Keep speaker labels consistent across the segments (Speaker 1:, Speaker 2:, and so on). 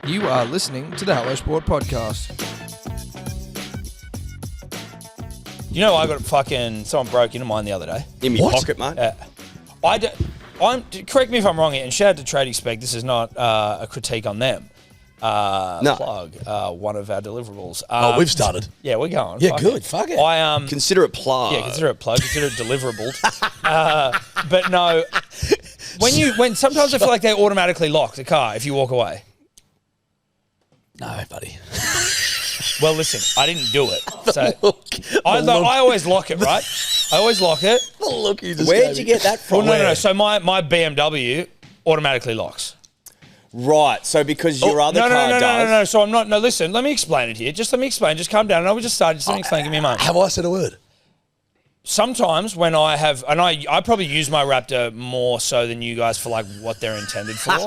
Speaker 1: You are listening to the Hello Sport Podcast.
Speaker 2: You know, I got someone broke into mine the other day.
Speaker 3: In my pocket, mate.
Speaker 2: Correct me if I'm wrong here, and shout out to Trading Spec. This is not a critique on them.
Speaker 3: No.
Speaker 2: Plug one of our deliverables.
Speaker 4: We've started.
Speaker 2: Yeah, we're going.
Speaker 4: Yeah, good. Fuck it.
Speaker 3: Consider it plug.
Speaker 2: Yeah, consider it plug. Consider it deliverable. But no, when sometimes I feel like they automatically lock the car if you walk away.
Speaker 4: No, buddy.
Speaker 2: Well, listen, I didn't do it. So I always lock it, right? I always lock it.
Speaker 4: Look, you just
Speaker 3: Where'd you get that from?
Speaker 2: Well, no. So my BMW automatically locks.
Speaker 3: Right. So because your other car does.
Speaker 2: No. So I'm not. No, listen. Let me explain it here. Just let me explain. Just calm down. And I will just start. Just let me explain. Give me a moment.
Speaker 4: Have I said a word?
Speaker 2: Sometimes when I have, and I probably use my Raptor more so than you guys for like what they're intended for.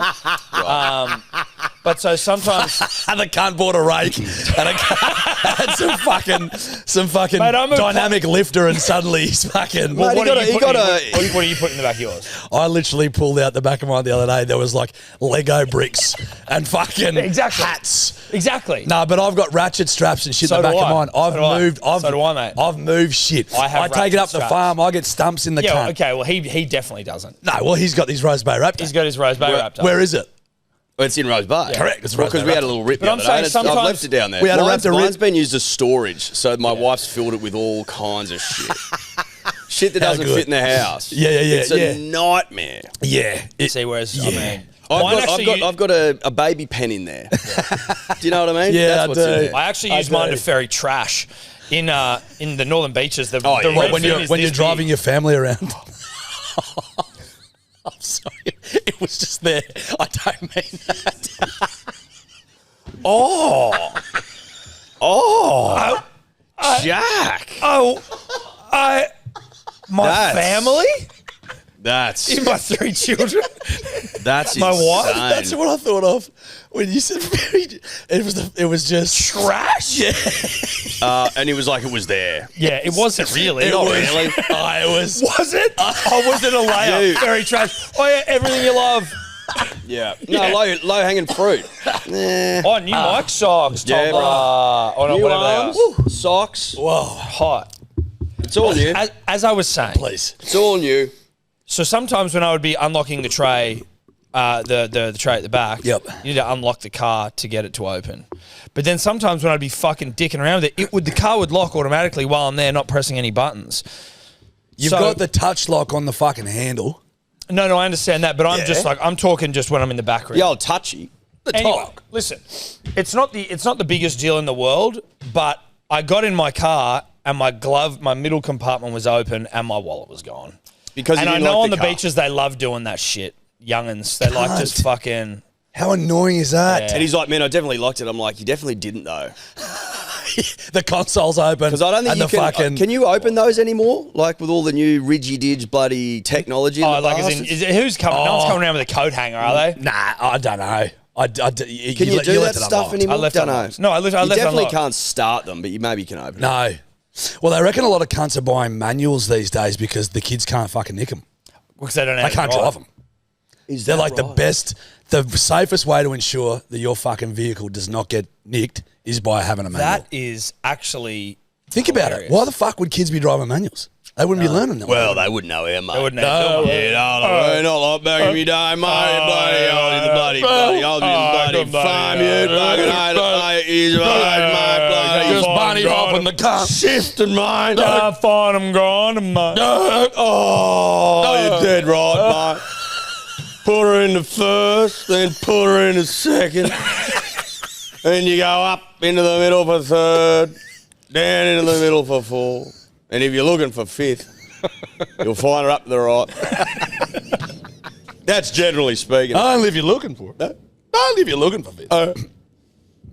Speaker 2: But so sometimes
Speaker 4: And I can't board a rake and some fucking
Speaker 2: Mate,
Speaker 4: dynamic lifter, and suddenly he's fucking.
Speaker 3: Mate,
Speaker 2: what do you put in the back of yours?
Speaker 4: I literally pulled out the back of mine the other day. There was like Lego bricks and fucking
Speaker 2: Exactly.
Speaker 4: hats.
Speaker 2: Exactly.
Speaker 4: No, but I've got ratchet straps and shit
Speaker 2: So
Speaker 4: in the back
Speaker 2: do
Speaker 4: of
Speaker 2: I.
Speaker 4: mine.
Speaker 2: So do I, mate.
Speaker 4: I've moved shit.
Speaker 2: I
Speaker 4: take it up
Speaker 2: ratchet
Speaker 4: the
Speaker 2: straps.
Speaker 4: farm. I get stumps in the
Speaker 2: Yeah.
Speaker 4: cunt.
Speaker 2: Okay. Well, he definitely doesn't.
Speaker 4: No, well, he's got his Rose Bay Raptor.
Speaker 2: He's got his Rose Bay Raptor.
Speaker 4: Where is it?
Speaker 3: Well, it's in Rose Bay.
Speaker 4: Correct, it's Rose
Speaker 3: Because
Speaker 4: Bay
Speaker 3: we had a
Speaker 4: Raptor.
Speaker 3: little rip
Speaker 2: But
Speaker 3: the
Speaker 2: I'm
Speaker 3: other
Speaker 2: saying
Speaker 3: day.
Speaker 2: sometimes-
Speaker 3: I've left it down there.
Speaker 4: We had a
Speaker 3: mine's,
Speaker 4: Raptor rip.
Speaker 3: mine's been used as storage, so my wife's filled it with all kinds of shit. Shit that
Speaker 4: How
Speaker 3: doesn't
Speaker 4: good.
Speaker 3: fit in the house.
Speaker 4: Yeah.
Speaker 3: It's a nightmare.
Speaker 4: Yeah.
Speaker 2: See, whereas I mean,
Speaker 3: I've got a baby pen in there. Do you know what I mean?
Speaker 4: Yeah,
Speaker 3: That's
Speaker 4: I
Speaker 3: what's
Speaker 4: do.
Speaker 3: in there.
Speaker 2: I actually use mine to ferry trash in the northern beaches. The
Speaker 3: yeah.
Speaker 2: red
Speaker 4: when
Speaker 2: fin
Speaker 4: you're
Speaker 2: is
Speaker 4: when you're
Speaker 2: this
Speaker 4: driving
Speaker 2: big.
Speaker 4: your family around. I'm sorry, it was just there. I don't mean that.
Speaker 3: Jack.
Speaker 2: My
Speaker 3: That's-
Speaker 2: family,
Speaker 3: That's
Speaker 2: my 3 children.
Speaker 3: that's
Speaker 2: My wife?
Speaker 3: insane.
Speaker 4: That's what I thought of when you said very. It was just
Speaker 2: Trash.
Speaker 4: Yeah,
Speaker 3: And it was like it was there.
Speaker 2: Yeah, it wasn't really.
Speaker 3: Not really.
Speaker 4: it was.
Speaker 2: Was it? Oh, was it a layup?
Speaker 3: Dude.
Speaker 2: Very trash. Oh yeah, everything you love.
Speaker 3: Yeah. No, low hanging fruit. Nah.
Speaker 2: Oh, new mic socks.
Speaker 3: Yeah,
Speaker 2: Tom,
Speaker 3: bro.
Speaker 2: oh no,
Speaker 3: New
Speaker 2: whatever they are.
Speaker 3: arms, socks.
Speaker 4: Whoa,
Speaker 2: Hot.
Speaker 3: It's all new.
Speaker 2: As I was saying,
Speaker 4: please.
Speaker 3: It's all new.
Speaker 2: so sometimes when I would be unlocking the tray, the tray at the back,
Speaker 4: Yep.
Speaker 2: you need to unlock the car to get it to open. But then sometimes when I'd be fucking dicking around with it, the car would lock automatically while I'm there, not pressing any buttons.
Speaker 4: You've
Speaker 2: So-
Speaker 4: got the touch lock on the fucking handle.
Speaker 2: No, I understand that, but I'm
Speaker 4: Yeah.
Speaker 2: just like I'm talking just when I'm in the back room.
Speaker 3: The old touchy.
Speaker 2: Anyway,
Speaker 4: top.
Speaker 2: listen, it's not the biggest deal in the world, but I got in my car and my middle compartment was open and my wallet was gone.
Speaker 3: Because
Speaker 2: And
Speaker 3: you
Speaker 2: I
Speaker 3: didn't
Speaker 2: know
Speaker 3: lock
Speaker 2: on the
Speaker 3: car.
Speaker 2: beaches they love doing that shit. Youngins, they like just
Speaker 4: Cunt.
Speaker 2: fucking.
Speaker 4: How annoying is that?
Speaker 2: Yeah.
Speaker 3: And he's like, man, I definitely locked it. I'm like, you definitely didn't though.
Speaker 4: The console's open.
Speaker 3: Because I don't think
Speaker 4: and
Speaker 3: you
Speaker 4: the
Speaker 3: can.
Speaker 4: fucking.
Speaker 3: Can you open those anymore? Like with all the new Ridgy-Dig bloody technology. in
Speaker 2: Oh,
Speaker 3: the
Speaker 2: like
Speaker 3: bastards?
Speaker 2: who's coming? No one's coming around with a coat hanger, are they?
Speaker 4: Nah, I don't know.
Speaker 3: Can you do that stuff anymore?
Speaker 2: I left
Speaker 3: don't
Speaker 2: it
Speaker 3: know.
Speaker 2: unlocked. No, I left
Speaker 3: You
Speaker 2: it
Speaker 3: definitely
Speaker 2: unlocked.
Speaker 3: can't start them, but you maybe can open them.
Speaker 4: No. Well, they reckon a lot of cunts are buying manuals these days because the kids can't fucking nick them.
Speaker 2: Because they don't know
Speaker 4: They can't drive them.
Speaker 3: Is
Speaker 4: They're
Speaker 3: that
Speaker 4: like the
Speaker 3: right?
Speaker 4: best, the safest way to ensure that your fucking vehicle does not get nicked is by having a manual.
Speaker 2: That is actually.
Speaker 4: Think about it.
Speaker 2: hilarious.
Speaker 4: Why the fuck would kids be driving manuals? They wouldn't be learning them.
Speaker 3: Well, they wouldn't know, mate.
Speaker 2: They wouldn't know.
Speaker 3: Yeah, no, not like back in my day, mate. Bloody, I'll just bloody farm you. Fucking 8 years of age, mate. Bloody,
Speaker 4: just bunny hopping the car.
Speaker 3: shifting, mate.
Speaker 2: Fine, I'm gone.
Speaker 3: Oh, you're dead right, mate. Put her in the first, then put her in the second. Then you go up into the middle for third, down into the middle for fourth. And if you're looking for fifth, you'll find her up to the right. That's generally speaking.
Speaker 4: Only if you're looking for it. Only if you're looking for it.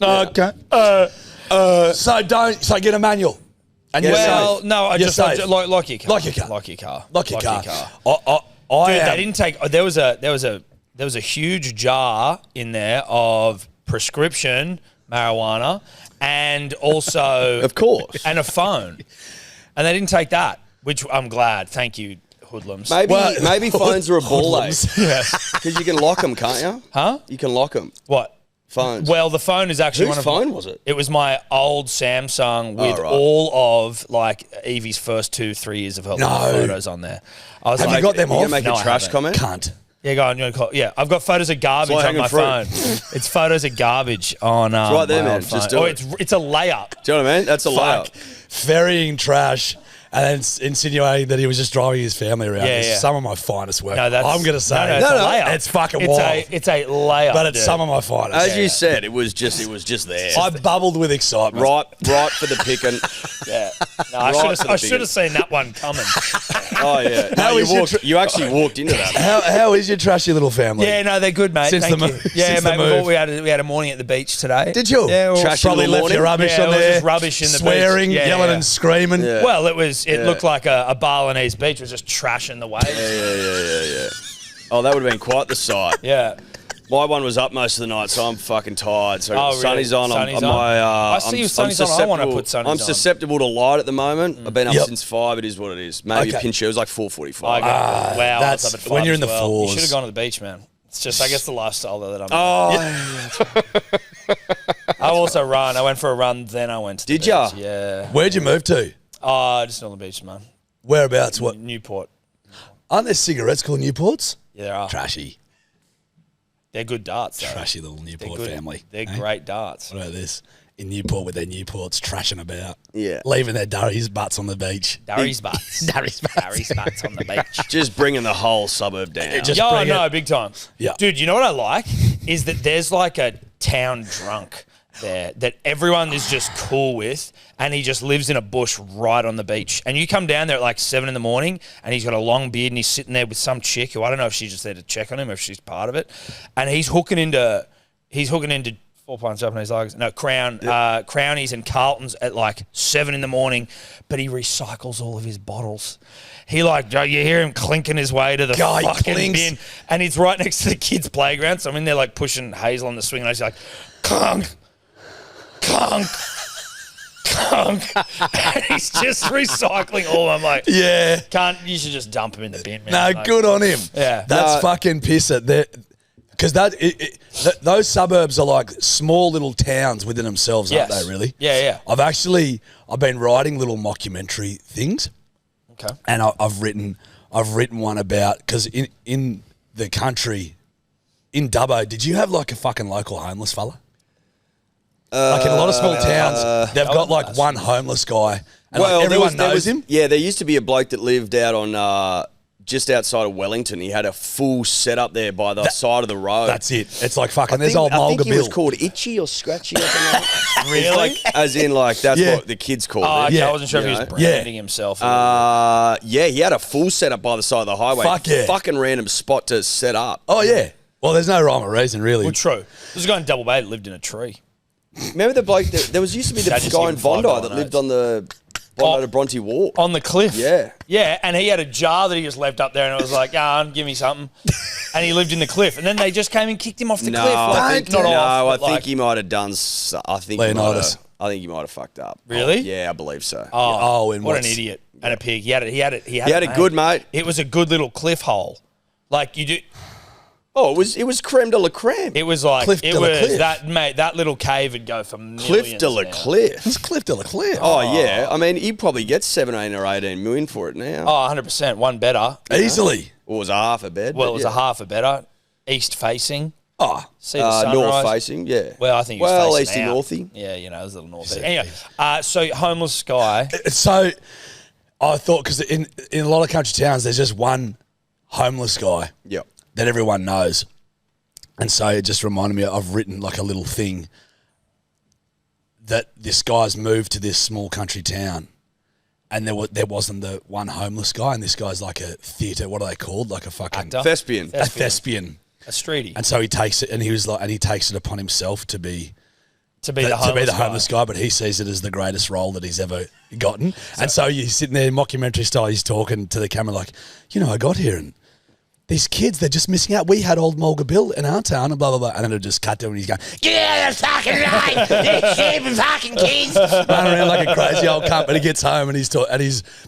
Speaker 4: Okay. So get a manual. And you're
Speaker 2: Well,
Speaker 4: safe.
Speaker 2: no, I
Speaker 4: You're
Speaker 2: just
Speaker 4: safe.
Speaker 2: like your car.
Speaker 4: Like your car.
Speaker 2: Like your car.
Speaker 4: Like your car.
Speaker 2: Dude, they didn't take. There was a huge jar in there of prescription marijuana and also
Speaker 3: Of course.
Speaker 2: and a phone, and they didn't take that, which I'm glad. Thank you, hoodlums.
Speaker 3: Maybe phones are a ball ache.
Speaker 4: Hoodlums.
Speaker 2: Yeah.
Speaker 3: Because you can lock them, can't you?
Speaker 2: Huh?
Speaker 3: You can lock them.
Speaker 2: What?
Speaker 3: phones?
Speaker 2: Well, the phone is actually
Speaker 3: Whose
Speaker 2: one of
Speaker 3: phone was it?
Speaker 2: It was my old Samsung with
Speaker 3: right.
Speaker 2: all of like Evie's first 2-3 years of her photos on there. I was
Speaker 4: Have
Speaker 2: like,
Speaker 4: you got them
Speaker 3: You
Speaker 4: off?
Speaker 3: gonna make
Speaker 2: No,
Speaker 3: a
Speaker 2: I
Speaker 3: trash
Speaker 2: haven't.
Speaker 3: comment?
Speaker 4: Cunt.
Speaker 2: Yeah, go on. You want to call? Yeah, I've got photos of garbage
Speaker 3: It's like
Speaker 2: on my
Speaker 3: hanging
Speaker 2: phone. It's photos of garbage on.
Speaker 3: right there,
Speaker 2: my
Speaker 3: man.
Speaker 2: old phone.
Speaker 3: Just do it.
Speaker 2: It's a layup.
Speaker 3: Do you know what I mean? That's a
Speaker 4: Fuck.
Speaker 3: layup.
Speaker 4: Ferrying trash and then insinuating that he was just driving his family around.
Speaker 2: Yeah,
Speaker 4: It's
Speaker 2: yeah.
Speaker 4: some of my finest work.
Speaker 2: No, that's
Speaker 4: I'm going to say.
Speaker 2: no, it's a layup.
Speaker 4: It's fucking
Speaker 2: it's
Speaker 4: wild.
Speaker 2: It's a layup,
Speaker 4: But it's
Speaker 2: dude.
Speaker 4: some of my finest.
Speaker 3: As you said, it was just there.
Speaker 4: I bubbled with excitement.
Speaker 3: Right for the picking.
Speaker 2: Yeah. No,
Speaker 3: Right
Speaker 2: I should have seen that one coming.
Speaker 3: Oh yeah. No,
Speaker 4: How is your
Speaker 3: you actually walked into that.
Speaker 4: How is your trashy little family?
Speaker 2: Yeah, no, they're good, mate.
Speaker 4: Since
Speaker 2: Thank
Speaker 4: the
Speaker 2: you.
Speaker 4: move.
Speaker 2: Yeah,
Speaker 4: Since the
Speaker 2: mate.
Speaker 4: move.
Speaker 2: We had a morning at the beach today.
Speaker 4: Did you?
Speaker 2: Yeah, well,
Speaker 3: Trashy
Speaker 4: Probably
Speaker 3: little
Speaker 4: left your
Speaker 3: morning?
Speaker 4: rubbish
Speaker 2: Yeah,
Speaker 4: on
Speaker 2: it was
Speaker 4: there.
Speaker 2: just rubbish in the
Speaker 4: swearing,
Speaker 2: beach. Yeah,
Speaker 4: yelling
Speaker 2: yeah.
Speaker 4: and screaming.
Speaker 3: Yeah.
Speaker 2: Well, it looked like a Balinese beach. It was just trashing the waves.
Speaker 3: Yeah. Oh, that would have been quite the sight.
Speaker 2: Yeah.
Speaker 3: My one was up most of the night, so I'm fucking tired. So
Speaker 2: Oh, really?
Speaker 3: sunny's on.
Speaker 2: Sunny's on? I see you sunny's on. I wanna put sunny's
Speaker 3: I'm
Speaker 2: on.
Speaker 3: susceptible to light at the moment. I've been up
Speaker 4: Yep.
Speaker 3: since 5. It is what it is. Maybe a
Speaker 4: Okay.
Speaker 3: pinch. It was like 4:45.
Speaker 2: Wow,
Speaker 4: that's-
Speaker 2: I was up at
Speaker 4: when
Speaker 2: 5
Speaker 4: you're
Speaker 2: as
Speaker 4: in the
Speaker 2: well.
Speaker 4: fours.
Speaker 2: You should have gone to the beach, man. It's just, I guess, the lifestyle that I'm. I also run. I went for a run, then I went to the
Speaker 3: Did ya?
Speaker 2: beach. Yeah.
Speaker 4: Where'd you move to?
Speaker 2: Just on the beach, man.
Speaker 4: Whereabouts? What?
Speaker 2: Newport.
Speaker 4: Aren't there cigarettes called Newports?
Speaker 2: Yeah, there are.
Speaker 4: Trashy.
Speaker 2: They're good darts, though.
Speaker 4: Trashy little
Speaker 2: They're
Speaker 4: Newport
Speaker 2: good.
Speaker 4: family.
Speaker 2: They're
Speaker 4: eh?
Speaker 2: great darts.
Speaker 4: What about this? In Newport with their Newports trashing about.
Speaker 3: Yeah.
Speaker 4: Leaving their durries butts on the beach.
Speaker 2: Darry's butts. Darry's butts on the beach.
Speaker 3: Just bringing the whole suburb down.
Speaker 4: Just
Speaker 2: Yeah,
Speaker 4: bring
Speaker 2: no,
Speaker 4: it.
Speaker 2: big time.
Speaker 4: Yeah.
Speaker 2: Dude, you know what I like? Is that there's like a town drunk there that everyone is just cool with, and he just lives in a bush right on the beach. And you come down there at like 7 in the morning, and he's got a long beard, and he's sitting there with some chick who I don't know if she's just there to check on him or if she's part of it. And he's hooking into 4 pints Japanese lagers. No, Crownies and Carltons at like 7 in the morning, but he recycles all of his bottles. He like, you hear him clinking his way to the
Speaker 4: Guy
Speaker 2: fucking
Speaker 4: clinks.
Speaker 2: bin, and he's right next to the kids' playground. So I'm in there like pushing Hazel on the swing, and I was like, clunk, clunk, clunk. And he's just recycling all. I'm like,
Speaker 4: Yeah.
Speaker 2: you should just dump him in the bin, man.
Speaker 4: No,
Speaker 2: Like,
Speaker 4: good on him.
Speaker 2: Yeah.
Speaker 4: That's
Speaker 3: No.
Speaker 4: fucking piss it. Because those suburbs are like small little towns within themselves,
Speaker 2: Yes.
Speaker 4: aren't they, really?
Speaker 2: Yeah, yeah.
Speaker 4: I've been writing little mockumentary things.
Speaker 2: Okay.
Speaker 4: And I've written one about, because in the country, in Dubbo, did you have like a fucking local homeless fella? Like in a lot of small towns, they've got like one homeless guy, and like everyone knows him.
Speaker 3: Yeah, there used to be a bloke that lived out on just outside of Wellington. He had a full setup there by the side of the road.
Speaker 4: That's it. It's like fucking. There's old
Speaker 3: I
Speaker 4: Mulga
Speaker 3: think he was
Speaker 4: Bill.
Speaker 3: called Itchy or Scratchy or something like that.
Speaker 2: Really?
Speaker 3: Like, as in, like, that's
Speaker 4: Yeah.
Speaker 3: what the kids called
Speaker 2: Oh,
Speaker 3: it.
Speaker 2: okay.
Speaker 4: Yeah.
Speaker 2: I wasn't sure if he was
Speaker 3: You know?
Speaker 2: branding himself.
Speaker 3: Yeah, he had a full setup by the side of the highway.
Speaker 4: Fuck yeah.
Speaker 3: Fucking random spot to set up.
Speaker 4: Oh yeah. Well, there's no rhyme or reason really.
Speaker 2: Well, true. There's a guy in Double Bay that lived in a tree.
Speaker 3: Remember the bloke that there used to be the
Speaker 2: That just
Speaker 3: guy
Speaker 2: give
Speaker 3: in
Speaker 2: him
Speaker 3: Bondi
Speaker 2: $5
Speaker 3: that lived
Speaker 2: notes.
Speaker 3: on the Bondi to Bronte Walk.
Speaker 2: On the cliff.
Speaker 3: Yeah.
Speaker 2: Yeah, and he had a jar that he just left up there, and it was like, give me something. And he lived in the cliff. And then they just came and kicked him off the
Speaker 3: No,
Speaker 2: cliff.
Speaker 3: I
Speaker 2: Like,
Speaker 3: think,
Speaker 2: not
Speaker 3: no,
Speaker 2: off,
Speaker 3: I
Speaker 2: but
Speaker 3: think
Speaker 2: like-
Speaker 3: he might have done. I think
Speaker 4: Leonidas.
Speaker 3: he might have fucked up.
Speaker 2: Really?
Speaker 3: Yeah, I believe so.
Speaker 4: Oh, and
Speaker 2: what an
Speaker 4: what's-
Speaker 2: idiot. And a pig. He had it. He had
Speaker 3: He had it good, mate.
Speaker 2: It was a good little cliff hole. Like, you do...
Speaker 3: Oh, it was creme de la creme.
Speaker 2: It was like...
Speaker 4: Cliff
Speaker 2: it
Speaker 4: de la
Speaker 2: was...
Speaker 4: Cliff.
Speaker 2: That little cave would go for millions.
Speaker 3: Cliff de la
Speaker 2: now.
Speaker 3: Cliff.
Speaker 4: It's Cliff de la Cliff.
Speaker 3: Oh yeah, I mean he probably gets 17 or 18 million for it now.
Speaker 2: Oh, 100%. One better.
Speaker 4: Easily.
Speaker 3: Or was a half a bed.
Speaker 2: Well,
Speaker 3: but
Speaker 2: it was
Speaker 3: yeah.
Speaker 2: a half a better. East facing.
Speaker 4: Oh,
Speaker 2: See the sunrise.
Speaker 3: north facing, yeah.
Speaker 2: Well, I think he was facing
Speaker 3: easty
Speaker 2: out.
Speaker 3: northy.
Speaker 2: Yeah, it was a little north. Anyway, so homeless guy.
Speaker 4: so I thought because in a lot of country towns there's just one homeless guy
Speaker 3: Yep.
Speaker 4: that everyone knows, and so it just reminded me. I've written like a little thing that this guy's moved to this small country town, and there wasn't the one homeless guy, and this guy's like a theatre. What are they called? Like a fucking
Speaker 2: Actor.
Speaker 3: Thespian.
Speaker 4: a thespian.
Speaker 2: A streety.
Speaker 4: And so he takes it, and he takes it upon himself to be
Speaker 2: To be the homeless
Speaker 4: guy, but he sees it as the greatest role that he's ever gotten. And so you're sitting there, mockumentary style, he's talking to the camera like, I got here and these kids, they're just missing out. We had old Mulga Bill in our town and blah, blah, blah. And then it'll just cut to him and he's going, get out of the fucking line, you stupid fucking kids. Running around like a crazy old cunt, but he gets home and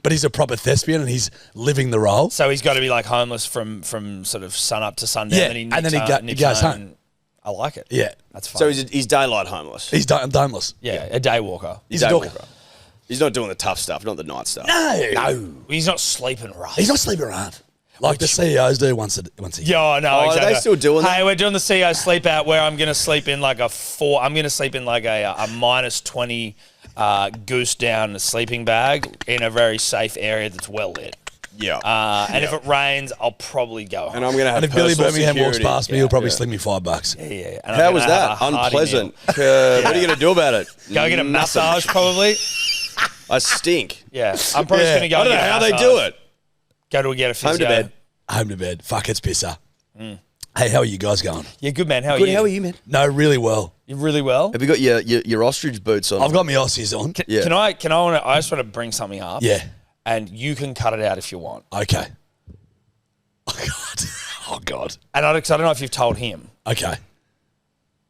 Speaker 4: but he's a proper thespian and he's living the role.
Speaker 2: So he's got to be like homeless from sort of sun up to sundown.
Speaker 4: Yeah,
Speaker 2: And,
Speaker 4: and then he goes home.
Speaker 2: I like it.
Speaker 4: Yeah.
Speaker 2: That's fine.
Speaker 3: So he's daylight homeless.
Speaker 4: He's domeless.
Speaker 2: yeah, a day walker.
Speaker 4: He's a
Speaker 3: Day
Speaker 4: dog.
Speaker 3: walker. He's not doing the tough stuff, not the night stuff.
Speaker 4: No.
Speaker 2: He's not sleeping rough.
Speaker 4: He's not sleeping around. Like the CEOs do once a year.
Speaker 2: Yeah, no,
Speaker 3: Oh, are
Speaker 2: exactly.
Speaker 3: they still doing that?
Speaker 2: Hey, we're doing the CEO sleep out where I'm going to sleep in like a minus 20 goose down sleeping bag in a very safe area that's well lit.
Speaker 3: Yeah.
Speaker 2: And if it rains, I'll probably go home.
Speaker 3: And I'm going to have
Speaker 4: And if Billy
Speaker 3: personal
Speaker 4: Birmingham walks
Speaker 3: security.
Speaker 4: past me, he'll probably sling me $5.
Speaker 2: yeah. And I'm
Speaker 3: How
Speaker 2: gonna
Speaker 3: was
Speaker 2: have
Speaker 3: that?
Speaker 2: a hearty
Speaker 3: Unpleasant.
Speaker 2: meal.
Speaker 3: What are you going to do about it?
Speaker 2: Go get a
Speaker 3: Nothing.
Speaker 2: massage probably.
Speaker 3: I stink.
Speaker 2: Yeah, I'm probably just going to go
Speaker 3: I don't
Speaker 2: and
Speaker 3: know
Speaker 2: get a
Speaker 3: how they
Speaker 2: massage.
Speaker 3: do it.
Speaker 2: Go to get a physio.
Speaker 3: Home to bed.
Speaker 4: Home to bed. Fuck, it's pisser. Hey, how are you guys going?
Speaker 2: Yeah, good man. How are
Speaker 3: Good,
Speaker 2: you?
Speaker 3: how are you, man?
Speaker 4: No, really well.
Speaker 2: You really well?
Speaker 3: Have you got your ostrich boots on?
Speaker 4: I've got my Aussies on.
Speaker 3: Yeah.
Speaker 2: I just want to bring something up.
Speaker 4: Yeah.
Speaker 2: And you can cut it out if you want.
Speaker 4: Okay. Oh, God. Oh, God.
Speaker 2: And I don't know if you've told him.
Speaker 4: Okay.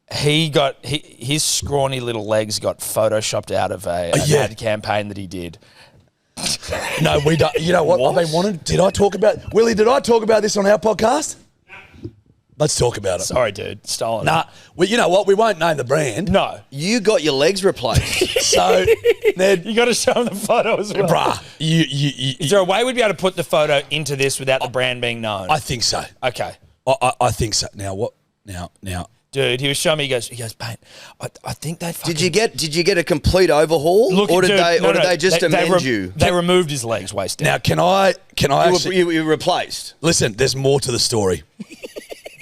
Speaker 2: His scrawny little legs got photoshopped out of an ad campaign that he did.
Speaker 4: No, we don't. You know what? I've been wanting. Did I talk about this on our podcast? Let's talk about it.
Speaker 2: Sorry, dude. Stolen.
Speaker 4: Nah, well, you know what? We won't name the brand.
Speaker 2: No.
Speaker 3: You got your legs replaced.
Speaker 4: So, Ned,
Speaker 2: You got to show him the photo as well.
Speaker 4: bruh,
Speaker 2: Is there a way we'd be able to put the photo into this without the brand being known?
Speaker 4: I think so.
Speaker 2: Okay.
Speaker 4: I think so. Now what? Now.
Speaker 2: Dude, he was showing me, he goes, mate, I think they fucking...
Speaker 3: Did you get a complete overhaul, or did they just amend you?
Speaker 2: They removed his legs waist down.
Speaker 4: Now, can I actually,
Speaker 3: You were replaced.
Speaker 4: listen? There's more to the story.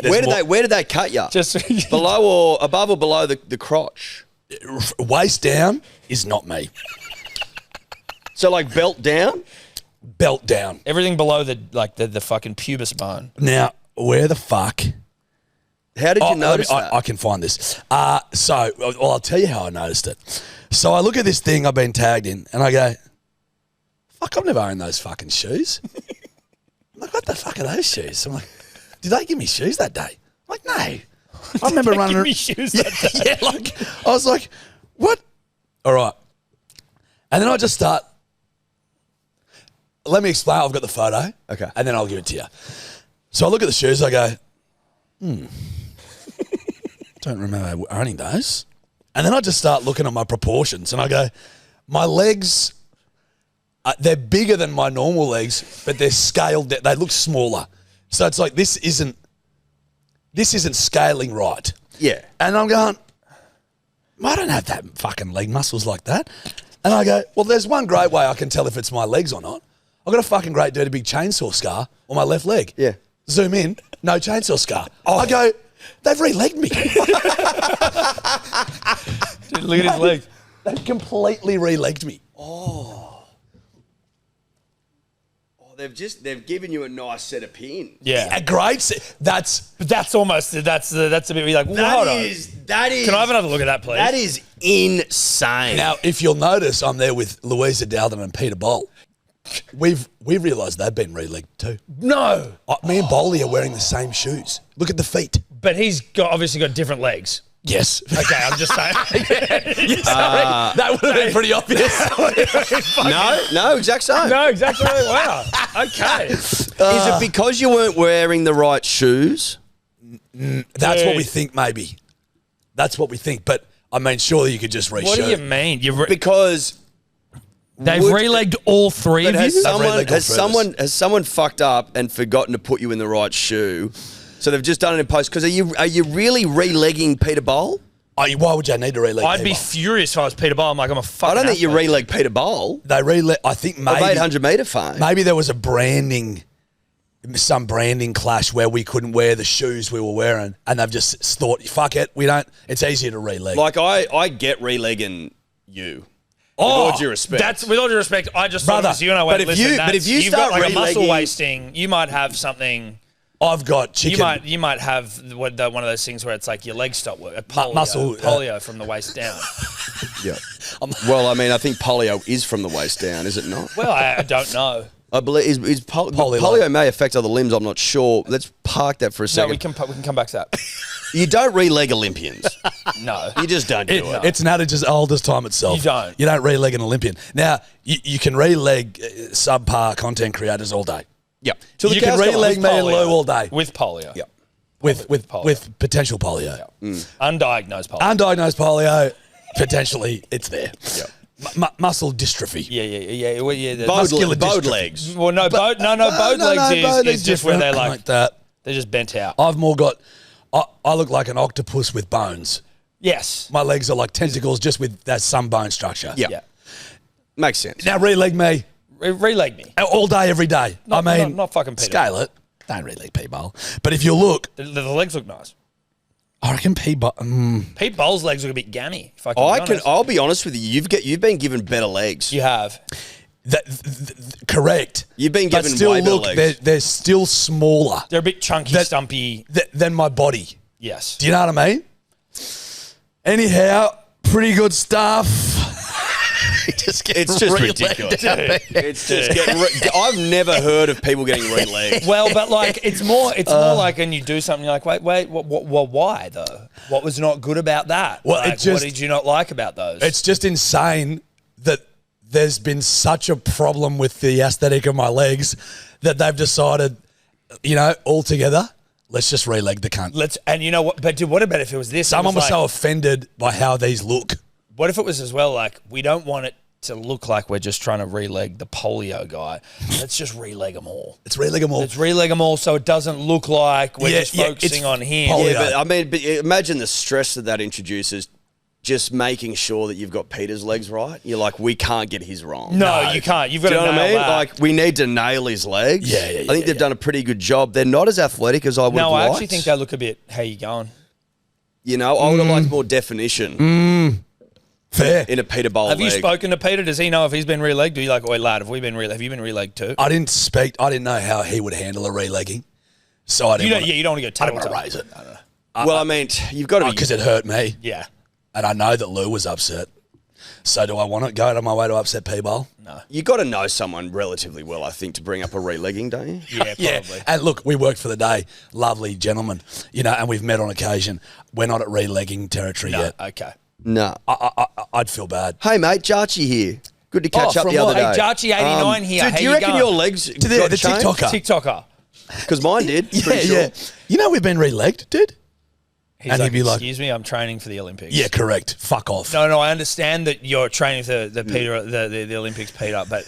Speaker 3: Where did they cut you?
Speaker 2: Just
Speaker 3: Below or above or below the crotch?
Speaker 4: Waist down is not me.
Speaker 3: So like belt down?
Speaker 4: Belt down.
Speaker 2: everything below the fucking pubis bone.
Speaker 4: Now, where the fuck?
Speaker 3: How did you notice that?
Speaker 4: I can find this. I'll tell you how I noticed it. So I look at this thing I've been tagged in, and I go, "Fuck! I've never owned those fucking shoes." I'm like, "What the fuck are those shoes?" I'm like, "Did they give me shoes that day?" I'm like, "No." I remember running.
Speaker 2: Give me shoes that day.
Speaker 4: Yeah, like I was like, "What?" All right, and then I just start. Let me explain. I've got the photo.
Speaker 3: Okay.
Speaker 4: And then I'll give it to you. So I look at the shoes. I go, don't remember owning those. And then I just start looking at my proportions and I go, my legs, they're bigger than my normal legs, but they're scaled. They look smaller. So it's like, this isn't scaling right.
Speaker 3: Yeah.
Speaker 4: And I'm going, I don't have that fucking leg muscles like that. And I go, well, there's one great way I can tell if it's my legs or not. I've got a fucking great dirty big chainsaw scar on my left leg.
Speaker 3: Yeah.
Speaker 4: Zoom in, no chainsaw scar. I go, they've re-legged me.
Speaker 2: Dude, look at his legs.
Speaker 4: They've completely re-legged me.
Speaker 3: They've given you a nice set of pins.
Speaker 2: Yeah.
Speaker 4: A great, that's
Speaker 2: That's a bit like, well, hold on.
Speaker 3: That is.
Speaker 2: Can I have another look at that, please?
Speaker 3: That is insane.
Speaker 4: now. If you'll notice, I'm there with Louisa Dowden and Peter Boll. We've realised they've been re-legged too.
Speaker 2: No.
Speaker 4: Me and Bolly are wearing the same shoes. Look at the feet.
Speaker 2: But he's obviously got different legs.
Speaker 4: Yes.
Speaker 2: Okay, I'm just saying.
Speaker 4: Sorry, that would have been pretty obvious.
Speaker 3: no, exact same.
Speaker 2: No, exactly. Wow. Okay.
Speaker 3: Is it because you weren't wearing the right shoes?
Speaker 4: That's what we think, maybe. That's what we think. But I mean, surely you could just reshoot.
Speaker 2: What do you mean?
Speaker 3: Because
Speaker 2: They've re-legged all three of you?
Speaker 3: has someone fucked up and forgotten to put you in the right shoe? So they've just done it in post. Because are you really re-legging Peter Bowl?
Speaker 4: Why would you need to re-leg?
Speaker 2: I'd be furious if I was Peter Bowl. I'm like, I'm a fucking
Speaker 3: I don't think you
Speaker 2: athlete.
Speaker 3: re-leg Peter Bowl
Speaker 4: They re-leg. I think
Speaker 3: of
Speaker 4: maybe
Speaker 3: 800 metre fame.
Speaker 4: maybe there was some branding clash where we couldn't wear the shoes we were wearing, and they've just thought, fuck it, we don't. It's easier to re-leg.
Speaker 3: Like I get re-legging you. With all due respect.
Speaker 2: With all due respect, I just thought it
Speaker 4: Brother,
Speaker 2: was you and I went,
Speaker 3: but if
Speaker 2: listen,
Speaker 3: you
Speaker 2: you've got
Speaker 3: start
Speaker 2: like a muscle
Speaker 3: re-legging-
Speaker 2: wasting, you might have something.
Speaker 4: I've got chicken.
Speaker 2: You might have one of those things where it's like your legs stop working.
Speaker 4: Muscle,
Speaker 2: polio from the waist down.
Speaker 3: Yeah. Well, I mean, I think polio is from the waist down, is it not?
Speaker 2: Well, I don't know.
Speaker 3: I believe polio may affect other limbs. I'm not sure. Let's park that for a
Speaker 2: No,
Speaker 3: second.
Speaker 2: we can come back to that.
Speaker 3: You don't re-leg Olympians.
Speaker 2: No.
Speaker 3: You just don't do it.
Speaker 4: It's an adage as old as time itself.
Speaker 2: You don't.
Speaker 4: You don't re-leg an Olympian. Now, you can re-leg subpar content creators all day.
Speaker 3: Yep.
Speaker 4: You can re-leg me and Lou all day.
Speaker 2: With polio.
Speaker 3: Yep.
Speaker 4: with
Speaker 2: polio.
Speaker 4: potential polio.
Speaker 2: Undiagnosed polio.
Speaker 4: Undiagnosed polio, potentially it's there.
Speaker 3: Yep.
Speaker 4: Muscle dystrophy.
Speaker 2: Yeah. Well, yeah.
Speaker 4: Muscular
Speaker 3: Bowed
Speaker 4: dystrophy.
Speaker 3: legs.
Speaker 2: Well, no, bowed legs is just where they're
Speaker 4: like that.
Speaker 2: they're just bent out.
Speaker 4: I've more got. I look like an octopus with bones.
Speaker 2: Yes.
Speaker 4: My legs are like tentacles, just with that some bone structure.
Speaker 3: Yeah. Makes sense.
Speaker 4: Now re-leg me
Speaker 2: Releg me.
Speaker 4: all day, every day.
Speaker 2: Not fucking Peter.
Speaker 4: scale it. Don't re-leg P-Bowl. But if you look,
Speaker 2: The legs look nice.
Speaker 4: I reckon P-Bowl.
Speaker 2: Pete Bowles' legs look a bit gammy. If I can be honest.
Speaker 3: I'll be honest with you. You've been given better legs.
Speaker 2: You have.
Speaker 4: Correct.
Speaker 3: You've been
Speaker 4: but
Speaker 3: given
Speaker 4: still
Speaker 3: way better
Speaker 4: look,
Speaker 3: legs.
Speaker 4: they're still smaller
Speaker 2: They're a bit chunky, stumpy.
Speaker 4: than my body.
Speaker 2: Yes.
Speaker 4: Do you know what I mean? Anyhow, pretty good stuff.
Speaker 3: It's just ridiculous. It's just I've never heard of people getting re-legged.
Speaker 2: Well, but like it's more like when you do something, you're like, wait, why though? What was not good about that?
Speaker 4: Well,
Speaker 2: like, what did you not like about those?
Speaker 4: It's just insane that there's been such a problem with the aesthetic of my legs that they've decided, altogether, let's just re-leg the cunt.
Speaker 2: And you know what? But dude, what about if it was this?
Speaker 4: Someone was so offended by how these look.
Speaker 2: What if it was as well like we don't want it to look like we're just trying to re-leg the polio guy? Let's just re-leg them all.
Speaker 4: Let's re-leg them all.
Speaker 2: Let's re-leg them all so it doesn't look like we're just focusing on him.
Speaker 4: polio.
Speaker 3: Yeah, but imagine the stress that introduces. Just making sure that you've got Peter's legs right. You're like, we can't get his wrong.
Speaker 2: No, you can't. You've got
Speaker 3: Do you
Speaker 2: to
Speaker 3: know what I
Speaker 2: nail
Speaker 3: mean?
Speaker 2: that.
Speaker 3: Like, we need to nail his legs.
Speaker 4: Yeah,
Speaker 3: I think they've done a pretty good job. They're not as athletic as I would have
Speaker 2: No,
Speaker 3: liked.
Speaker 2: I actually think they look a bit, how you going?
Speaker 3: I would have liked more definition
Speaker 4: Fair.
Speaker 3: in a Peter Bowl
Speaker 2: Have you
Speaker 3: leg.
Speaker 2: spoken to Peter? Does he know if he's been re-legged? Are you like, oi lad, have you been re-legged too?
Speaker 4: I didn't know how he would handle a re-legging. So I didn't
Speaker 2: You don't want to go
Speaker 4: I don't want to
Speaker 2: tell.
Speaker 4: raise it.
Speaker 3: Well, I mean, you've got to be...
Speaker 4: Because it hurt me.
Speaker 2: Yeah.
Speaker 4: And I know that Lou was upset. So do I want to go out of my way to upset P-Bowl?
Speaker 2: No.
Speaker 3: You've got to know someone relatively well, I think, to bring up a re-legging, don't you?
Speaker 2: Yeah, probably.
Speaker 4: Yeah, and look, we worked for the day. Lovely gentlemen, and we've met on occasion. We're not at re-legging territory
Speaker 2: No,
Speaker 4: yet.
Speaker 2: okay.
Speaker 3: No.
Speaker 4: I'd feel bad.
Speaker 3: Hey, mate, Jarchy here. Good to catch up
Speaker 2: from
Speaker 3: the other
Speaker 2: what?
Speaker 3: day.
Speaker 2: Hey, Jarchy 89 here.
Speaker 3: Dude,
Speaker 2: How
Speaker 3: do you
Speaker 2: you
Speaker 3: reckon
Speaker 2: going?
Speaker 3: your legs
Speaker 4: the
Speaker 3: got changed?
Speaker 4: TikToker.
Speaker 2: TikToker.
Speaker 3: Because mine did,
Speaker 4: Yeah,
Speaker 3: pretty sure.
Speaker 4: yeah. You know we've been re-legged, dude?
Speaker 2: He's
Speaker 4: And
Speaker 2: like,
Speaker 4: he'd be like-
Speaker 2: excuse me, I'm training for the Olympics.
Speaker 4: Yeah, correct. Fuck off.
Speaker 2: No, I understand that you're training for the Olympics, Peter, but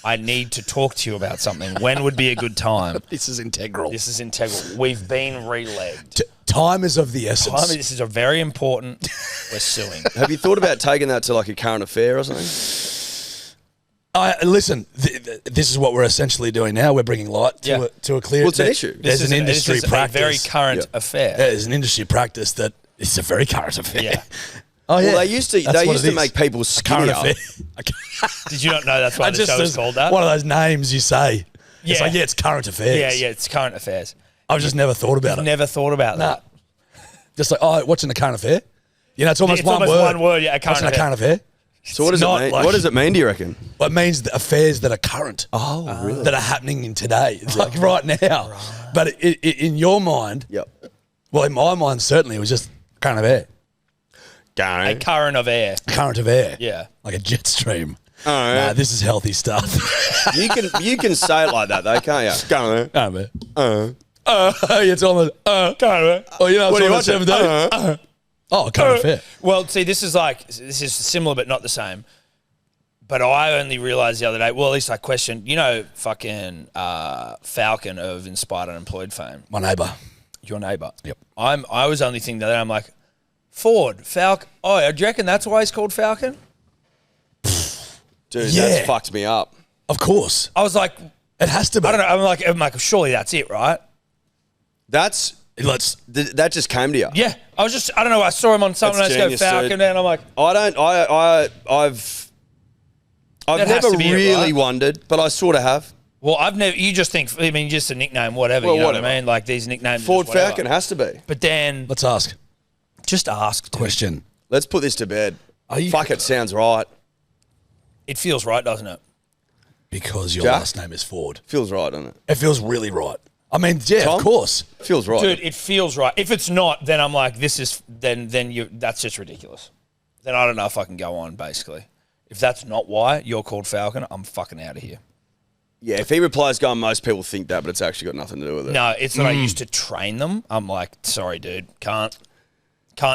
Speaker 2: I need to talk to you about something. When would be a good time?
Speaker 4: This is integral.
Speaker 2: This is integral. We've been re-legged.
Speaker 4: Time is of the essence.
Speaker 2: This is a very important. We're suing.
Speaker 3: Have you thought about taking that to like a current affair or something?
Speaker 4: Listen, this is what we're essentially doing now. We're bringing light to a clear...
Speaker 3: Well, it's an issue.
Speaker 4: There's an industry
Speaker 2: this is
Speaker 4: practice.
Speaker 2: a very current affair.
Speaker 4: There's an industry practice that it's a very current affair.
Speaker 2: Yeah.
Speaker 4: Oh, yeah.
Speaker 3: Well, they used to make people
Speaker 4: current
Speaker 3: skinnier.
Speaker 4: affair.
Speaker 2: Did you not know that's why the show is called that?
Speaker 4: One of those names you say. It's
Speaker 2: Yeah.
Speaker 4: like, it's current affairs.
Speaker 2: Yeah, it's current affairs.
Speaker 4: I've just never thought about it.
Speaker 2: Never thought about that.
Speaker 4: Just like, watching a current affair? It's almost
Speaker 2: It's
Speaker 4: one
Speaker 2: almost
Speaker 4: word.
Speaker 2: one word, yeah, a current
Speaker 4: Watching a
Speaker 2: affair.
Speaker 4: current affair?
Speaker 3: So what does it
Speaker 4: not
Speaker 3: mean?
Speaker 4: like-
Speaker 3: What does it mean, do you reckon?
Speaker 4: Well, it means the affairs that are current.
Speaker 3: Oh, really?
Speaker 4: That are happening in today. It's like right now. Right. But in your mind,
Speaker 3: Yep.
Speaker 4: well, in my mind, certainly, it was just current affair.
Speaker 2: A current of air.
Speaker 4: Current of air.
Speaker 2: Yeah.
Speaker 4: Like a jet stream.
Speaker 3: All right.
Speaker 4: Nah, this is healthy stuff.
Speaker 3: You can say it like that though, can't you? Go on.
Speaker 4: Current affair. It's on the current affair. Oh, it's
Speaker 3: What are you
Speaker 4: on
Speaker 3: watching?
Speaker 4: the 7 days. Oh, current affair.
Speaker 2: Well, see, this is similar but not the same. But I only realised the other day, well, at least I questioned, fucking Falcon of Inspired Unemployed fame,
Speaker 4: My neighbour.
Speaker 2: your neighbour.
Speaker 4: Yep.
Speaker 2: I was only thinking the other day, I'm like, Ford, Falcon. Oh, do you reckon that's why he's called Falcon?
Speaker 3: Dude,
Speaker 4: Yeah.
Speaker 3: that's fucked me up.
Speaker 4: Of course.
Speaker 2: I was like,
Speaker 4: It has to be.
Speaker 2: I don't know. I'm like, surely that's it, right?
Speaker 3: That just came to you.
Speaker 2: Yeah. I don't know. I saw him on someone else
Speaker 3: That's
Speaker 2: go
Speaker 3: genius,
Speaker 2: Falcon,
Speaker 3: dude.
Speaker 2: and I'm like,
Speaker 3: I've
Speaker 2: That has
Speaker 3: never
Speaker 2: to be it,
Speaker 3: really
Speaker 2: right?
Speaker 3: wondered, but I sort of have.
Speaker 2: well, I've never. You just think, just a nickname, whatever.
Speaker 3: Well,
Speaker 2: you know
Speaker 3: whatever.
Speaker 2: what I mean? Like these nicknames. are
Speaker 3: Ford
Speaker 2: just whatever.
Speaker 3: Falcon has to be.
Speaker 2: But then,
Speaker 4: Let's ask.
Speaker 2: just ask. dude.
Speaker 4: Question.
Speaker 3: Let's put this to bed.
Speaker 4: Are you-
Speaker 3: Fuck, it sounds right.
Speaker 2: It feels right, doesn't it?
Speaker 4: Because your
Speaker 3: Jack?
Speaker 4: last name is Ford.
Speaker 3: Feels right, doesn't it?
Speaker 4: It feels really right. I mean, yeah,
Speaker 3: Tom?
Speaker 4: of course.
Speaker 3: Feels right.
Speaker 2: Dude, it feels right. If it's not, then I'm like, that's just ridiculous. Then I don't know if I can go on, basically. If that's not why you're called Falcon, I'm fucking out of here.
Speaker 3: Yeah, if he replies, "Gone," most people think that, but it's actually got nothing to do with it.
Speaker 2: No, it's that I used to train them. I'm like, sorry, dude, can't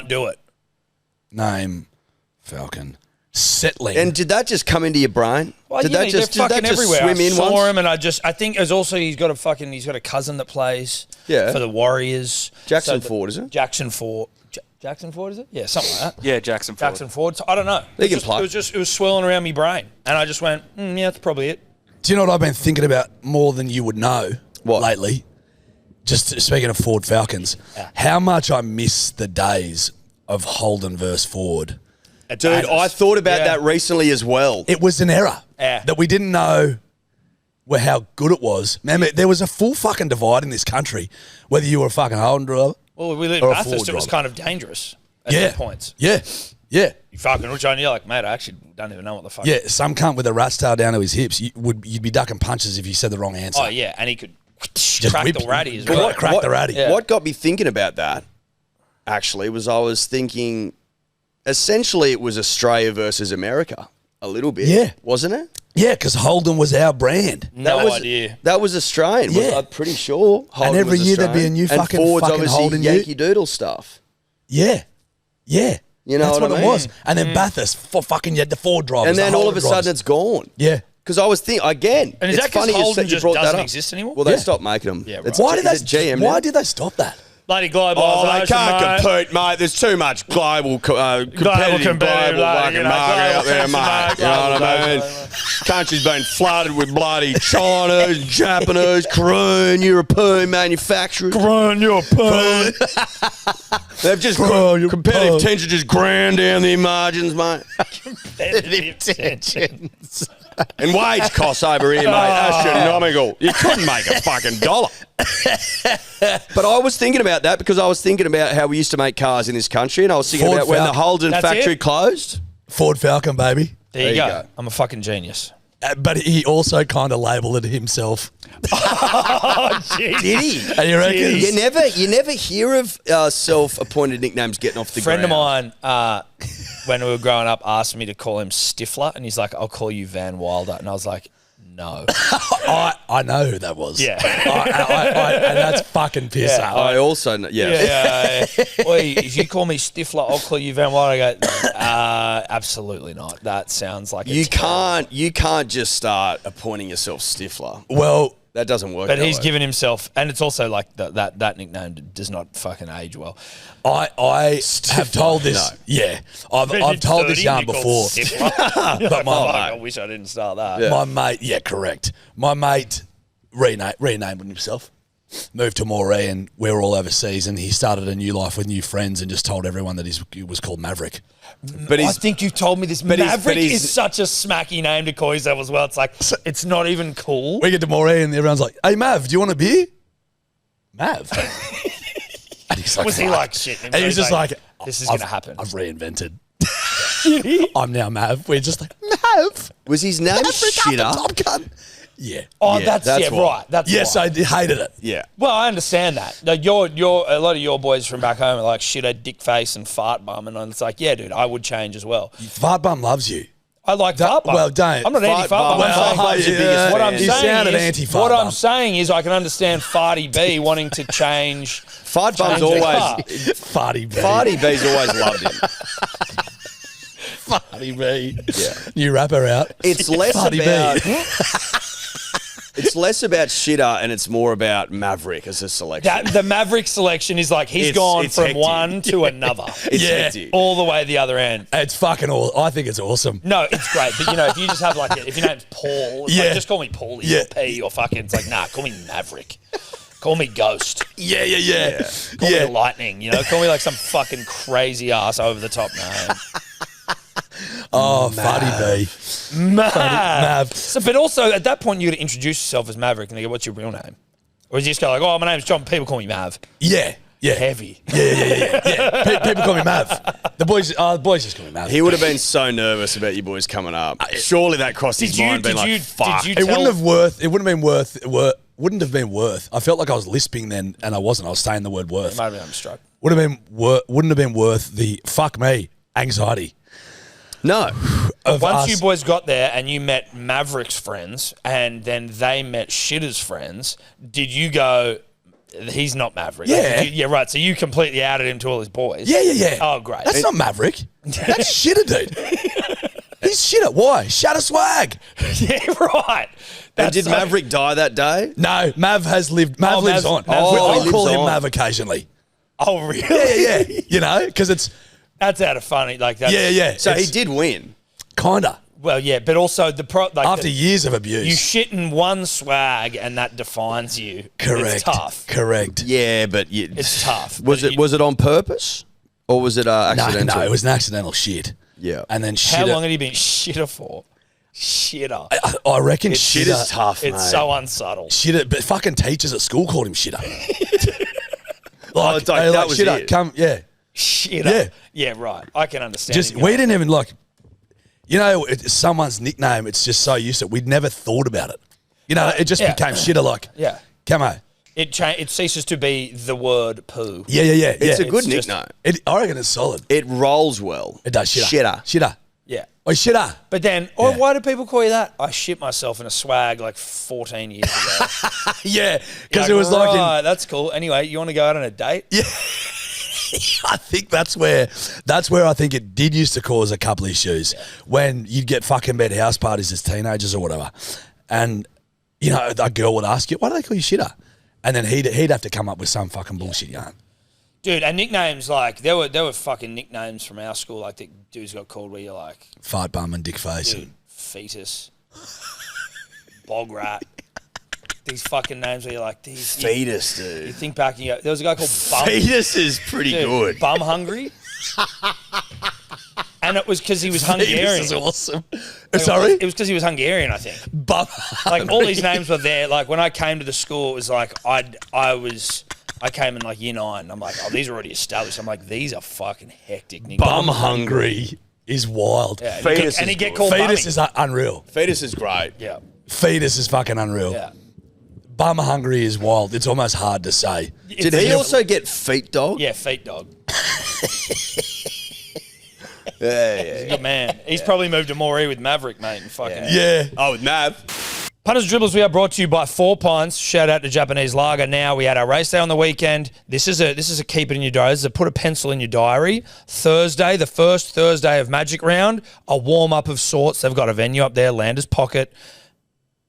Speaker 2: do it.
Speaker 4: Name Falcon. Settling.
Speaker 3: And did that just come into your brain?
Speaker 2: Well,
Speaker 3: did
Speaker 2: yeah,
Speaker 3: that just
Speaker 2: they're fucking everywhere.
Speaker 3: swim
Speaker 2: I
Speaker 3: in
Speaker 2: saw
Speaker 3: once?
Speaker 2: him, and I think there's also he's got a cousin that plays
Speaker 3: Yeah.
Speaker 2: for the Warriors.
Speaker 3: Jackson Ford, is it?
Speaker 2: Jackson Ford. Jackson Ford, is it? Yeah, something like that.
Speaker 5: Yeah, Jackson Ford.
Speaker 2: Jackson Ford. So, I don't know.
Speaker 3: He can play.
Speaker 2: It was swirling around my brain, and I just went, yeah, that's probably it.
Speaker 4: Do you know what I've been thinking about more than you would know
Speaker 3: What?
Speaker 4: lately? Just speaking of Ford Falcons, how much I miss the days of Holden versus Ford.
Speaker 3: Dude, I thought about that recently as well.
Speaker 4: It was an error
Speaker 2: Yeah.
Speaker 4: that we didn't know how good it was. Man, there was a full fucking divide in this country, whether you were a fucking Holden driver.
Speaker 2: Well, we live
Speaker 4: Or
Speaker 2: in
Speaker 4: a
Speaker 2: Bathurst.
Speaker 4: Ford
Speaker 2: It was
Speaker 4: driver.
Speaker 2: kind of dangerous at
Speaker 4: Yeah.
Speaker 2: some points.
Speaker 4: Yeah. Yeah.
Speaker 2: You fucking which one? You're like, mate, I actually don't even know what the fuck.
Speaker 4: Yeah. Some cunt with a rat's tail down to his hips, you'd be ducking punches if you said the wrong answer.
Speaker 2: Oh yeah, and he could crack
Speaker 4: whip-
Speaker 2: the ratty as
Speaker 4: But
Speaker 2: well.
Speaker 4: what- crack the ratty.
Speaker 2: Yeah.
Speaker 3: What got me thinking about that, actually, was I was thinking, essentially, it was Australia versus America, a little bit.
Speaker 4: Yeah.
Speaker 3: Wasn't it?
Speaker 4: Yeah, because Holden was our brand.
Speaker 2: No
Speaker 3: that was,
Speaker 2: idea.
Speaker 3: That was Australian.
Speaker 4: Yeah.
Speaker 3: I'm pretty sure. Holden
Speaker 4: every
Speaker 3: was
Speaker 4: year there'd be a
Speaker 3: Australian.
Speaker 4: new
Speaker 3: and
Speaker 4: fucking
Speaker 3: Ford's
Speaker 4: fucking
Speaker 3: obviously
Speaker 4: Holden ute.
Speaker 3: Yankee Doodle stuff.
Speaker 4: Yeah. Yeah.
Speaker 3: You know
Speaker 4: That's
Speaker 3: what
Speaker 4: what
Speaker 3: I
Speaker 4: it
Speaker 3: mean?
Speaker 4: was. And then Bathurst, for fucking, you had the Ford drivers.
Speaker 3: And then
Speaker 4: the
Speaker 3: all of
Speaker 4: Holden
Speaker 3: a sudden
Speaker 4: drivers.
Speaker 3: it's gone.
Speaker 4: Yeah.
Speaker 3: Because I was thinking, again,
Speaker 2: And is
Speaker 3: it's
Speaker 2: that 'cause
Speaker 3: funny
Speaker 2: Holden
Speaker 3: you
Speaker 2: just
Speaker 3: brought that
Speaker 2: doesn't
Speaker 3: up.
Speaker 2: exist anymore?
Speaker 3: Well, they
Speaker 4: Yeah.
Speaker 3: stopped making them.
Speaker 2: Yeah,
Speaker 3: It's-
Speaker 2: right.
Speaker 4: Why did
Speaker 3: is it GM now?
Speaker 4: Why did they stop that?
Speaker 2: Bloody globalisation.
Speaker 3: Oh, they can't
Speaker 2: mate.
Speaker 3: compete, mate. There's too much global, competitive
Speaker 2: competitive,
Speaker 3: global
Speaker 2: like,
Speaker 3: fucking
Speaker 2: you know,
Speaker 3: market out there,
Speaker 2: global
Speaker 3: mate. You know what I mean?
Speaker 2: globalisation.
Speaker 3: Country's been flooded with bloody Chinese, Japanese, Korean, European manufacturers.
Speaker 2: Run your pun.
Speaker 3: They've just
Speaker 4: Bro, you're
Speaker 3: competitive
Speaker 4: punk.
Speaker 3: tension just ground down their margins, mate. And wage costs over here, mate, astronomical. You couldn't make a fucking dollar. But I was thinking about that because I was thinking about how we used to make cars in this country, and I was thinking
Speaker 4: Ford
Speaker 3: about when the
Speaker 4: Falcon.
Speaker 3: Holden
Speaker 2: That's
Speaker 3: factory
Speaker 2: it?
Speaker 3: closed.
Speaker 4: Ford Falcon, baby.
Speaker 2: There you
Speaker 3: you
Speaker 2: go.
Speaker 3: go.
Speaker 2: I'm a fucking genius.
Speaker 4: But he also kind of labelled it himself.
Speaker 2: Oh, jeez.
Speaker 3: Did he?
Speaker 4: And you reckon?
Speaker 3: You never hear of self-appointed nicknames getting off the
Speaker 2: Friend of
Speaker 3: ground.
Speaker 2: mine, when we were growing up, asked me to call him Stifler, and he's like, "I'll call you Van Wilder," and I was like, "No."
Speaker 4: I know who that was.
Speaker 2: Yeah.
Speaker 4: And that's fucking piss
Speaker 2: Yeah.
Speaker 4: up.
Speaker 3: I also know, yes.
Speaker 2: Yeah. Oi, if you call me Stifler, I'll call you Van Wilder. I go, absolutely not. That sounds like
Speaker 3: You can't just start appointing yourself Stifler.
Speaker 4: Well,
Speaker 3: That doesn't work.
Speaker 2: But
Speaker 3: that
Speaker 2: he's
Speaker 3: way.
Speaker 2: given himself, and it's also like that nickname does not fucking age well.
Speaker 4: I have told this.
Speaker 3: No.
Speaker 4: Yeah, I've told this yarn before.
Speaker 2: But
Speaker 4: my
Speaker 2: I wish I didn't start that.
Speaker 3: Yeah.
Speaker 4: My mate, yeah, correct. My mate renamed himself, moved to Moree, and we were all overseas, and he started a new life with new friends and just told everyone that he was called Maverick.
Speaker 3: But
Speaker 2: I
Speaker 3: he's
Speaker 2: think you've told me this.
Speaker 3: but he's-
Speaker 2: Maverick
Speaker 3: but he's-
Speaker 2: is such a smacky name to call yourself as well. It's like, it's not even cool.
Speaker 4: We get to Moree, and everyone's like, "Hey, Mav, do you want a beer?" Mav. And he's like,
Speaker 2: Was he
Speaker 4: "Fuck."
Speaker 2: like shit?
Speaker 4: And he was just like,
Speaker 2: this is going to happen.
Speaker 4: I've reinvented. I'm now Mav. We're just like, Mav.
Speaker 3: was his name Shitter?
Speaker 4: Top gun. Yeah.
Speaker 2: Oh,
Speaker 3: Yeah,
Speaker 2: that's
Speaker 3: that's why.
Speaker 2: right. That's
Speaker 4: Yes,
Speaker 2: why.
Speaker 4: I hated it.
Speaker 3: Yeah.
Speaker 2: Well, I understand that. Like a lot of your boys from back home are like shitter, dick face, and fart bum, and it's like, yeah, dude, I would change as well.
Speaker 4: Fart bum loves you.
Speaker 2: I like fart bum.
Speaker 4: well, don't.
Speaker 2: I'm not
Speaker 3: Fart
Speaker 2: anti fart bum.
Speaker 3: bum.
Speaker 2: I'm
Speaker 3: Fart
Speaker 2: saying-
Speaker 3: bum's your biggest
Speaker 2: what
Speaker 3: fan.
Speaker 2: I'm
Speaker 3: You
Speaker 2: saying
Speaker 4: sounded
Speaker 2: is,
Speaker 4: anti-fart
Speaker 2: what
Speaker 4: bum.
Speaker 2: I'm saying is, I can understand Farty B wanting to change.
Speaker 3: Fart Bum's
Speaker 2: change the
Speaker 3: always
Speaker 2: car.
Speaker 4: Farty B.
Speaker 3: Farty B's always loved him.
Speaker 4: Farty B.
Speaker 3: Yeah.
Speaker 4: New rapper out.
Speaker 3: It's less
Speaker 4: Farty B.
Speaker 3: about it's less about Shitter and it's more about Maverick as a selection.
Speaker 2: The Maverick selection is like he's gone
Speaker 3: it's
Speaker 2: from
Speaker 3: hectic.
Speaker 2: one to another,
Speaker 3: It's
Speaker 4: Yeah.
Speaker 3: hectic.
Speaker 2: all the way the other end.
Speaker 4: It's fucking I think it's awesome.
Speaker 2: No, it's great, but if you just have like, if your name's Paul, it's
Speaker 4: Yeah.
Speaker 2: like, just call me Paulie
Speaker 4: Yeah.
Speaker 2: or P or fucking. It's like, nah, call me Maverick. Call me Ghost.
Speaker 4: Yeah.
Speaker 2: Call me Lightning. Call me like some fucking crazy ass over the top name.
Speaker 4: Oh, Farty B. Mav.
Speaker 2: So, but also at that point, you got to introduce yourself as Maverick, and they go, "What's your real name?" Or is you just go like, "Oh, my name's John. People call me Mav."
Speaker 4: Yeah.
Speaker 2: Heavy.
Speaker 4: Yeah. People call me Mav. The boys just call me Mav.
Speaker 3: He would have been so nervous about you boys coming up. Surely that crossed his mind, being like, "Fuck."
Speaker 2: did
Speaker 4: It
Speaker 2: you
Speaker 4: wouldn't
Speaker 2: tell?
Speaker 4: have been worth. I felt like I was lisping then, and I wasn't. I was saying the word worth.
Speaker 2: Might have been stroke.
Speaker 4: Wouldn't have been worth the fuck me anxiety.
Speaker 3: No.
Speaker 4: of
Speaker 2: Once
Speaker 4: us.
Speaker 2: you boys got there and you met Maverick's friends and then they met Shitter's friends, did you go, he's not Maverick?
Speaker 4: Yeah.
Speaker 2: Yeah, right. So you completely outed him to all his boys.
Speaker 4: Yeah.
Speaker 2: Oh, great.
Speaker 4: That's not Maverick. That's Shitter, dude. He's Shitter. Why? Shatter swag.
Speaker 2: Yeah, right.
Speaker 3: And did Maverick die that day?
Speaker 4: No, Mav has lived. Mav lives on.
Speaker 3: Oh, he
Speaker 4: I'll
Speaker 3: lives
Speaker 4: call him
Speaker 3: on.
Speaker 4: Mav occasionally.
Speaker 2: Oh, really?
Speaker 4: Yeah. You know, because it's
Speaker 2: That's out of funny. Like that.
Speaker 4: yeah.
Speaker 3: So he
Speaker 4: it's
Speaker 3: did win.
Speaker 4: kinda
Speaker 2: Well, yeah, but also
Speaker 4: after years of abuse.
Speaker 2: you shit in one swag and that defines you.
Speaker 4: Correct.
Speaker 2: It's tough.
Speaker 4: Correct.
Speaker 3: Yeah, but
Speaker 2: It's tough.
Speaker 3: Was
Speaker 2: But
Speaker 3: it on purpose or was it accidental?
Speaker 4: No, it was an accidental shit.
Speaker 3: Yeah.
Speaker 4: And then
Speaker 2: How
Speaker 4: Shitter.
Speaker 2: long had he been shitter for? Shitter.
Speaker 4: I reckon
Speaker 3: Shit
Speaker 4: Shitter.
Speaker 3: is tough,
Speaker 2: It's
Speaker 3: mate.
Speaker 2: so unsubtle.
Speaker 4: Shitter, but fucking teachers at school called him Shitter.
Speaker 3: It's like,
Speaker 4: they
Speaker 3: that was
Speaker 4: Shitter,
Speaker 3: it.
Speaker 4: come, yeah.
Speaker 2: Shitter. Yeah, right. I can understand.
Speaker 4: Just
Speaker 2: it
Speaker 4: we
Speaker 2: going.
Speaker 4: didn't even like, you know, it's someone's nickname. It's just so used to it. We'd never thought about it. You know, it just
Speaker 2: Yeah.
Speaker 4: became Shitter. Like,
Speaker 2: Yeah.
Speaker 4: come on.
Speaker 2: It ceases to be the word poo.
Speaker 4: Yeah.
Speaker 3: It's a good
Speaker 2: It's just-
Speaker 3: nickname.
Speaker 4: I reckon it's solid.
Speaker 3: It rolls well.
Speaker 4: It does. Shitter. Shitter.
Speaker 2: Yeah.
Speaker 4: Oh, Shitter.
Speaker 2: But then, why do people call you that? I shit myself in a swag like 14 years ago.
Speaker 4: Yeah, because
Speaker 2: You're
Speaker 4: it was like,
Speaker 2: right, that's cool. Anyway, you want to go out on a date?
Speaker 4: yeah. I think that's where I think it did used to cause a couple issues when you'd get fucking bed house parties as teenagers or whatever, and you know a girl would ask you, "Why do they call you Shitter?" And then he'd have to come up with some fucking bullshit yarn.
Speaker 2: Dude, and nicknames like there were fucking nicknames from our school like that dudes got called where you're like,
Speaker 4: Fart bum and dick face.
Speaker 2: dude, fetus, bog rat. These fucking names where you're like, these
Speaker 3: Fetus,
Speaker 2: You
Speaker 3: dude.
Speaker 2: think back and you go, there was a guy called Bum.
Speaker 3: Fetus is pretty
Speaker 2: Dude,
Speaker 3: good.
Speaker 2: Bum Hungry. And it was because he was Hungarian.
Speaker 4: This is awesome.
Speaker 2: Like,
Speaker 4: Sorry,
Speaker 2: It was because he was Hungarian, I think.
Speaker 4: bum.
Speaker 2: Like all these names were there. Like when I came to the school, it was like I came in like year 9. I'm like, oh, these are already established. I'm like, these are fucking hectic nicknames.
Speaker 4: Bum hungry is wild.
Speaker 2: Yeah,
Speaker 3: Fetus
Speaker 2: and he
Speaker 3: is
Speaker 2: get
Speaker 3: good.
Speaker 2: called
Speaker 4: Fetus
Speaker 2: Bummy.
Speaker 4: is unreal.
Speaker 3: Fetus is great.
Speaker 2: Yeah,
Speaker 4: Fetus is fucking unreal.
Speaker 2: yeah.
Speaker 4: Bum hungry is wild. It's almost hard to say.
Speaker 3: Did he also get feet dog?
Speaker 2: Yeah, feet dog.
Speaker 3: Yeah.
Speaker 2: Good man. He's probably moved to Moree with Maverick, mate. And fucking
Speaker 4: Yeah.
Speaker 3: Oh, with Mav.
Speaker 2: Punters Dribblers, we are brought to you by 4 Pints. Shout out to Japanese Lager. Now we had our race day on the weekend. This is a keep it in your diary. This is a put a pencil in your diary. Thursday, the first Thursday of Magic Round, a warm up of sorts. They've got a venue up there, Landers Pocket.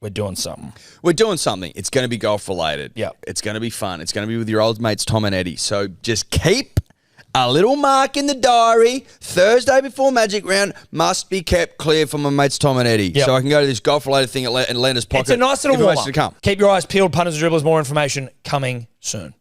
Speaker 2: We're doing something.
Speaker 3: We're doing something. It's going to be golf related.
Speaker 2: Yep.
Speaker 3: It's going to be fun. It's going to be with your old mates Tom and Eddie. So just keep a little mark in the diary. Thursday before Magic Round must be kept clear from my mates Tom and Eddie.
Speaker 2: Yep.
Speaker 3: So I can go to this golf related thing at Landers Pocket.
Speaker 2: It's a nice little
Speaker 3: if he
Speaker 2: warm
Speaker 3: wants
Speaker 2: up.
Speaker 3: to come.
Speaker 2: Keep your eyes peeled, Punters Dribblers. More information coming soon.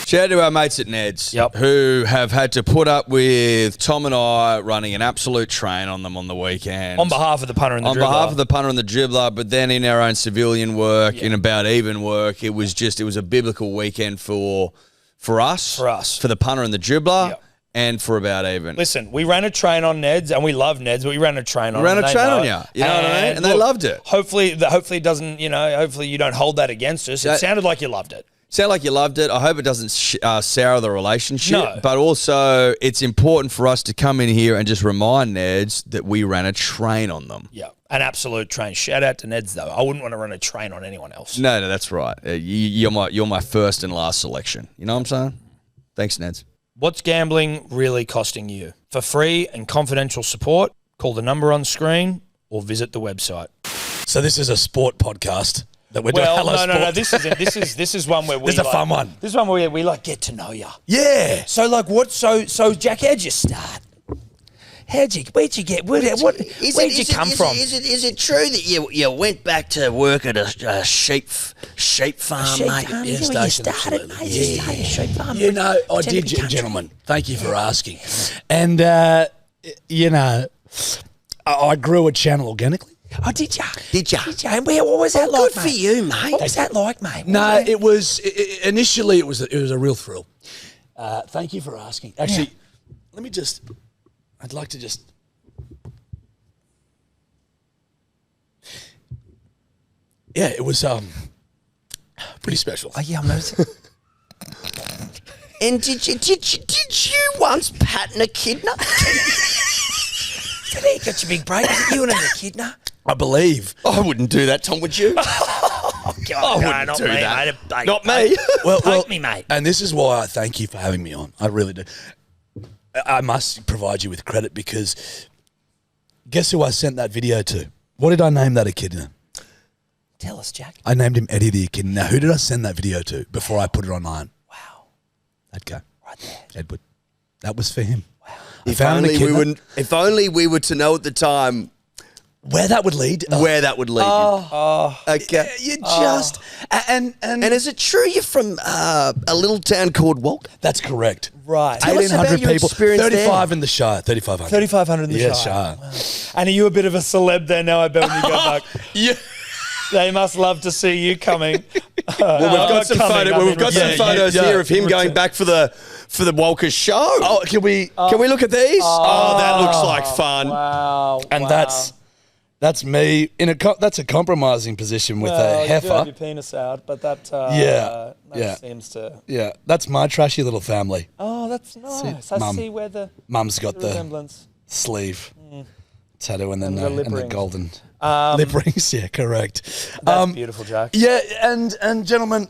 Speaker 3: Shout out to our mates at Ned's
Speaker 2: Yep.
Speaker 3: who have had to put up with Tom and I running an absolute train on them on the weekend.
Speaker 2: On behalf of the punter and the
Speaker 3: on
Speaker 2: dribbler.
Speaker 3: behalf of the punter and the dribbler, but then in our own civilian work, in about even work, it was a biblical weekend for us.
Speaker 2: For us.
Speaker 3: For the punter and the dribbler,
Speaker 2: Yep.
Speaker 3: and for about even.
Speaker 2: Listen, we ran a train on Ned's, and we love Ned's, but we ran a train on
Speaker 3: We ran
Speaker 2: them.
Speaker 3: a
Speaker 2: They
Speaker 3: train
Speaker 2: know
Speaker 3: on
Speaker 2: it.
Speaker 3: you. You know what I mean? And they loved it.
Speaker 2: Hopefully it doesn't, hopefully you don't hold that against us. It
Speaker 3: That-
Speaker 2: sounded like you loved it.
Speaker 3: Sound like you loved it. I hope it doesn't sour the relationship.
Speaker 2: No.
Speaker 3: But also, it's important for us to come in here and just remind Neds that we ran a train on them.
Speaker 2: Yeah, an absolute train. Shout out to Ned's, though. I wouldn't want to run a train on anyone else.
Speaker 3: No, that's right. You're my first and last selection. You know what I'm saying? Thanks, Neds.
Speaker 2: What's gambling really costing you? For free and confidential support, call the number on screen or visit the website.
Speaker 4: So this is a sport podcast that we're doing.
Speaker 2: Well,
Speaker 4: Hello
Speaker 2: no.
Speaker 4: Sport.
Speaker 2: This isn't. This is one where we.
Speaker 4: This is a fun one.
Speaker 2: This is one where we get to know you.
Speaker 4: Yeah.
Speaker 2: So So Jack, how'd you start? Where'd you get? Where'd you come from?
Speaker 5: Is it true that you went back to work at a sheep farm, mate?
Speaker 4: Yeah, station, absolutely. Yeah. I did, gentlemen. Thank you for asking. And, I grew a channel organically.
Speaker 2: Oh, did you?
Speaker 5: Did ya?
Speaker 2: And what was that like,
Speaker 5: Good for you, mate.
Speaker 2: What was that like, mate?
Speaker 4: No, it was initially it was a real thrill. Thank you for asking. Actually, I'd like to just. Yeah, it was pretty special.
Speaker 2: Yeah, I'm noticing.
Speaker 5: And did you once pattern a kidney?
Speaker 2: got your big break. Was it you and an echidna?
Speaker 4: I believe.
Speaker 3: I wouldn't do that, Tom, would you?
Speaker 2: God, no,
Speaker 3: wouldn't
Speaker 2: not
Speaker 3: do
Speaker 2: me,
Speaker 3: that.
Speaker 2: mate.
Speaker 3: Not me.
Speaker 2: Poke me, mate.
Speaker 4: And this is why I thank you for having me on. I really do. I must provide you with credit because guess who I sent that video to? What did I name that echidna?
Speaker 2: Tell us, Jack.
Speaker 4: I named him Eddie the Echidna. Now, who did I send that video to before I put it online?
Speaker 2: Wow.
Speaker 4: That guy.
Speaker 2: Right there.
Speaker 4: Edward. That was for him.
Speaker 2: Wow.
Speaker 3: If only we were to know at the time
Speaker 4: Where that would lead.
Speaker 3: where that would lead you. Okay.
Speaker 4: You just... And
Speaker 3: And is it true you're from a little town called Walk?
Speaker 4: that's correct.
Speaker 2: Right.
Speaker 3: Tell us about
Speaker 4: 1,800
Speaker 3: your
Speaker 4: people.
Speaker 3: experience
Speaker 4: 35 in the Shire. 3,500.
Speaker 2: 3,500 in the
Speaker 4: Yeah,
Speaker 2: Shire.
Speaker 4: Shire.
Speaker 2: And are you a bit of a celeb there now, I bet, when you go back?
Speaker 4: Yeah.
Speaker 2: They must love to see you coming.
Speaker 3: Well, we've got some photos here of him going back for the Walker's show.
Speaker 4: Oh, can we
Speaker 3: look at these? Oh, that looks like fun.
Speaker 2: Wow.
Speaker 4: and that's me in that's a compromising position with a
Speaker 2: You do have
Speaker 4: heifer.
Speaker 2: your penis out, but that,
Speaker 4: Yeah.
Speaker 2: seems to...
Speaker 4: Yeah, that's my trashy little family.
Speaker 2: Oh, that's nice. I
Speaker 4: Mum.
Speaker 2: see where the
Speaker 4: Mum's got the
Speaker 2: resemblance.
Speaker 4: sleeve tattoo and then
Speaker 2: And the lip
Speaker 4: and the
Speaker 2: rings.
Speaker 4: golden lip rings. Yeah, correct.
Speaker 2: That's beautiful, Jack.
Speaker 4: Yeah, and gentlemen,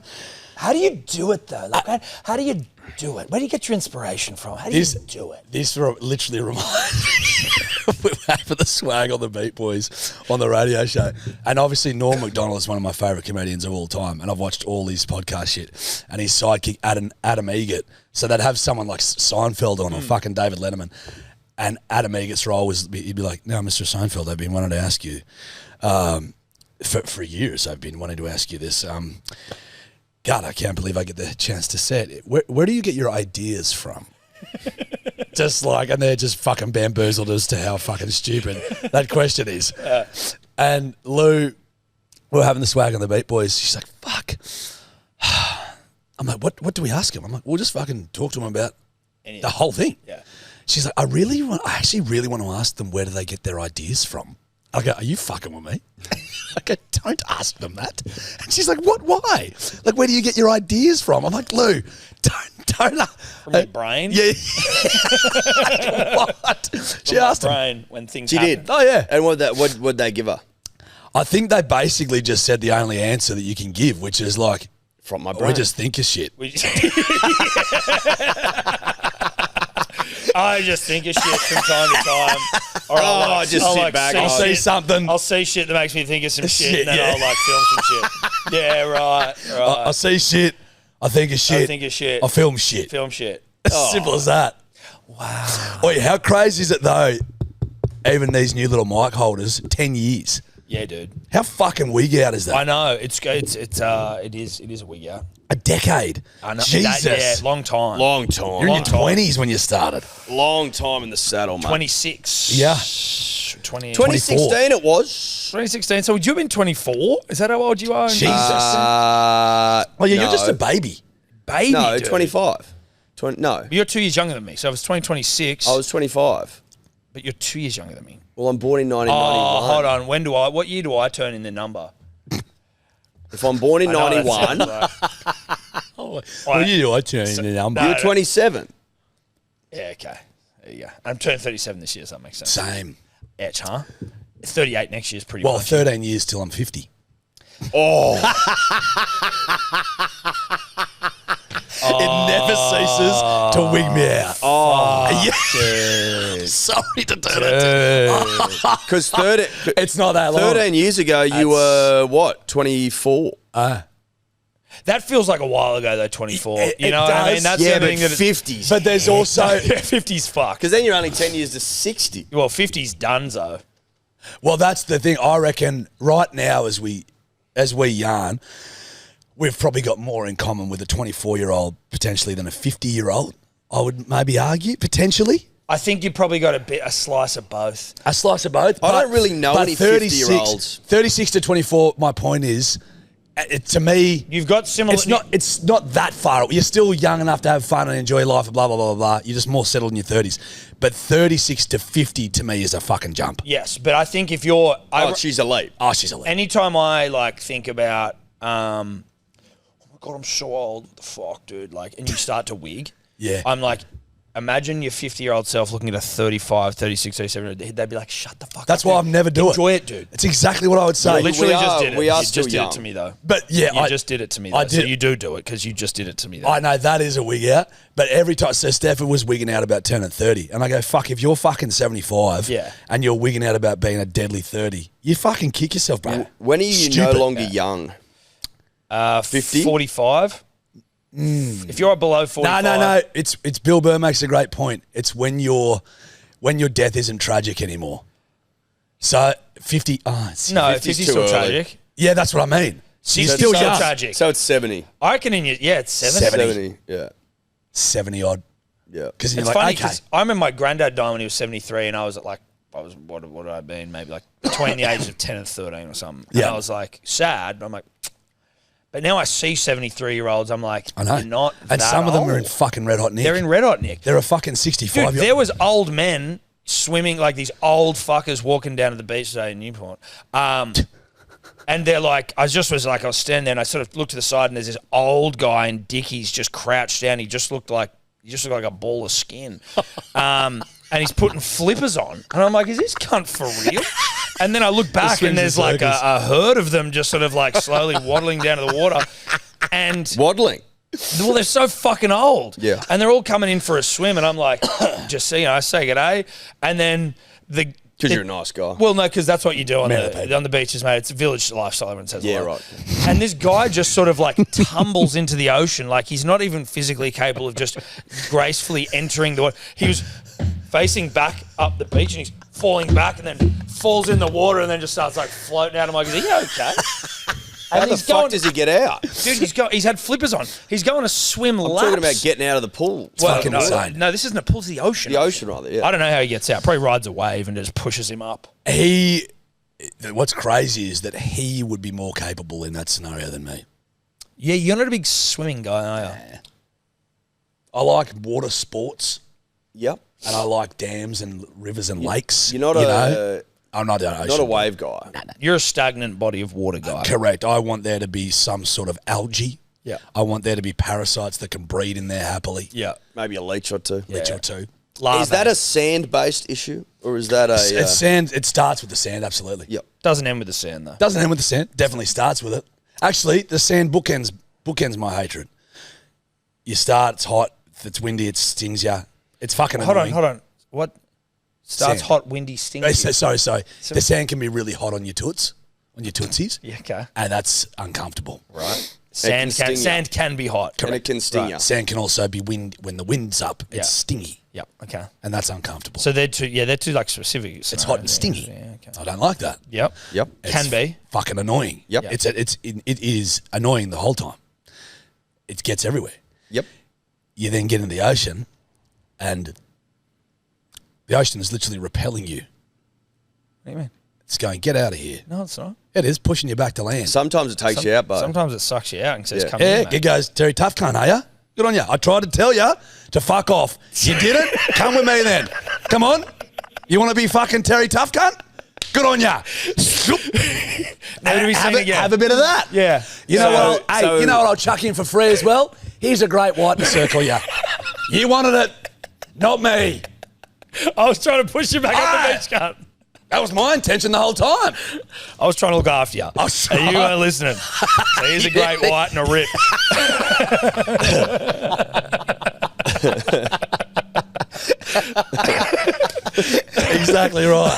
Speaker 2: How do you do it, though? Like, how do you do it? Where do you get your inspiration from? How do you do it?
Speaker 4: this literally reminds me of having the swag on the Beat Boys on the radio show. And obviously Norm Macdonald is one of my favourite comedians of all time. And I've watched all his podcast shit. And his sidekick, Adam Egert. So they'd have someone like Seinfeld on or fucking David Letterman. And Adam Egert's role was, he'd be like, no, Mr. Seinfeld, I've been wanting to ask you, for years I've been wanting to ask you this. God, I can't believe I get the chance to say it. Where do you get your ideas from? Just like, and they're just fucking bamboozled as to how fucking stupid that question is. And Lou, we're having the swag on the Beat Boys. She's like, fuck. I'm like, what do we ask him? I'm like, we'll just fucking talk to him about the whole thing.
Speaker 2: Yeah.
Speaker 4: She's like, I actually really want to ask them where do they get their ideas from. I go, are you fucking with me? I go, don't ask them that. And she's like, what? Why? Like, where do you get your ideas from? I'm like, Lou, don't.
Speaker 2: From your brain?
Speaker 4: Yeah. What? She asked him.
Speaker 2: Brain when things
Speaker 3: She
Speaker 2: happen.
Speaker 3: did.
Speaker 4: Oh, yeah.
Speaker 3: And what'd they give her?
Speaker 4: I think they basically just said the only answer that you can give, which is like,
Speaker 3: From my brain.
Speaker 4: we just think of shit.
Speaker 2: I just think of shit from time to time. Or
Speaker 3: I just sit back.
Speaker 4: I'll see something.
Speaker 2: I'll see shit that makes me think of some shit,
Speaker 4: Shit,
Speaker 2: and then
Speaker 4: yeah.
Speaker 2: I'll like film some shit. Yeah, right.
Speaker 4: I see shit. I think of shit.
Speaker 2: I think of shit.
Speaker 4: I film shit.
Speaker 2: Film shit.
Speaker 4: As simple as that. Wow. Wait, how crazy is it though? Even these new little mic holders, 10 years.
Speaker 2: Yeah, dude.
Speaker 4: How fucking wig out is that?
Speaker 2: I know. It is a wig out.
Speaker 4: A decade.
Speaker 2: I know.
Speaker 4: Jesus.
Speaker 2: Yeah, long time.
Speaker 3: Long time.
Speaker 4: You're in your 20s when you started.
Speaker 3: Long time in the saddle, mate.
Speaker 2: 26.
Speaker 4: Yeah.
Speaker 3: 2016 it was.
Speaker 2: 2016. So would you have been 24? Is that how old you are?
Speaker 4: Jesus.
Speaker 3: Oh
Speaker 4: Oh, yeah, you're just a baby.
Speaker 2: Baby,
Speaker 3: No,
Speaker 2: dude.
Speaker 3: 25. No,
Speaker 2: You're 2 years younger than me. So it was 2026.
Speaker 3: I was 25.
Speaker 2: But you're 2 years younger than me.
Speaker 3: Well, I'm born in 1991.
Speaker 2: Oh, hold on. What year do I turn in the number?
Speaker 3: If I'm born in
Speaker 2: I know that
Speaker 3: 91,
Speaker 2: sounds like-
Speaker 4: What do you do? I turn in the number.
Speaker 3: you're 27.
Speaker 2: Yeah, okay. There you go. I'm turning 37 this year, so that makes sense.
Speaker 4: Same.
Speaker 2: Etch, huh? 38 next year is pretty
Speaker 4: Well,
Speaker 2: much.
Speaker 4: 13 years till I'm 50. It never ceases to wig me out.
Speaker 3: Oh,
Speaker 4: Yeah. Sorry to do it.
Speaker 3: because
Speaker 4: It's not that long.
Speaker 3: 13 years ago, you were, what, 24?
Speaker 2: That feels like a while ago, though, 24.
Speaker 4: It
Speaker 2: you know what I
Speaker 4: does.
Speaker 2: mean? That's
Speaker 3: Yeah,
Speaker 2: the
Speaker 3: but
Speaker 2: thing that
Speaker 3: 50s.
Speaker 4: But there's also...
Speaker 2: 50's fucked.
Speaker 3: Because then you're only 10 years to 60.
Speaker 2: Well, 50's donezo.
Speaker 4: Well, that's the thing. I reckon right now as we yarn, we've probably got more in common with a 24-year-old potentially than a 50-year-old. I would maybe argue, potentially.
Speaker 2: I think you've probably got a slice of both.
Speaker 4: A slice of both.
Speaker 3: I don't really know any 50-year-olds.
Speaker 4: 36 to 24, my point is, to me...
Speaker 2: You've got similar...
Speaker 4: It's not that far. You're still young enough to have fun and enjoy life and blah, blah, blah, blah, blah. You're just more settled in your 30s. But 36 to 50 to me is a fucking jump.
Speaker 2: Yes, but I think if you're...
Speaker 3: She's a leap.
Speaker 4: Oh, she's a leap.
Speaker 2: Anytime I, like, think about... oh, my God, I'm so old. What the fuck, dude? Like, and you start to wig.
Speaker 4: Yeah.
Speaker 2: I'm like... imagine your 50-year-old self looking at a 35, 36, 37. They'd be like, shut the fuck
Speaker 4: That's
Speaker 2: up.
Speaker 4: why I've never do it.
Speaker 2: Enjoy it, dude.
Speaker 4: It's exactly what I would say.
Speaker 2: You literally just did it.
Speaker 3: we are
Speaker 2: you
Speaker 3: still
Speaker 2: just
Speaker 3: young.
Speaker 2: did it to me, though.
Speaker 4: But yeah,
Speaker 2: You just did it to me, though.
Speaker 4: I did.
Speaker 2: So you do it because you just did it to me, though.
Speaker 4: I know that is a wig out, but every time, so Stefan was wigging out about turning 30, and I go, fuck, if you're fucking 75 and you're wigging out about being a deadly 30, you fucking kick yourself, bro.
Speaker 3: When are you
Speaker 4: Stupid.
Speaker 3: no longer young? 50?
Speaker 2: 45. If you're below 45.
Speaker 4: No. It's Bill Burr makes a great point. It's when your death isn't tragic anymore. So 50. Oh, it's,
Speaker 2: No,
Speaker 3: 50's
Speaker 2: 50's
Speaker 3: too
Speaker 2: still
Speaker 3: early.
Speaker 2: tragic.
Speaker 4: yeah, that's what I mean. You're
Speaker 2: So
Speaker 4: still
Speaker 2: it's
Speaker 4: young.
Speaker 2: tragic.
Speaker 3: So it's 70.
Speaker 2: I reckon it's 70.
Speaker 3: 70. Yeah.
Speaker 4: 70 odd.
Speaker 3: Yeah.
Speaker 4: Because you're
Speaker 2: It's
Speaker 4: like,
Speaker 2: funny
Speaker 4: okay.
Speaker 2: because I remember my granddad died when he was 73, and I was at like, what had I been? Maybe like between the ages of 10 and 13 or something. And
Speaker 4: Yeah.
Speaker 2: I was like sad, but I'm like, but now I see 73-year-olds, I'm like,
Speaker 4: I know.
Speaker 2: you're not
Speaker 4: And
Speaker 2: that
Speaker 4: some of them
Speaker 2: old.
Speaker 4: are in fucking red hot Nick.
Speaker 2: They're in red hot Nick.
Speaker 4: They're a fucking 65
Speaker 2: Dude, there was old men swimming, like these old fuckers walking down to the beach today in Newport. And they're like, I was standing there and I sort of looked to the side and there's this old guy in Dickies just crouched down. He just looked like a ball of skin. And he's putting flippers on. And I'm like, is this cunt for real? And then I look back and there's like a herd of them just sort of like slowly waddling down to the water. And
Speaker 3: Waddling.
Speaker 2: well, they're so fucking old.
Speaker 3: Yeah.
Speaker 2: And they're all coming in for a swim. And I'm like, just so you know, I say g'day. And then
Speaker 3: Because you're a nice guy.
Speaker 2: well, no, because that's what you do on
Speaker 4: Man,
Speaker 2: the beaches, mate. It's a village lifestyle, everyone says.
Speaker 3: Yeah,
Speaker 2: a lot.
Speaker 3: right.
Speaker 2: And this guy just sort of like tumbles into the ocean, like he's not even physically capable of just gracefully entering the water. He was facing back up the beach and he's falling back and then falls in the water and then just starts like floating out. I'm like, is he okay?
Speaker 3: How the fuck does he get out?
Speaker 2: Dude, he's had flippers on. He's going to swim
Speaker 3: I'm
Speaker 2: laps.
Speaker 3: talking about getting out of the pool.
Speaker 4: fucking insane.
Speaker 2: No, this isn't a pool, it's the ocean.
Speaker 3: The ocean, rather, yeah.
Speaker 2: I don't know how he gets out. Probably rides a wave and just pushes him up.
Speaker 4: What's crazy is that he would be more capable in that scenario than me.
Speaker 2: Yeah, you're not a big swimming guy, are you?
Speaker 4: I like water sports
Speaker 3: Yep.
Speaker 4: and I like dams and rivers and lakes.
Speaker 3: You're not
Speaker 4: I'm not an ocean.
Speaker 3: not a wave guy.
Speaker 2: You're a stagnant body of water guy.
Speaker 4: Correct. I want there to be some sort of algae.
Speaker 2: Yeah.
Speaker 4: I want there to be parasites that can breed in there happily.
Speaker 2: Yeah.
Speaker 3: Maybe a leech or two.
Speaker 4: Leech or two.
Speaker 3: Is that a sand-based issue, or is that a?
Speaker 4: It's sand. It starts with the sand, absolutely.
Speaker 3: Yep.
Speaker 2: Doesn't end with the sand, though.
Speaker 4: Doesn't end with the sand. Definitely starts with it. Actually, the sand bookends my hatred. You start, it's hot. If it's windy, it stings you. It's fucking annoying.
Speaker 2: Hold on. What? Starts
Speaker 4: Sand.
Speaker 2: hot, windy, stinky.
Speaker 4: Sorry. The sand can be really hot on your tootsies.
Speaker 2: Yeah, okay.
Speaker 4: And that's uncomfortable.
Speaker 3: right?
Speaker 2: Sand
Speaker 3: sting
Speaker 2: can be hot.
Speaker 3: And it can sting you.
Speaker 4: Sand can also be wind when the wind's up. It's
Speaker 2: Yeah.
Speaker 4: stingy.
Speaker 2: Yep. Okay.
Speaker 4: And that's uncomfortable.
Speaker 2: So they're two like specific.
Speaker 4: it's hot and stingy.
Speaker 2: Yeah. Okay.
Speaker 4: I don't like that.
Speaker 2: Yep.
Speaker 3: Yep.
Speaker 2: Can
Speaker 4: It's
Speaker 2: be.
Speaker 4: fucking annoying.
Speaker 3: Yep.
Speaker 4: It is annoying the whole time. It gets everywhere.
Speaker 3: Yep.
Speaker 4: You then get into the ocean, and the ocean is literally repelling you.
Speaker 2: What do you mean?
Speaker 4: It's going, get out of here.
Speaker 2: No, it's not.
Speaker 4: It is pushing you back to land.
Speaker 3: Sometimes it takes you out, but
Speaker 2: Sometimes it sucks you out and says,
Speaker 3: Yeah.
Speaker 2: "Come
Speaker 4: Yeah,
Speaker 2: here, mate."
Speaker 4: it goes, Terry Tough cunt, are ya? Good on you. I tried to tell you to fuck off. You didn't? Come with me then. Come on. You want to be fucking Terry Tough cunt? Good on ya.
Speaker 2: Never to be seen again.
Speaker 4: Have a bit of that.
Speaker 2: Yeah.
Speaker 4: You know
Speaker 3: So-
Speaker 4: what? Hey,
Speaker 3: so-
Speaker 4: you know what I'll chuck in for free as well? Here's a great white to circle you. You wanted it, not me.
Speaker 2: I was trying to push you back on the beach, cunt.
Speaker 4: That was my intention the whole time.
Speaker 2: I was trying to look after you.
Speaker 4: Oh,
Speaker 2: And you weren't listening. So here's a great white and a rip.
Speaker 4: Exactly right.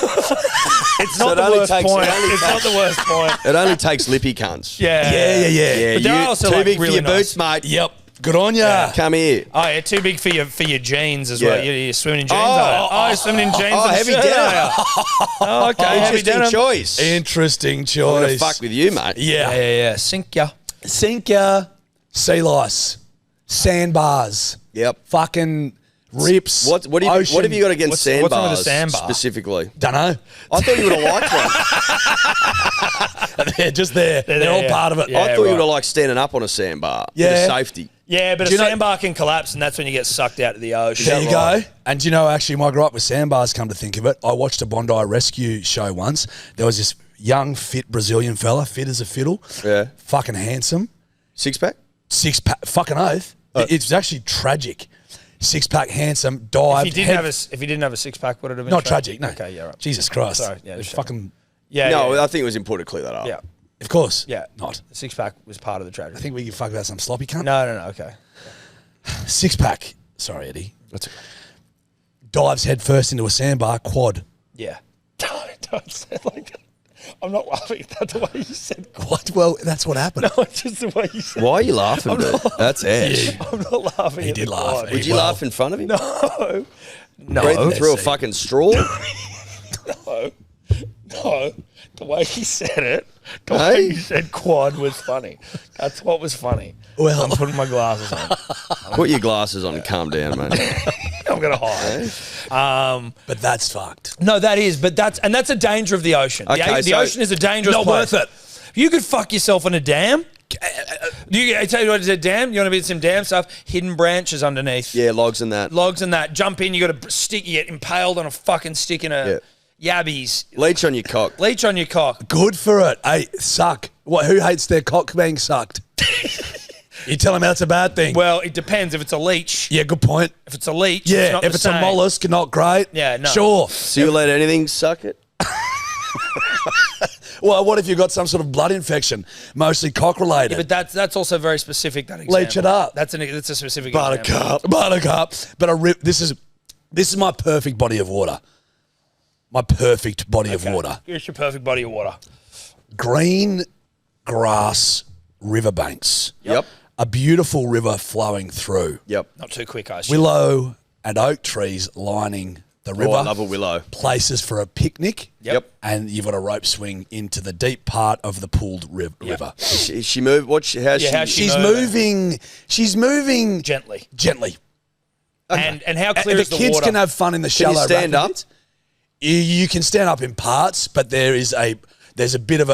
Speaker 2: It's not
Speaker 3: it
Speaker 2: the
Speaker 3: only
Speaker 2: worst
Speaker 3: takes-
Speaker 2: point.
Speaker 3: it only
Speaker 2: It's not the worst point.
Speaker 3: it only takes lippy cunts.
Speaker 2: Yeah.
Speaker 4: Yeah.
Speaker 3: Yeah,
Speaker 2: But they're
Speaker 3: you
Speaker 2: also,
Speaker 3: too
Speaker 2: like,
Speaker 3: big
Speaker 2: really
Speaker 3: for your
Speaker 2: nice.
Speaker 3: boots, mate.
Speaker 4: Yep. Good on ya.
Speaker 3: Come here.
Speaker 2: Oh, yeah, too big for your jeans as
Speaker 3: Yeah.
Speaker 2: well. You're swimming in jeans. You're swimming in jeans.
Speaker 3: Oh,
Speaker 2: and
Speaker 3: heavy
Speaker 2: shirt,
Speaker 3: denim.
Speaker 2: are you? Oh, okay, heavy
Speaker 3: Interesting
Speaker 2: denim.
Speaker 3: choice.
Speaker 4: Interesting
Speaker 3: I'm gonna
Speaker 4: choice.
Speaker 3: fuck with you, mate.
Speaker 2: Yeah. Sink ya.
Speaker 4: Sink ya. Sea lice. Sandbars.
Speaker 3: Yep.
Speaker 4: Fucking rips.
Speaker 3: What have you got against
Speaker 2: What's wrong with
Speaker 3: sandbars
Speaker 2: a sandbar?
Speaker 3: specifically?
Speaker 4: Dunno.
Speaker 3: I thought you would have liked one.
Speaker 4: They're just there. They're all
Speaker 2: yeah.
Speaker 4: part of it.
Speaker 2: Yeah.
Speaker 3: I thought you
Speaker 2: right.
Speaker 3: would have liked standing up on a sandbar.
Speaker 4: Yeah.
Speaker 3: Bit of safety.
Speaker 2: Yeah, but
Speaker 4: Do
Speaker 2: a
Speaker 4: you know-
Speaker 2: sandbar can collapse, and that's when you get sucked out to the ocean.
Speaker 4: There you go. And do you know, actually, my gripe with sandbars, come to think of it, I watched a Bondi rescue show once. There was this young, fit Brazilian fella, fit as a fiddle.
Speaker 3: Yeah.
Speaker 4: Fucking handsome.
Speaker 3: Six pack?
Speaker 4: Fucking oath. It was actually tragic. six-pack, handsome, dived.
Speaker 2: If he didn't have a six pack, would it have been
Speaker 4: Not tragic, no.
Speaker 2: Okay, yeah, right.
Speaker 4: Jesus Christ.
Speaker 2: Sorry, yeah,
Speaker 4: It's
Speaker 2: sure.
Speaker 4: fucking,
Speaker 2: Yeah,
Speaker 3: No,
Speaker 2: yeah,
Speaker 3: I think it was important to clear that up.
Speaker 2: yeah,
Speaker 4: of course.
Speaker 2: yeah.
Speaker 4: Not.
Speaker 2: The six pack was part of the
Speaker 4: I
Speaker 2: tragedy.
Speaker 4: think we can fuck about some sloppy cunt.
Speaker 2: No, okay.
Speaker 4: Six-pack. Sorry, Eddie.
Speaker 3: That's okay.
Speaker 4: Dives head first into a sandbar, quad.
Speaker 2: Yeah. Don't say it like that. I'm not laughing at the way you said.
Speaker 4: What? Well, that's what happened.
Speaker 2: No, it's just the way you said.
Speaker 3: Why are you laughing, dude? That's Ash.
Speaker 2: I'm not laughing.
Speaker 4: He
Speaker 2: at
Speaker 4: did
Speaker 2: the
Speaker 4: laugh.
Speaker 2: quad.
Speaker 3: Would you laugh in front of him?
Speaker 2: No.
Speaker 3: Breathing through a
Speaker 4: See.
Speaker 3: fucking straw?
Speaker 2: No. The way he said it, the
Speaker 3: Hey?
Speaker 2: way you said quad was funny. That's what was funny.
Speaker 4: Well-
Speaker 2: I'm putting my glasses on.
Speaker 3: Put your glasses on and calm down, mate.
Speaker 2: I'm gonna hide.
Speaker 4: But that's fucked.
Speaker 2: No, that is, but that's a danger of the ocean.
Speaker 3: Okay,
Speaker 2: the
Speaker 3: so-
Speaker 2: ocean is a dangerous
Speaker 4: Not
Speaker 2: place.
Speaker 4: worth it.
Speaker 2: You could fuck yourself in a dam. I tell you what, it's a dam. You want to be some dam stuff? Hidden branches underneath.
Speaker 3: Yeah, logs and that.
Speaker 2: Logs and that. Jump in. You got to stick. You get impaled on a fucking stick in a yabbies.
Speaker 3: Leech on your cock.
Speaker 2: Leech on your cock.
Speaker 4: Good for it. Hey, suck. What? Who hates their cock being sucked? You tell them that's a bad thing.
Speaker 2: Well, it depends. If it's a leech.
Speaker 4: Yeah, good point.
Speaker 2: If it's a leech.
Speaker 4: Yeah,
Speaker 2: it's not
Speaker 4: if
Speaker 2: the
Speaker 4: it's a
Speaker 2: same.
Speaker 4: mollusk, not great.
Speaker 2: Yeah, no.
Speaker 4: Sure.
Speaker 3: So you let anything suck it?
Speaker 4: Well, what if you've got some sort of blood infection, mostly cock related?
Speaker 2: But that's also very specific. That example.
Speaker 4: Leech it up.
Speaker 2: That's a specific example.
Speaker 4: Buttercup. But this is my perfect body of water. My perfect body of water.
Speaker 2: Here's your perfect body of water.
Speaker 4: Green grass riverbanks.
Speaker 3: Yep.
Speaker 4: A beautiful river flowing through.
Speaker 3: Yep.
Speaker 2: Not too quick, I assume.
Speaker 4: Willow and oak trees lining the river.
Speaker 3: Oh, I love a willow.
Speaker 4: Places for a picnic.
Speaker 2: Yep.
Speaker 4: And you've got a rope swing into the deep part of the pooled river.
Speaker 3: Is she moved? How's
Speaker 2: how's
Speaker 3: she?
Speaker 2: she-
Speaker 4: She's moving
Speaker 2: Gently.
Speaker 4: Gently.
Speaker 2: And how clear
Speaker 4: The
Speaker 2: is the
Speaker 4: kids
Speaker 2: water?
Speaker 4: can have fun in the
Speaker 3: Can
Speaker 4: shallow.
Speaker 3: you stand
Speaker 4: rapid
Speaker 3: up?
Speaker 4: bits. You can stand up in parts, but there's a bit of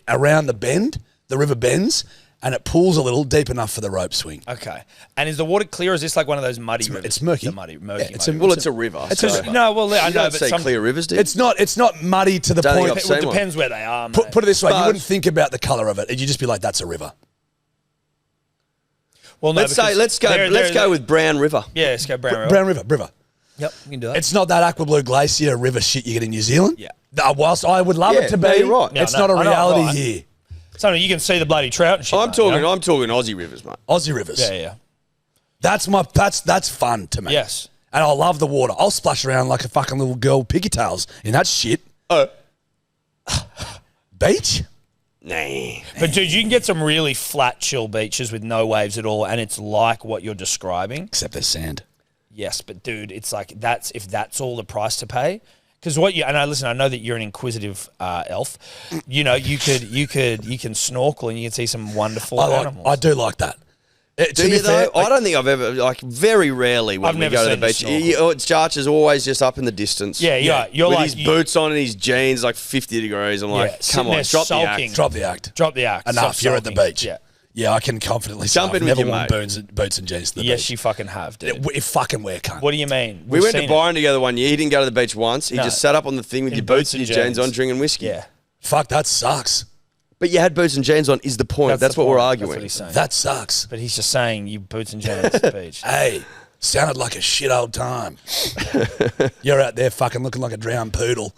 Speaker 4: around the bend. The river bends, and it pools a little deep enough for the rope swing.
Speaker 2: Okay. And is the water clear or is this like one of those muddy rivers?
Speaker 4: It's murky.
Speaker 2: The muddy
Speaker 4: Yeah, it's
Speaker 2: muddy.
Speaker 3: Well, it's a river.
Speaker 4: It's
Speaker 3: so
Speaker 4: a river.
Speaker 2: No, well, I
Speaker 3: you
Speaker 2: know,
Speaker 3: don't
Speaker 2: but
Speaker 3: say
Speaker 2: some,
Speaker 3: clear rivers, dude.
Speaker 4: It's not muddy to the
Speaker 3: Don't think
Speaker 4: point.
Speaker 3: I've
Speaker 2: it
Speaker 3: seen one.
Speaker 2: depends where they are, mate.
Speaker 4: Put it this way: you
Speaker 3: But-
Speaker 4: wouldn't think about the color of it. You'd just be like, "That's a river."
Speaker 2: Well, no,
Speaker 3: Let's say
Speaker 2: because
Speaker 3: let's go with Brown River.
Speaker 2: Yeah, let's go Brown River.
Speaker 4: Brown River.
Speaker 2: Yep, you can do that.
Speaker 4: It's not that aqua blue glacier river shit you get in New Zealand.
Speaker 2: Yeah.
Speaker 4: Whilst I would love
Speaker 3: Yeah,
Speaker 4: it to be,
Speaker 3: no, you're right.
Speaker 2: No,
Speaker 4: it's
Speaker 2: no,
Speaker 4: not a
Speaker 2: I know,
Speaker 4: reality
Speaker 2: right.
Speaker 4: here.
Speaker 2: So you can see the bloody trout and shit.
Speaker 3: I'm
Speaker 2: mate,
Speaker 3: talking.
Speaker 2: you know?
Speaker 3: I'm talking Aussie rivers, mate.
Speaker 4: Aussie rivers.
Speaker 2: Yeah.
Speaker 4: That's fun to me.
Speaker 2: Yes.
Speaker 4: And I love the water. I'll splash around like a fucking little girl with piggy tails in that shit. Beach?
Speaker 3: Nah.
Speaker 2: But dude, you can get some really flat, chill beaches with no waves at all, and it's like what you're describing.
Speaker 4: Except there's sand.
Speaker 2: Yes, but dude, it's like if that's all the price to pay. Because I know that you're an inquisitive elf. You know, you can snorkel and you can see some wonderful animals.
Speaker 4: I do like that.
Speaker 3: Do you though? I don't think I've ever, very rarely when
Speaker 2: I've
Speaker 3: we
Speaker 2: never
Speaker 3: go to the
Speaker 2: seen you
Speaker 3: beach.
Speaker 2: snorkel.
Speaker 3: Jarch is always just up in the distance.
Speaker 2: Yeah. You're
Speaker 3: with
Speaker 2: like
Speaker 3: his boots on and his jeans, like 50 degrees. I'm like,
Speaker 2: sitting
Speaker 3: come on,
Speaker 2: there
Speaker 3: drop the
Speaker 2: sulking.
Speaker 3: act.
Speaker 4: Drop the act.
Speaker 2: Drop the act.
Speaker 4: Enough.
Speaker 2: Stop
Speaker 4: You're at the
Speaker 2: sulking.
Speaker 4: beach.
Speaker 2: Yeah.
Speaker 4: Yeah, I can confidently say
Speaker 3: Jump
Speaker 4: I've
Speaker 3: in with
Speaker 4: never
Speaker 3: your
Speaker 4: worn
Speaker 3: mate.
Speaker 4: boots and jeans to the
Speaker 2: Yes,
Speaker 4: beach.
Speaker 2: you fucking have, dude.
Speaker 4: We fucking wear cunt.
Speaker 2: What do you mean?
Speaker 3: We
Speaker 2: We've
Speaker 3: went to
Speaker 2: seen it.
Speaker 3: Byron together one year. He didn't go to the beach once. He
Speaker 2: No.
Speaker 3: just sat up on the thing with
Speaker 2: In
Speaker 3: your boots
Speaker 2: boots
Speaker 3: and
Speaker 2: and
Speaker 3: your jeans
Speaker 2: jeans.
Speaker 3: on, drinking whiskey.
Speaker 2: Yeah.
Speaker 4: Fuck, that sucks.
Speaker 3: But you had boots and jeans on is the point. That's
Speaker 2: the
Speaker 3: what we're
Speaker 2: point.
Speaker 3: arguing.
Speaker 2: That's what he's saying.
Speaker 4: That sucks.
Speaker 2: But he's just saying you boots and jeans at the beach.
Speaker 4: Hey, sounded like a shit old time. You're out there fucking looking like a drowned poodle.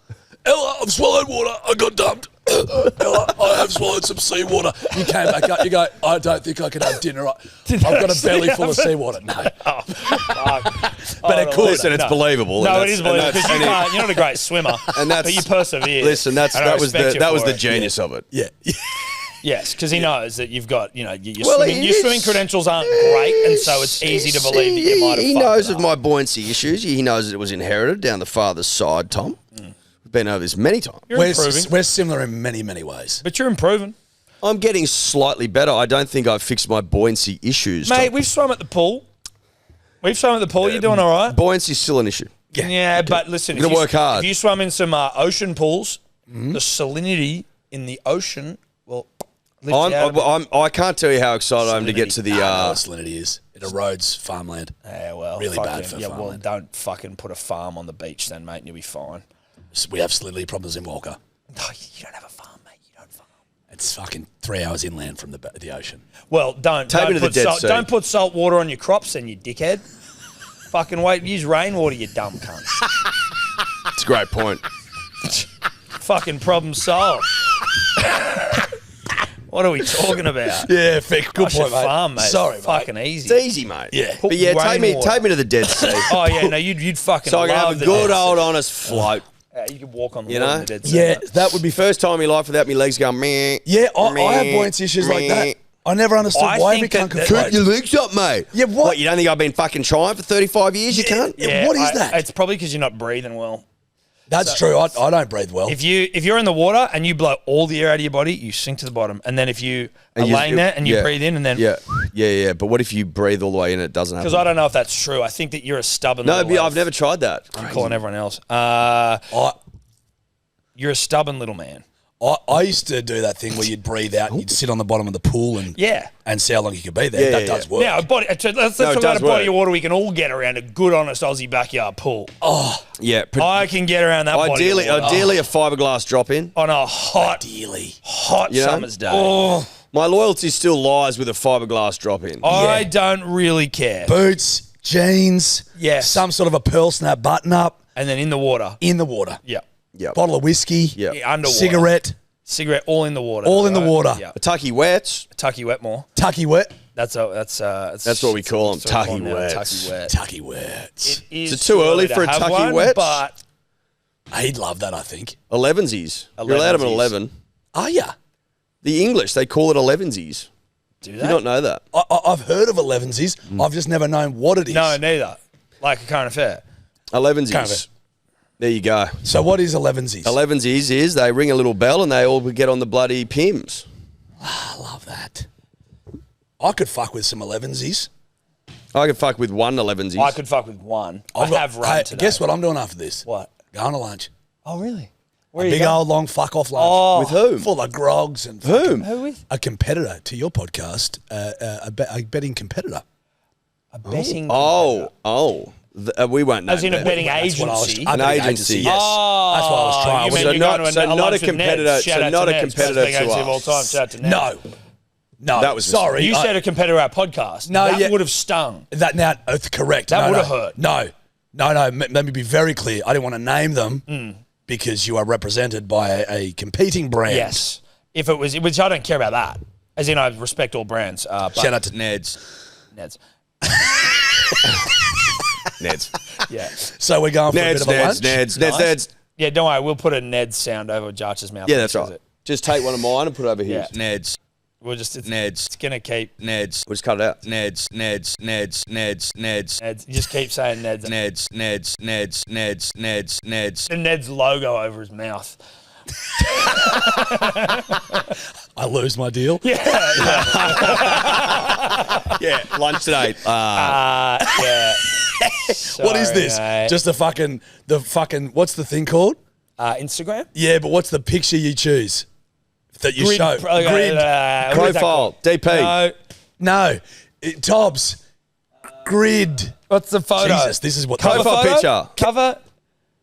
Speaker 4: Ella, I've swallowed water. I got dumped. Ella, I have swallowed some seawater. You came back up. You go, I don't think I can have dinner. I've got a belly full of seawater. No. But it could.
Speaker 3: Listen, it's believable.
Speaker 2: No,
Speaker 3: and
Speaker 2: it is
Speaker 3: that's-
Speaker 2: believable
Speaker 3: and
Speaker 2: because
Speaker 3: that's-
Speaker 2: you're not a great swimmer,
Speaker 3: And that's-
Speaker 2: but you persevere.
Speaker 3: Listen, that was the genius of it.
Speaker 4: Yeah.
Speaker 2: Yes, because he knows that you've got, your
Speaker 3: Well,
Speaker 2: your swimming credentials aren't great, and so it's easy to believe that you might have
Speaker 3: He
Speaker 2: fucked
Speaker 3: knows
Speaker 2: it
Speaker 3: of
Speaker 2: up.
Speaker 3: my buoyancy issues. He knows that it was inherited down the father's side, Tom. We've been over this many times.
Speaker 2: You're improving,
Speaker 4: We're similar in many, many ways.
Speaker 2: but you're improving.
Speaker 3: I'm getting slightly better. I don't think I've fixed my buoyancy issues.
Speaker 2: Mate,
Speaker 3: Tom.
Speaker 2: we've swum at the pool. You're doing all right.
Speaker 3: Buoyancy's still an issue.
Speaker 2: Yeah, but listen,
Speaker 3: You're gonna work hard.
Speaker 2: If you swum in some ocean pools, the salinity in the ocean will lift you out. a bit.
Speaker 3: I can't tell you how excited I am to get to the.
Speaker 4: I know what salinity is. It erodes farmland.
Speaker 2: Yeah, well,
Speaker 4: Really bad for
Speaker 2: well,
Speaker 4: farmland.
Speaker 2: don't fucking put a farm on the beach then, mate, and you'll be fine.
Speaker 4: We have salinity problems in Walker.
Speaker 2: No, you don't have a farm, mate. You don't farm.
Speaker 4: It's fucking 3 hours inland from the ocean.
Speaker 2: Well, don't
Speaker 3: Take me to the
Speaker 2: put
Speaker 3: Dead
Speaker 2: salt,
Speaker 3: Sea.
Speaker 2: don't put salt water on your crops, then you dickhead. Fucking wait, use rainwater, you dumb cunt.
Speaker 3: It's a great point.
Speaker 2: Fucking problem solved. What are we talking about?
Speaker 4: Yeah, fair. Good
Speaker 2: I should
Speaker 4: point, mate.
Speaker 2: farm, mate.
Speaker 4: Sorry,
Speaker 2: It's
Speaker 4: mate.
Speaker 2: fucking easy.
Speaker 3: It's easy, mate.
Speaker 4: Yeah.
Speaker 3: But yeah, take me
Speaker 2: Rainwater.
Speaker 3: to the Dead Sea.
Speaker 2: Oh yeah, no, you'd fucking
Speaker 3: So I can
Speaker 2: love
Speaker 3: have a
Speaker 2: the
Speaker 3: good
Speaker 2: Dead Sea.
Speaker 3: old honest float.
Speaker 2: You could walk on the
Speaker 3: You
Speaker 2: water
Speaker 3: know?
Speaker 2: in the Dead Sea.
Speaker 4: Yeah, that would be.
Speaker 3: First time in life without me legs going meh.
Speaker 4: Yeah, I have
Speaker 3: meh,
Speaker 4: buoyancy issues like that.
Speaker 3: meh.
Speaker 4: I never understood
Speaker 2: I
Speaker 4: why
Speaker 2: think
Speaker 4: every cunt
Speaker 2: that-
Speaker 4: could
Speaker 2: that-
Speaker 3: Keep
Speaker 4: float.
Speaker 3: your legs up, mate.
Speaker 4: Yeah, what?
Speaker 3: You don't think I've been fucking trying for 35 years? You can't.
Speaker 4: Yeah. What is that?
Speaker 2: It's probably because you're not breathing well.
Speaker 4: That's true. I don't breathe well.
Speaker 2: If you're in the water and you blow all the air out of your body, you sink to the bottom. And then if you are
Speaker 3: And you-
Speaker 2: laying there and you
Speaker 3: yeah.
Speaker 2: breathe in and then
Speaker 3: Yeah. But what if you breathe all the way in and it doesn't happen?
Speaker 2: because I don't know if that's true. I think that you're a stubborn.
Speaker 3: No,
Speaker 2: little
Speaker 3: I've
Speaker 2: elf.
Speaker 3: never tried that.
Speaker 2: I'm calling everyone else.
Speaker 4: I
Speaker 2: You're a stubborn little man.
Speaker 4: used to do that thing where you'd breathe out and you'd sit on the bottom of the pool and
Speaker 2: Yeah.
Speaker 4: and see how long you could be there.
Speaker 3: Yeah,
Speaker 4: that
Speaker 3: yeah,
Speaker 4: does
Speaker 3: yeah.
Speaker 4: work.
Speaker 2: Now, let's talk about a
Speaker 3: does
Speaker 2: body
Speaker 3: work.
Speaker 2: of water we can all get around a good, honest Aussie backyard pool.
Speaker 3: Yeah.
Speaker 2: I can get around that body
Speaker 3: Ideally,
Speaker 2: of water
Speaker 3: ideally a fiberglass drop in.
Speaker 2: on a hot
Speaker 3: You know?
Speaker 2: summer's day.
Speaker 3: Oh, my loyalty still lies with a fiberglass drop in.
Speaker 2: I don't really care.
Speaker 4: Boots, jeans,
Speaker 2: Yes.
Speaker 4: some sort of a pearl snap button up
Speaker 2: And then in the water.
Speaker 4: in the water.
Speaker 2: Yeah.
Speaker 3: Yep.
Speaker 4: Bottle of whiskey,
Speaker 3: Yeah.
Speaker 2: Underwater.
Speaker 4: cigarette,
Speaker 2: all in the water.
Speaker 4: All in the water.
Speaker 2: Yeah.
Speaker 3: A Tucky Wets.
Speaker 2: Tucky Wetmore.
Speaker 4: tucky wet,
Speaker 2: That's what we
Speaker 3: call 'em,
Speaker 2: that's what we
Speaker 3: Tucky
Speaker 2: now,
Speaker 3: Wets.
Speaker 2: Tucky Wet.
Speaker 4: tucky wets.
Speaker 2: It is
Speaker 3: Is it too early for a
Speaker 2: to have
Speaker 3: Tucky
Speaker 2: one,
Speaker 3: Wets?
Speaker 2: But
Speaker 4: He'd love that, I think.
Speaker 3: 11sies. You're allowed them at 11.
Speaker 4: Oh, yeah.
Speaker 3: The English, they call it 11sies.
Speaker 2: do
Speaker 3: You
Speaker 2: that?
Speaker 3: don't know that.
Speaker 4: I've heard of 11sies. I've just never known what it is.
Speaker 2: No, neither. Like a current affair.
Speaker 3: 11sies.
Speaker 4: Kind of.
Speaker 3: There you go.
Speaker 4: So what is 11sies?
Speaker 3: 11sies is they ring a little bell and they all get on the bloody pims.
Speaker 4: I love that. I could fuck with some 11sies.
Speaker 3: I could fuck with one 11sies.
Speaker 2: I could fuck with one. I have run
Speaker 4: Hey,
Speaker 2: today.
Speaker 4: guess what I'm doing after this?
Speaker 2: What?
Speaker 4: Going to lunch.
Speaker 2: Oh, really?
Speaker 4: A big old long fuck off lunch.
Speaker 2: Oh.
Speaker 3: With whom?
Speaker 4: Full of grogs and
Speaker 3: Whom?
Speaker 2: Who with?
Speaker 4: a competitor to your podcast, a betting competitor.
Speaker 2: A betting.
Speaker 3: We won't know.
Speaker 2: As in a
Speaker 3: that.
Speaker 2: betting
Speaker 4: That's what I was-
Speaker 2: agency.
Speaker 4: a
Speaker 3: An
Speaker 4: betting
Speaker 3: agency,
Speaker 4: yes.
Speaker 2: Oh,
Speaker 4: That's what I was trying.
Speaker 2: You mean
Speaker 3: So
Speaker 2: you're
Speaker 3: not-
Speaker 2: going to
Speaker 3: so not
Speaker 2: lunch
Speaker 3: a
Speaker 2: with
Speaker 3: competitor-
Speaker 2: Neds.
Speaker 3: so
Speaker 2: Shout out
Speaker 3: not
Speaker 2: to
Speaker 3: a
Speaker 2: Neds.
Speaker 3: competitor
Speaker 2: Best big
Speaker 3: to
Speaker 2: agency of all
Speaker 3: us.
Speaker 2: time. Shout out to Neds.
Speaker 4: No,
Speaker 3: That was
Speaker 4: sorry.
Speaker 2: You said a competitor at our podcast.
Speaker 4: No,
Speaker 2: that
Speaker 4: yeah.
Speaker 2: would have stung.
Speaker 4: that. Now, correct.
Speaker 2: That
Speaker 4: No,
Speaker 2: would have
Speaker 4: no.
Speaker 2: hurt.
Speaker 4: No. Let me be very clear. I didn't want to name them because you are represented by a competing brand.
Speaker 2: Yes. If it was, which I don't care about that. As in, I respect all brands. But
Speaker 4: Shout out to Neds.
Speaker 2: Neds.
Speaker 3: Neds.
Speaker 2: Yeah.
Speaker 4: So we're going for a bit
Speaker 3: Neds,
Speaker 4: of a
Speaker 3: Neds,
Speaker 4: lunch.
Speaker 3: Neds,
Speaker 2: Nice.
Speaker 3: Neds.
Speaker 2: Yeah, don't worry. We'll put a Ned sound over Jarch's mouth.
Speaker 3: Yeah,
Speaker 2: when he
Speaker 3: that's
Speaker 2: says
Speaker 3: right.
Speaker 2: it.
Speaker 3: Just take one of mine and put it over here.
Speaker 2: Yeah.
Speaker 3: Neds.
Speaker 2: We'll just, it's
Speaker 3: Neds.
Speaker 2: going to keep
Speaker 3: Neds. We'll just cut it out. Neds, Neds, Neds, Neds, Neds.
Speaker 2: Neds. You just keep saying Neds.
Speaker 3: Neds, Neds, Neds, Neds, Neds, Neds.
Speaker 2: And Ned's logo over his mouth.
Speaker 4: I lose my deal.
Speaker 3: Yeah, lunch today.
Speaker 2: Yeah.
Speaker 4: What is this?
Speaker 2: Sorry, mate.
Speaker 4: Just the fucking what's the thing called?
Speaker 2: Instagram?
Speaker 4: Yeah, but what's the picture you choose that you show?
Speaker 2: Okay,
Speaker 4: Grid.
Speaker 2: what is that
Speaker 3: Profile.
Speaker 2: called?
Speaker 3: DP.
Speaker 4: No, Tobbs. Grid.
Speaker 2: What's the photo?
Speaker 4: Jesus, this is what
Speaker 3: Profile
Speaker 2: photo?
Speaker 3: picture.
Speaker 2: Cover?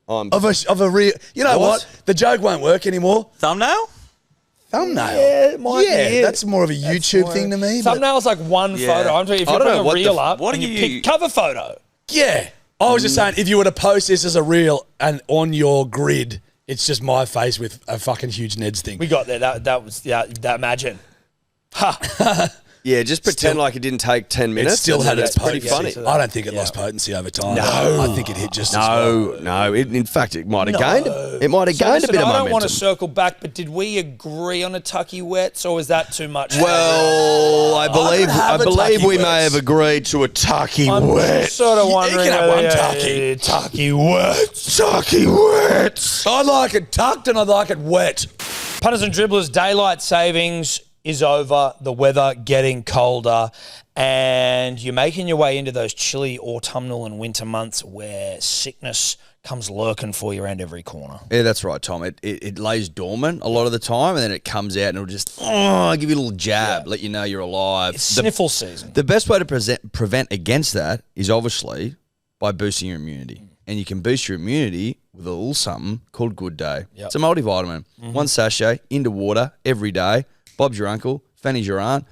Speaker 4: of a real. You know what? The joke won't work anymore.
Speaker 5: Thumbnail?
Speaker 4: Thumbnail.
Speaker 2: Yeah, it might be it.
Speaker 4: That's more of a YouTube thing to me. but-
Speaker 2: Thumbnail's like one photo. I'm talking if
Speaker 3: I
Speaker 2: you
Speaker 3: don't
Speaker 2: bring
Speaker 3: know
Speaker 2: a
Speaker 3: what
Speaker 2: reel
Speaker 3: the-
Speaker 2: up
Speaker 5: what
Speaker 2: and
Speaker 5: do
Speaker 2: you
Speaker 5: you-
Speaker 2: pick cover photo.
Speaker 4: Yeah. I was just saying, if you were to post this as a reel and on your grid, it's just my face with a fucking huge Neds thing.
Speaker 2: We got there. That was that imagine.
Speaker 3: Yeah, just pretend like it didn't take 10
Speaker 4: It
Speaker 3: minutes.
Speaker 4: still
Speaker 3: and
Speaker 4: had
Speaker 3: then
Speaker 4: its
Speaker 3: it's pretty
Speaker 4: potency.
Speaker 3: funny.
Speaker 4: I don't think it lost potency over time. No. I think it hit just as well.
Speaker 3: No. In fact, it might have gained. It might have gained a bit of
Speaker 2: I
Speaker 3: momentum.
Speaker 2: don't want to circle back, but did we agree on a Tucky Wets, or was that too much?
Speaker 3: Well, I believe
Speaker 4: have a Tucky
Speaker 3: we may
Speaker 4: Wets.
Speaker 3: have agreed to a Tucky
Speaker 2: I'm
Speaker 3: Wet.
Speaker 2: sort of wondering.
Speaker 4: can have one
Speaker 2: whether-
Speaker 4: Tucky.
Speaker 2: Tucky Wets.
Speaker 3: Tucky Wets.
Speaker 4: I like it tucked and I like it wet.
Speaker 2: Punters and dribblers, daylight savings is over. The weather getting colder, and you're making your way into those chilly autumnal and winter months where sickness comes lurking for you around every corner.
Speaker 3: Yeah, that's right, Tom. It lays dormant a lot of the time, and then it comes out and it'll just give you a little jab, let you know you're alive.
Speaker 2: It's sniffle season.
Speaker 3: The best way to prevent against that is obviously by boosting your immunity. And you can boost your immunity with a little something called Good Day.
Speaker 2: Yep.
Speaker 3: It's a multivitamin. One sachet into water every day. Bob's your uncle, Fanny's your aunt.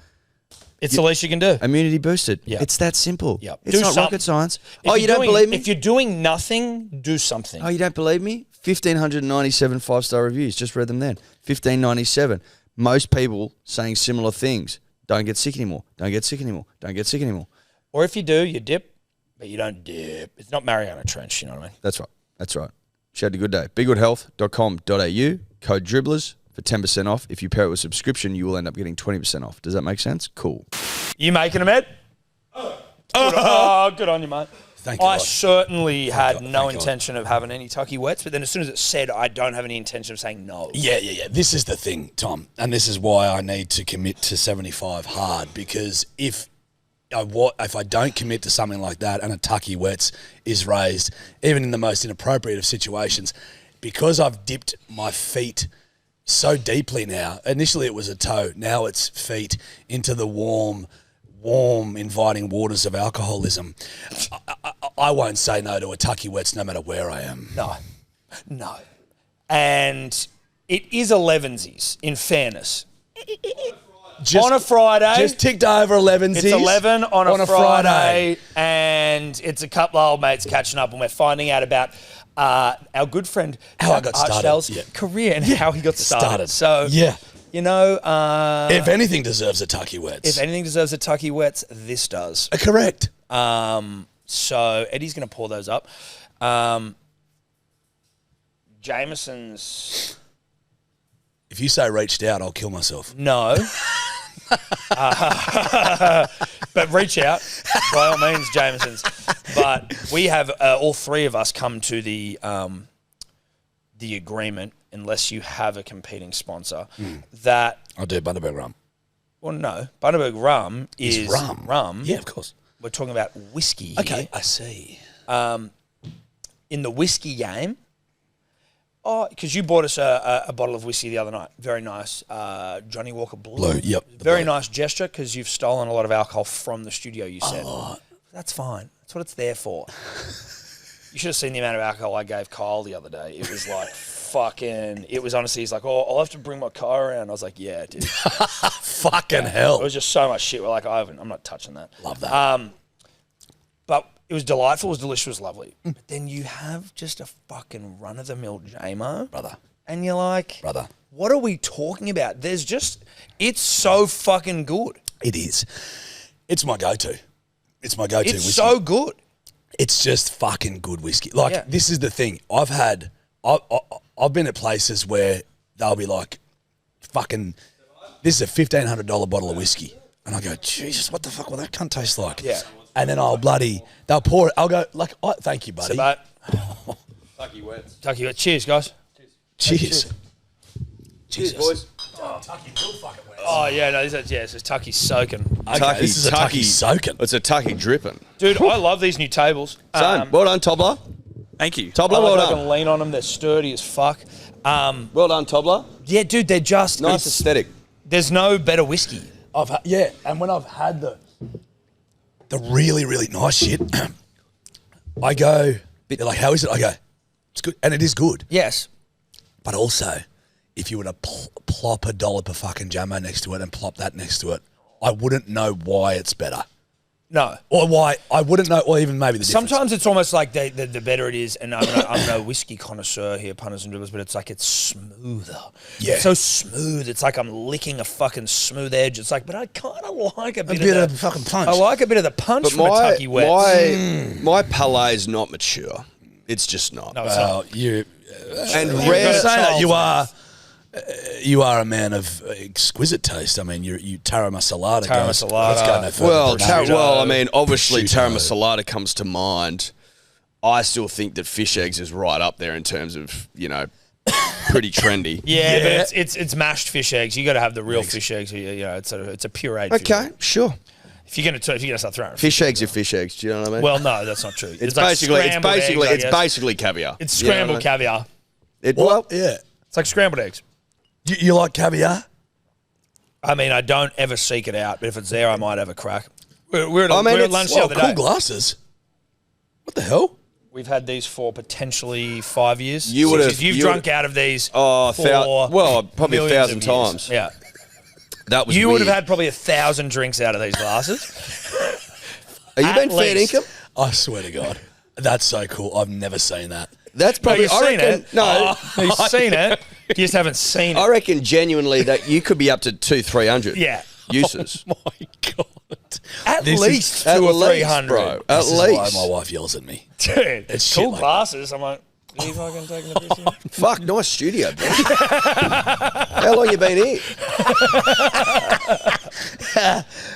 Speaker 2: It's the least you can do.
Speaker 3: Immunity boosted.
Speaker 2: Yeah.
Speaker 3: It's that simple.
Speaker 2: Yep.
Speaker 3: It's
Speaker 2: Do
Speaker 3: not
Speaker 2: something.
Speaker 3: rocket science.
Speaker 2: If
Speaker 3: Oh, you
Speaker 2: you're
Speaker 3: don't believe me?
Speaker 2: If you're doing nothing, do something.
Speaker 3: Oh, you don't believe me? 1,597 5-star reviews. Just read them then. 1,597. Most people saying similar things. Don't get sick anymore. Don't get sick anymore. Don't get sick anymore.
Speaker 2: Or if you do, you dip, but you don't dip. It's not Mariana Trench, you know what I mean?
Speaker 3: That's right. That's right. Shout out to Good Day. BigGoodHealth.com.au. Code Dribblers for 10% off. If you pair it with subscription, you will end up getting 20% off. Does that make sense? Cool.
Speaker 2: You making them, Ed? Oh, good on you, mate.
Speaker 4: Thank
Speaker 2: I
Speaker 4: God.
Speaker 2: certainly had
Speaker 4: God,
Speaker 2: no
Speaker 4: thank God.
Speaker 2: intention of having any tucky wets, but then as soon as it said, I don't have any intention of saying no.
Speaker 4: Yeah. This is the thing, Tom, and this is why I need to commit to 75 hard, because if I don't commit to something like that and a tucky wets is raised, even in the most inappropriate of situations, because I've dipped my feet so deeply now. Initially it was a toe, now it's feet into the warm, inviting waters of alcoholism. I won't say no to a tucky wets no matter where I am.
Speaker 2: No. And it is 11sies, in fairness. On a Friday.
Speaker 4: Just ticked over 11s.
Speaker 2: It's 11 on a Friday, and it's a couple of old mates catching up, and we're finding out about our good friend
Speaker 4: How I got started.
Speaker 2: Archdale's
Speaker 4: Yeah.
Speaker 2: career and how he got started. So,
Speaker 4: yeah.
Speaker 2: you know,
Speaker 4: If anything deserves a tucky wets.
Speaker 2: if anything deserves a tucky wets, this does.
Speaker 4: Correct.
Speaker 2: So Eddie's going to pour those up. Jameson's...
Speaker 4: If you say reached out, I'll kill myself.
Speaker 2: No. But reach out, by all means, Jameson's. But we have all three of us come to the agreement, unless you have a competing sponsor, that
Speaker 4: I'll do Bundaberg rum.
Speaker 2: well, no, Bundaberg rum is rum.
Speaker 4: Yeah, of course.
Speaker 2: We're talking about whiskey.
Speaker 4: Okay,
Speaker 2: here.
Speaker 4: I see.
Speaker 2: In the whiskey game. Oh, because you bought us a bottle of whiskey the other night. Very nice. Johnny Walker Blue.
Speaker 4: Blue, yep, the
Speaker 2: Very
Speaker 4: blue.
Speaker 2: nice gesture, because you've stolen a lot of alcohol from the studio, you said. That's fine. That's what it's there for. You should have seen the amount of alcohol I gave Kyle the other day. It was like fucking... It was honestly, he's like, oh, I'll have to bring my car around. I was like, yeah, dude.
Speaker 4: Fucking hell.
Speaker 2: It was just so much shit. We're like, I'm not touching that.
Speaker 4: Love that.
Speaker 2: But it was delightful, it was delicious, it was lovely. But then you have just a fucking run-of-the-mill JMO.
Speaker 4: Brother.
Speaker 2: And you're like,
Speaker 4: Brother.
Speaker 2: what are we talking about? There's just... It's so fucking good.
Speaker 4: It is. It's my go-to. It's my go-to
Speaker 2: It's
Speaker 4: whiskey.
Speaker 2: so good.
Speaker 4: It's just fucking good whiskey. Like,
Speaker 2: Yeah.
Speaker 4: this is the thing. I've been at places where they'll be like, fucking, this is a $1,500 bottle of whiskey. And I go, Jesus, what the fuck will that cunt taste like?
Speaker 2: Yeah.
Speaker 4: And then they'll pour it. I'll go, like, oh, thank you, buddy.
Speaker 2: So, mate,
Speaker 3: Tucky wets.
Speaker 2: Tucky, cheers, guys.
Speaker 4: Cheers.
Speaker 3: Cheers, boys.
Speaker 2: Oh, yeah, no, this is Tucky soaking.
Speaker 4: Okay, this is a tucky soaking.
Speaker 3: It's a tucky dripping.
Speaker 2: Dude, I love these new tables.
Speaker 3: Same. Well done, Tobler.
Speaker 6: Thank you.
Speaker 3: Tobler,
Speaker 2: I
Speaker 3: well
Speaker 2: like I
Speaker 3: done.
Speaker 2: can lean on them. They're sturdy as fuck.
Speaker 3: Well done, Tobler.
Speaker 2: Yeah, dude, they're just...
Speaker 3: Nice aesthetic.
Speaker 2: There's no better whiskey.
Speaker 4: And when I've had the really, really nice shit, I go, they're like, how is it? I go, it's good. And it is good.
Speaker 2: Yes.
Speaker 4: But also, if you were to plop a dollop of fucking Jamo next to it and plop that next to it, I wouldn't know why it's better.
Speaker 2: No.
Speaker 4: Or why, I wouldn't know, or even maybe the difference.
Speaker 2: Sometimes it's almost like the better it is, and I'm no whiskey connoisseur here, punters and dribblers, but it's like it's smoother.
Speaker 4: Yeah.
Speaker 2: It's so smooth. It's like I'm licking a fucking smooth edge. It's like, but I kind of like a bit,
Speaker 4: of the fucking punch.
Speaker 2: I like a bit of the punch from a Tucky Wet.
Speaker 3: my palate is not mature. It's just not.
Speaker 2: No, it's not.
Speaker 4: Well, you,
Speaker 3: And
Speaker 4: you're
Speaker 3: rare.
Speaker 4: saying that
Speaker 2: Charles,
Speaker 4: you are a man of exquisite taste. I mean, you Tara Masalada.
Speaker 2: Tara
Speaker 4: goes,
Speaker 2: Masalada.
Speaker 4: let's go no further.
Speaker 3: Well,
Speaker 4: Prosciutto.
Speaker 3: I mean, obviously,
Speaker 4: Prosciutto.
Speaker 3: Tara Masalada comes to mind. I still think that fish eggs is right up there in terms of, pretty trendy.
Speaker 2: Yeah, but it's mashed fish eggs. You got to have the real fish eggs. It's a pureed. fish
Speaker 3: Okay,
Speaker 2: egg.
Speaker 3: sure.
Speaker 2: If you're gonna start throwing
Speaker 3: Fish eggs are fish eggs. Do you know what I mean?
Speaker 2: well, no, that's not true.
Speaker 3: it's
Speaker 2: like
Speaker 3: basically
Speaker 2: scrambled eggs, I guess.
Speaker 3: basically caviar.
Speaker 2: It's
Speaker 3: You know what I
Speaker 2: scrambled
Speaker 3: mean?
Speaker 2: caviar.
Speaker 3: Well,
Speaker 4: Yeah.
Speaker 2: It's like scrambled eggs.
Speaker 4: You like caviar?
Speaker 2: I mean, I don't ever seek it out, but if it's there, I might have a crack. We're at,
Speaker 3: I mean,
Speaker 2: we're at
Speaker 3: it's-
Speaker 2: lunch
Speaker 4: Well,
Speaker 2: the other
Speaker 4: cool
Speaker 2: day.
Speaker 4: glasses. What the hell?
Speaker 2: We've had these for potentially 5 years.
Speaker 3: You would've-
Speaker 2: You've
Speaker 3: you
Speaker 2: drunk
Speaker 3: would've-
Speaker 2: out of these
Speaker 3: Oh,
Speaker 2: for
Speaker 3: probably
Speaker 2: millions
Speaker 3: 1,000
Speaker 2: of years.
Speaker 3: times.
Speaker 2: Yeah.
Speaker 3: That was
Speaker 2: You would have
Speaker 3: weird.
Speaker 2: had probably 1,000 drinks out of these glasses.
Speaker 3: Have you
Speaker 2: at
Speaker 3: been fair
Speaker 2: least.
Speaker 3: income?
Speaker 4: I swear to God. That's so cool. I've never seen that.
Speaker 3: That's
Speaker 2: No,
Speaker 3: probably.
Speaker 2: you've
Speaker 3: I
Speaker 2: seen
Speaker 3: reckon.
Speaker 2: it.
Speaker 3: No,
Speaker 2: You've seen it. You just haven't seen it.
Speaker 3: I reckon genuinely that you could be up to 200-300
Speaker 2: Yeah.
Speaker 3: uses.
Speaker 4: My God.
Speaker 2: At
Speaker 4: This is-
Speaker 2: least
Speaker 3: At
Speaker 2: 2 or
Speaker 3: least,
Speaker 2: 300.
Speaker 3: bro. At
Speaker 4: This is why
Speaker 3: least.
Speaker 4: my wife yells at me.
Speaker 2: Dude,
Speaker 4: It's
Speaker 2: cool
Speaker 4: shit like
Speaker 2: glasses. I'm like, are you fucking taking the piss here?
Speaker 3: Fuck, nice studio, bro. How long you been here?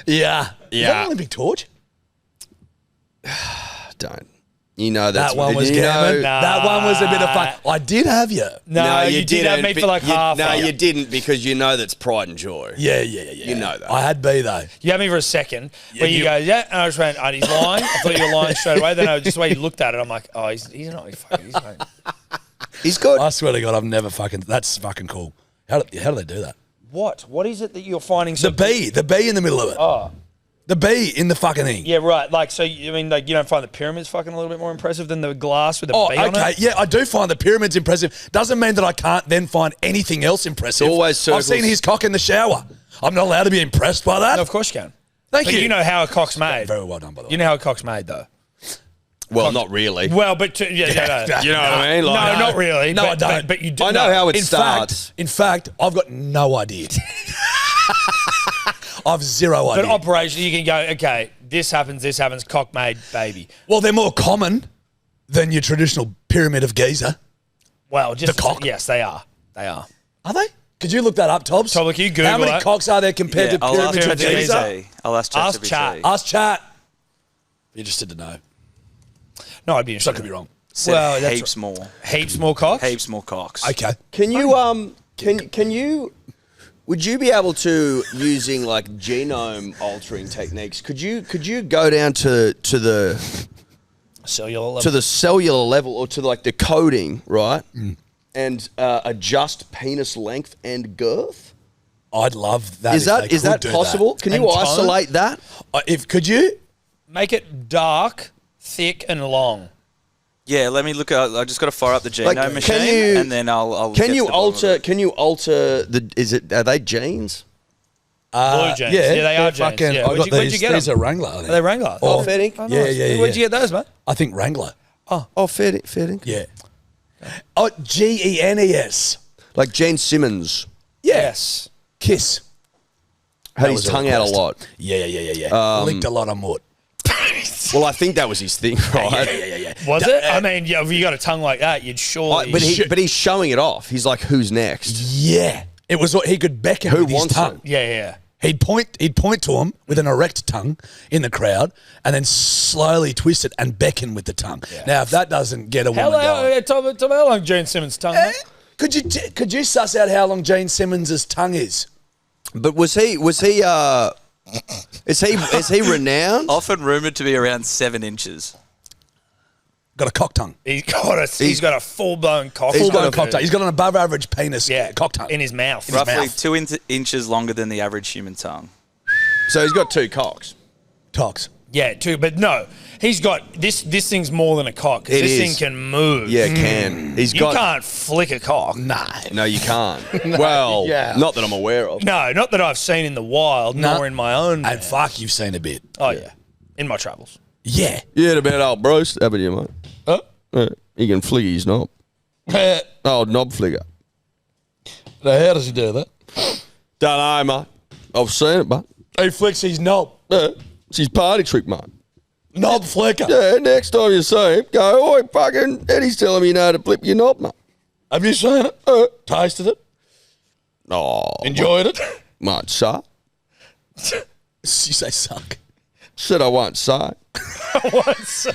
Speaker 4: Yeah. Is that an Olympic torch?
Speaker 3: Don't. You know that's
Speaker 4: That one was
Speaker 3: you know-
Speaker 4: gammon. That one was a bit of fun. I did have you.
Speaker 2: No, you did have me for like half.
Speaker 3: No,
Speaker 2: hour.
Speaker 3: you didn't because you know that's pride and joy.
Speaker 4: Yeah.
Speaker 3: You know that.
Speaker 4: I had B though.
Speaker 2: You had me for a second, where you
Speaker 4: you-
Speaker 2: go, yeah, and I just went, oh, he's lying. I thought you were lying straight away. Then just the way you looked at it, I'm like, oh, he's not. He's fine.
Speaker 3: He's good.
Speaker 4: I swear to God, I've never fucking. That's fucking cool. How do they do that?
Speaker 2: What? What is it that you're finding so
Speaker 4: The B in the middle of it.
Speaker 2: Oh,
Speaker 4: The B in the fucking thing.
Speaker 2: yeah, right. Like, so, I mean, like, you don't find the pyramids fucking a little bit more impressive than the glass with the
Speaker 4: Oh,
Speaker 2: B on
Speaker 4: okay.
Speaker 2: it?
Speaker 4: Yeah, I do find the pyramids impressive. Doesn't mean that I can't then find anything else impressive.
Speaker 3: It's always circles.
Speaker 4: I've seen his cock in the shower. I'm not allowed to be impressed by that.
Speaker 2: No, of course you can.
Speaker 4: Thank
Speaker 2: But
Speaker 4: you.
Speaker 2: you know how a cock's made.
Speaker 4: Very well done, by the way.
Speaker 2: You know how a cock's made, though.
Speaker 3: Well, not really.
Speaker 2: Well, but no.
Speaker 3: You know what I mean?
Speaker 2: No,
Speaker 3: Like,
Speaker 2: not really.
Speaker 4: No,
Speaker 2: but,
Speaker 4: I don't.
Speaker 2: But you do.
Speaker 3: I know how it
Speaker 4: in
Speaker 3: starts.
Speaker 4: fact, I've got no idea. I've zero
Speaker 2: But
Speaker 4: idea.
Speaker 2: operationally, you can go, okay, this happens, cock made baby.
Speaker 4: Well, they're more common than your traditional pyramid of Giza.
Speaker 2: Well, just
Speaker 4: The cock?
Speaker 2: Yes, they are. They are.
Speaker 4: Are they? Could you look that up, Tobbs?
Speaker 2: Tob, look, you Google
Speaker 4: How many
Speaker 2: that.
Speaker 4: cocks are there compared to
Speaker 6: I'll ask
Speaker 4: pyramids of Giza?
Speaker 6: ChatGPT. I'll ask
Speaker 2: Ask
Speaker 6: ChatGPT.
Speaker 2: chat.
Speaker 4: Ask chat. Be interested to know.
Speaker 2: No, I'd be
Speaker 4: So I
Speaker 2: interested.
Speaker 4: could be wrong.
Speaker 6: Said
Speaker 2: Well, that's
Speaker 6: heaps more.
Speaker 2: Heaps more cocks?
Speaker 6: Heaps more cocks.
Speaker 4: Okay.
Speaker 3: Can you can you would you be able to, using like genome altering techniques, could you go down to the
Speaker 2: Cellular level.
Speaker 3: to the cellular level or to like the coding, right? And adjust penis length and girth?
Speaker 4: I'd love that.
Speaker 3: Is that possible? Can you
Speaker 2: And tone?
Speaker 3: isolate that?
Speaker 4: Could you?
Speaker 2: Make it dark, thick, and long.
Speaker 6: Yeah, let me look at. I just got to fire up the genome
Speaker 3: Like,
Speaker 6: machine,
Speaker 3: can you-
Speaker 6: and then I'll.
Speaker 3: Can
Speaker 6: get
Speaker 3: you
Speaker 6: to the bottom of
Speaker 3: alter?
Speaker 6: it.
Speaker 3: Can you alter the? Are they genes?
Speaker 2: Blue jeans. Yeah, they are
Speaker 4: they're
Speaker 2: jeans.
Speaker 4: fucking-
Speaker 2: Yeah.
Speaker 4: I got
Speaker 2: Where'd you
Speaker 4: these.
Speaker 2: get
Speaker 4: These
Speaker 2: them?
Speaker 4: are Wrangler. I think.
Speaker 2: Are they Wrangler?
Speaker 3: Oh, fair dinkum.
Speaker 2: Oh,
Speaker 4: Yeah,
Speaker 2: nice.
Speaker 4: yeah, yeah,
Speaker 2: Where'd you
Speaker 4: yeah.
Speaker 2: get those, mate?
Speaker 4: I think Wrangler.
Speaker 3: Oh, fair dinkum.
Speaker 4: Yeah. Oh, Genes.
Speaker 3: Like Gene Simmons
Speaker 2: Yes.
Speaker 4: Kiss.
Speaker 3: had
Speaker 4: That
Speaker 3: his
Speaker 4: was a
Speaker 3: tongue out a
Speaker 4: request.
Speaker 3: lot.
Speaker 4: Yeah. Licked a lot on wood.
Speaker 3: Well, I think that was his thing, right?
Speaker 4: Yeah.
Speaker 2: Was it? I mean, yeah, if you got a tongue like that, you'd surely.
Speaker 3: But he's showing it off. He's like, who's next?
Speaker 4: Yeah. It was what he could beckon
Speaker 3: Who
Speaker 4: with his
Speaker 3: wants
Speaker 4: tongue.
Speaker 3: it?
Speaker 2: yeah.
Speaker 4: He'd point to him with an erect tongue in the crowd, and then slowly twist it and beckon with the tongue. Now, if that doesn't get a woman going,
Speaker 2: Tell me how long Gene Simmons' tongue, mate?
Speaker 4: could you suss out how long Gene Simmons' tongue is?
Speaker 3: But is he renowned?
Speaker 6: Often rumored to be around 7 inches.
Speaker 4: Got a cock tongue.
Speaker 2: He's got a full-blown cock.
Speaker 3: He's got
Speaker 4: Full-blown
Speaker 3: a
Speaker 4: cock tongue. He's got an above average penis cock tongue.
Speaker 2: in his mouth.
Speaker 6: Roughly 2 inches longer than the average human tongue.
Speaker 3: So he's got two cocks.
Speaker 4: Cocks.
Speaker 2: Yeah, too. But no, he's got this. This thing's more than a cock. 'Cause
Speaker 3: It
Speaker 2: this
Speaker 3: is.
Speaker 2: thing can move.
Speaker 3: Yeah, can. He's
Speaker 2: You
Speaker 3: got.
Speaker 2: can't flick a cock.
Speaker 4: Nah.
Speaker 3: No, you can't. Well,
Speaker 4: yeah.
Speaker 3: not that I'm aware of.
Speaker 2: No, not that I've seen in the wild,
Speaker 4: No.
Speaker 2: nor in my own.
Speaker 4: And fuck, you've seen a bit.
Speaker 2: Oh yeah, in my travels.
Speaker 4: Yeah.
Speaker 3: You heard about old Bruce, haven't you, mate?
Speaker 2: Huh?
Speaker 3: He can flick his knob. Old knob flicker.
Speaker 4: Now, how does he do that?
Speaker 3: Don't know, mate. I've seen it, mate.
Speaker 4: He flicks his knob.
Speaker 3: It's his party trick, mate.
Speaker 4: Knob flicker.
Speaker 3: Yeah, next time you see him, go, oi, fucking Eddie's telling me you know how to flip your knob, mate.
Speaker 4: Have you seen it? Tasted it?
Speaker 3: Oh,
Speaker 4: Enjoyed it?
Speaker 3: mate, say.
Speaker 4: You say suck.
Speaker 3: Said I won't say.
Speaker 2: Once.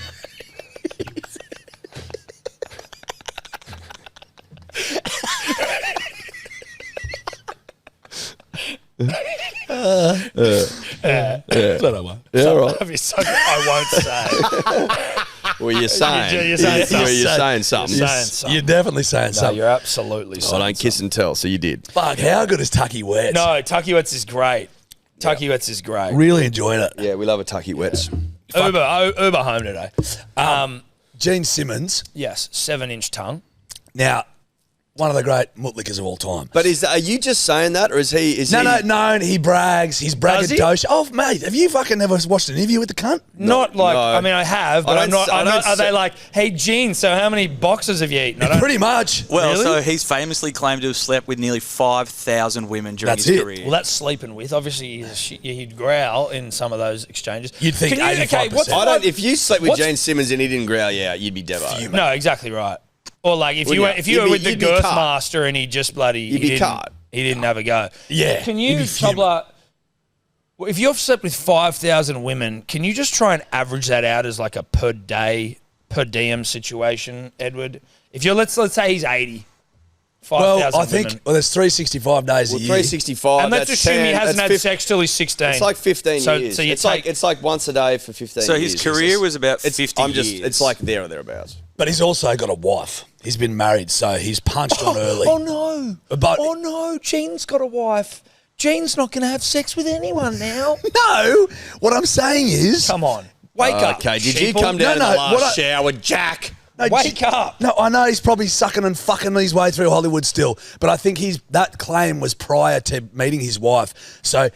Speaker 4: So do I.
Speaker 3: Yeah, all right.
Speaker 2: Have you sucked it? I won't say.
Speaker 3: Well, you're saying.
Speaker 2: You're saying something.
Speaker 3: You're saying something.
Speaker 2: You're saying something.
Speaker 4: You're definitely saying
Speaker 2: No,
Speaker 4: something.
Speaker 2: you're absolutely
Speaker 3: I
Speaker 2: saying
Speaker 3: don't kiss and tell, so you did.
Speaker 4: Fuck, how good is Tucky Wets?
Speaker 2: No, Tucky Wets is great. Tucky Wets is great.
Speaker 4: Really enjoyed it.
Speaker 3: Yeah, we love a tucky wets.
Speaker 2: Uber home today.
Speaker 4: Gene Simmons.
Speaker 2: Yes, 7-inch tongue.
Speaker 4: Now, One of the great muttlickers of all time.
Speaker 3: But are you just saying that, or is he?
Speaker 4: No. He brags. He's braggadocious. Oh, mate, have you fucking never watched an interview with the cunt?
Speaker 2: Not like,
Speaker 3: no.
Speaker 2: I mean, I have, but I'm not. Are they like, hey, Gene, so how many boxes have you eaten?
Speaker 4: Pretty much.
Speaker 6: Well,
Speaker 2: Really?
Speaker 6: so he's famously claimed to have slept with nearly 5,000 women during
Speaker 4: That's
Speaker 6: his
Speaker 4: it.
Speaker 6: career.
Speaker 2: Well, that's sleeping with. Obviously, he'd growl in some of those exchanges.
Speaker 4: You'd think 85%.
Speaker 3: If you slept with
Speaker 2: what's-
Speaker 3: Gene Simmons and he didn't growl you out, you'd be devo.
Speaker 2: No, exactly right. Or like if you
Speaker 3: Wouldn't
Speaker 2: were
Speaker 3: you?
Speaker 2: with the
Speaker 3: You'd be
Speaker 2: girth
Speaker 3: cut.
Speaker 2: master and he just bloody
Speaker 3: You'd
Speaker 2: he
Speaker 3: be
Speaker 2: didn't,
Speaker 3: cut.
Speaker 2: he didn't have a go.
Speaker 4: Yeah,
Speaker 2: Can
Speaker 4: you'd
Speaker 2: you,
Speaker 4: be fuming.
Speaker 2: Tobler, well, if you've slept with 5,000 women, can you just try and average that out as like a per diem situation, Edward? If you're let's say he's 80. 5,000
Speaker 4: Well, I think
Speaker 2: women.
Speaker 4: there's 365 days a year.
Speaker 3: 365.
Speaker 2: And let's
Speaker 3: that's
Speaker 2: assume he
Speaker 3: 10,
Speaker 2: hasn't
Speaker 3: that's
Speaker 2: had sex till he's 16.
Speaker 3: It's like 15
Speaker 2: so,
Speaker 3: years.
Speaker 2: So you
Speaker 3: it's like once a day for 15
Speaker 6: So
Speaker 3: years.
Speaker 6: his career was about 50 years.
Speaker 3: It's like there or thereabouts.
Speaker 4: But he's also got a wife. He's been married, so he's punched on early.
Speaker 2: Oh no!
Speaker 4: But-
Speaker 2: oh no! Gene's got a wife. Gene's not going to have sex with anyone now.
Speaker 4: No, what I'm saying is...
Speaker 2: Come on, wake up.
Speaker 3: Okay, did you
Speaker 2: sheeple.
Speaker 3: come down
Speaker 4: No,
Speaker 3: in the
Speaker 4: what
Speaker 3: last shower, Jack?
Speaker 4: No,
Speaker 2: Wake up.
Speaker 4: No, I know he's probably sucking and fucking his way through Hollywood still, but I think that claim was prior to meeting his wife. So,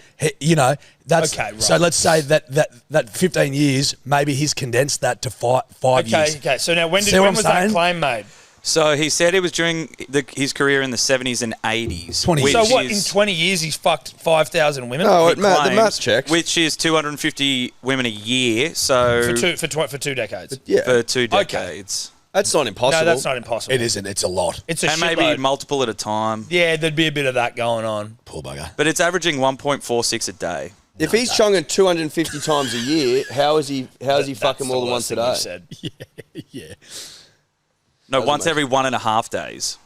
Speaker 4: that's...
Speaker 2: Okay, right.
Speaker 4: So let's say that 15 years, maybe he's condensed that to five years.
Speaker 2: Okay. So now, when
Speaker 4: See what I'm
Speaker 2: was that
Speaker 4: saying?
Speaker 2: claim made?
Speaker 6: So he said it was during his career in the 70s and 80s.
Speaker 4: 20
Speaker 6: which
Speaker 4: years.
Speaker 2: So what?
Speaker 6: is-
Speaker 2: In 20 years, he's fucked 5,000 women
Speaker 3: No,
Speaker 6: he
Speaker 3: the
Speaker 6: claims,
Speaker 3: maths checks.
Speaker 6: Which is 250 women a year. So
Speaker 2: for 2 decades.
Speaker 3: Yeah,
Speaker 6: for 2
Speaker 2: Okay.
Speaker 6: decades.
Speaker 3: that's not impossible.
Speaker 2: No, that's not impossible.
Speaker 4: It isn't. It's a lot.
Speaker 2: It's a
Speaker 6: And maybe
Speaker 2: shitload.
Speaker 6: multiple at a time.
Speaker 2: Yeah, there'd be a bit of that going on.
Speaker 4: Poor bugger.
Speaker 6: But it's averaging 1.46 a day.
Speaker 3: If he's chonging 250 times a year, how is he fucking
Speaker 2: That's
Speaker 3: more
Speaker 2: the
Speaker 3: than once
Speaker 2: worst
Speaker 3: a
Speaker 2: thing
Speaker 3: day?
Speaker 2: you've said.
Speaker 4: Yeah.
Speaker 6: No,
Speaker 3: Doesn't
Speaker 6: once
Speaker 3: make
Speaker 6: every 1.5 days.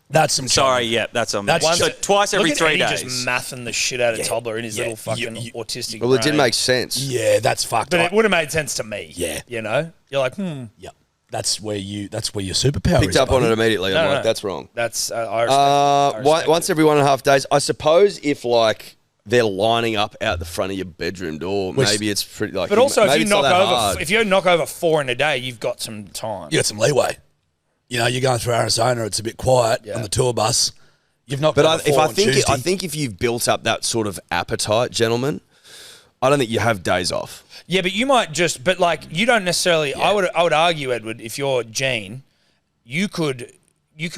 Speaker 4: That's some...
Speaker 6: Sorry, yeah, that's on me.
Speaker 4: That's
Speaker 6: So twice every
Speaker 2: Look at
Speaker 6: 3
Speaker 2: Eddie
Speaker 6: days.
Speaker 2: just mathing the shit out of Tobler in his
Speaker 4: yeah,
Speaker 2: little fucking
Speaker 4: you-
Speaker 2: autistic
Speaker 3: Well, it did
Speaker 2: brain.
Speaker 3: make sense.
Speaker 4: Yeah, that's fucked
Speaker 2: But
Speaker 4: up.
Speaker 2: it would have made sense to me.
Speaker 4: Yeah.
Speaker 2: You know? You're like,
Speaker 4: Yep. That's where your superpower
Speaker 3: Picked
Speaker 4: is.
Speaker 3: up on
Speaker 4: buddy.
Speaker 3: it immediately. I'm
Speaker 2: No,
Speaker 3: like,
Speaker 2: no.
Speaker 3: that's wrong.
Speaker 2: that's, I respect it. I respect
Speaker 3: Once
Speaker 2: it.
Speaker 3: every 1.5 days. I suppose if like they're lining up out the front of your bedroom door, maybe it's pretty like.
Speaker 2: But also,
Speaker 3: maybe
Speaker 2: if you
Speaker 3: it's not that hard.
Speaker 2: knock over 4 in a day, you've got some time.
Speaker 4: You got some leeway. You know, you're going through Arizona, it's a bit quiet on the tour bus. You've knocked
Speaker 3: But
Speaker 4: over
Speaker 3: if
Speaker 4: 4
Speaker 3: I
Speaker 4: on
Speaker 3: think
Speaker 4: Tuesday.
Speaker 3: I think if you've built up that sort of appetite, gentlemen, I don't think you have days off.
Speaker 2: Yeah, but you might just, but like you don't necessarily. I would argue, Edward, if you're Gene, you could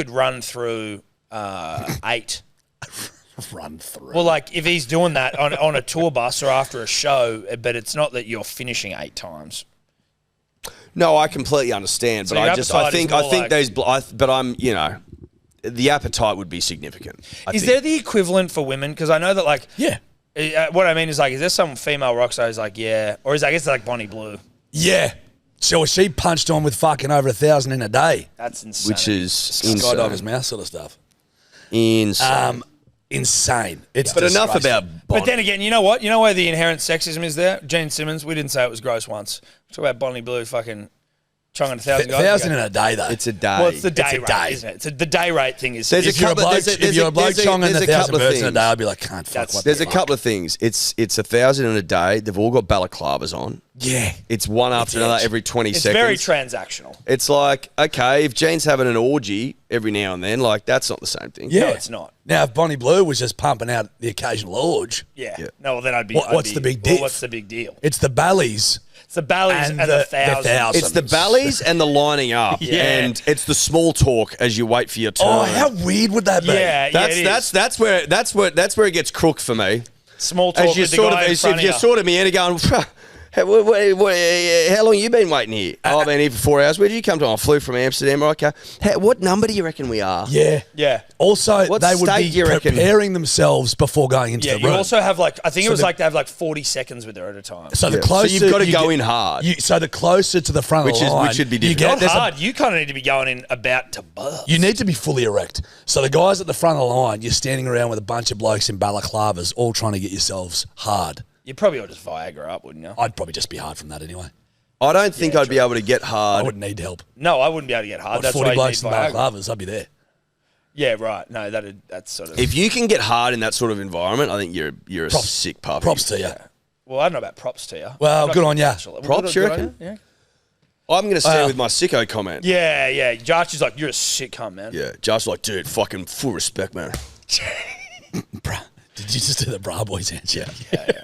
Speaker 2: run through 8.
Speaker 4: run through.
Speaker 2: Well, like if he's doing that on a tour bus or after a show, but it's not that you're finishing 8 times.
Speaker 3: No, I completely understand,
Speaker 2: So
Speaker 3: but
Speaker 2: your
Speaker 3: I
Speaker 2: appetite is more
Speaker 3: think
Speaker 2: like-
Speaker 3: those. But I'm, the appetite would be significant.
Speaker 2: Is there the equivalent for women? Because I know that like
Speaker 4: yeah.
Speaker 2: what I mean is like, is there some female rock star who's like, yeah, or is I guess like Bonnie Blue?
Speaker 4: Yeah. So she punched on with fucking over 1,000 in a day.
Speaker 2: That's insane.
Speaker 3: Which is
Speaker 4: Skydiver's
Speaker 3: insane.
Speaker 4: mouth sort of stuff.
Speaker 3: Insane.
Speaker 4: Insane. It's
Speaker 3: but enough
Speaker 4: disgraceful.
Speaker 3: about.
Speaker 2: But then again, you know what? You know where the inherent sexism is there? Gene Simmons, we didn't say it was gross once. Talk about Bonnie Blue fucking chonging 1,000 guys.
Speaker 4: 1,000 in a day, though.
Speaker 3: It's a day.
Speaker 2: Well, it's the day
Speaker 4: It's a
Speaker 2: rate,
Speaker 4: day.
Speaker 2: isn't it? It's the day rate thing is.
Speaker 3: There's a
Speaker 4: if you're a
Speaker 3: couple-
Speaker 4: bloke,
Speaker 3: there's a-
Speaker 4: if you're a bloke
Speaker 3: there's a-
Speaker 4: chonging
Speaker 3: there's a
Speaker 4: 1,000
Speaker 3: couple of
Speaker 4: birds in a
Speaker 3: things.
Speaker 4: day, I'd be like, can't fuck what
Speaker 3: There's
Speaker 4: the
Speaker 3: a couple of things. It's 1,000 in a day. They've all got balaclavas on.
Speaker 4: Yeah.
Speaker 3: It's one after
Speaker 4: It's
Speaker 3: another
Speaker 4: it.
Speaker 3: every 20
Speaker 2: It's
Speaker 3: seconds.
Speaker 2: very transactional.
Speaker 3: It's like, okay, if Jane's having an orgy every now and then, like that's not the same thing.
Speaker 4: Yeah.
Speaker 2: No, it's not.
Speaker 4: Now, if Bonnie Blue was just pumping out the occasional orge,
Speaker 2: Yeah.
Speaker 3: Yeah.
Speaker 2: No, well then I'd be.
Speaker 4: What's the big diff?
Speaker 2: What's the big deal?
Speaker 4: it's the Bally's.
Speaker 2: It's the Bally's and,
Speaker 4: And
Speaker 2: the
Speaker 4: the
Speaker 2: thousands.
Speaker 4: thousands.
Speaker 3: It's the ballies and the lining up,
Speaker 2: Yeah.
Speaker 3: and it's the small talk as you wait for your turn.
Speaker 4: Oh, how weird would that be?
Speaker 2: Yeah,
Speaker 3: that's where it gets crooked for me.
Speaker 2: small talk
Speaker 3: As you
Speaker 2: with the
Speaker 3: sort
Speaker 2: guy
Speaker 3: of
Speaker 2: in
Speaker 3: as
Speaker 2: front
Speaker 3: if
Speaker 2: of
Speaker 3: you're
Speaker 2: you.
Speaker 3: sort of me and going. How long you been waiting here? I've been here for 4 hours. Where did you come from? I flew from Amsterdam. Okay. What number do you reckon we are?
Speaker 4: Yeah.
Speaker 2: Yeah.
Speaker 4: Also,
Speaker 3: What
Speaker 4: they would
Speaker 3: state
Speaker 4: be
Speaker 3: do you reckon?
Speaker 4: preparing themselves before going into
Speaker 2: Yeah,
Speaker 4: the
Speaker 2: you
Speaker 4: room.
Speaker 2: also have like I think
Speaker 4: So
Speaker 2: it was
Speaker 4: the-
Speaker 2: like they have like 40 seconds with her at a time.
Speaker 4: so the
Speaker 3: Yeah.
Speaker 4: closer
Speaker 3: So you've gotta
Speaker 4: you
Speaker 3: go
Speaker 4: get-
Speaker 3: in hard.
Speaker 4: So the closer to the front
Speaker 3: Which
Speaker 4: of the
Speaker 3: is-
Speaker 4: line,
Speaker 3: which should be
Speaker 4: you
Speaker 3: different.
Speaker 4: get-
Speaker 2: Not
Speaker 4: there's a-
Speaker 2: hard. You kind of need to be going in about to birth.
Speaker 4: You need to be fully erect. So the guys at the front of the line, you're standing around with a bunch of blokes in balaclavas, all trying to get yourselves hard.
Speaker 2: You probably ought to just Viagra up, wouldn't you?
Speaker 4: I'd probably just be hard from that anyway.
Speaker 3: I don't think I'd be able to get
Speaker 4: I
Speaker 3: hard.
Speaker 4: wouldn't need help.
Speaker 2: No, I wouldn't be able to get hard.
Speaker 4: What,
Speaker 2: That's
Speaker 4: 40
Speaker 2: why you
Speaker 4: blokes
Speaker 2: need
Speaker 4: in
Speaker 2: Viagra.
Speaker 4: balaclavas, I'd be there.
Speaker 2: Yeah, right. No, that's sort of.
Speaker 3: If you can get hard in that sort of environment, I think you're a
Speaker 4: Props-
Speaker 3: sick puppy.
Speaker 4: Props to you.
Speaker 2: Well, I don't know about props to you.
Speaker 4: Well,
Speaker 2: I'm not
Speaker 4: good on ya.
Speaker 2: bachelor.
Speaker 3: Props,
Speaker 2: Good
Speaker 3: you
Speaker 2: on
Speaker 3: reckon?
Speaker 2: Yeah.
Speaker 3: I'm going to stand with my sicko comment.
Speaker 2: Yeah. Jarch is like, you're a sick cunt, man.
Speaker 3: Yeah, Jarch's like, dude, fucking full respect, man.
Speaker 4: Bruh, did you just do the bra boys answer?
Speaker 2: Yeah.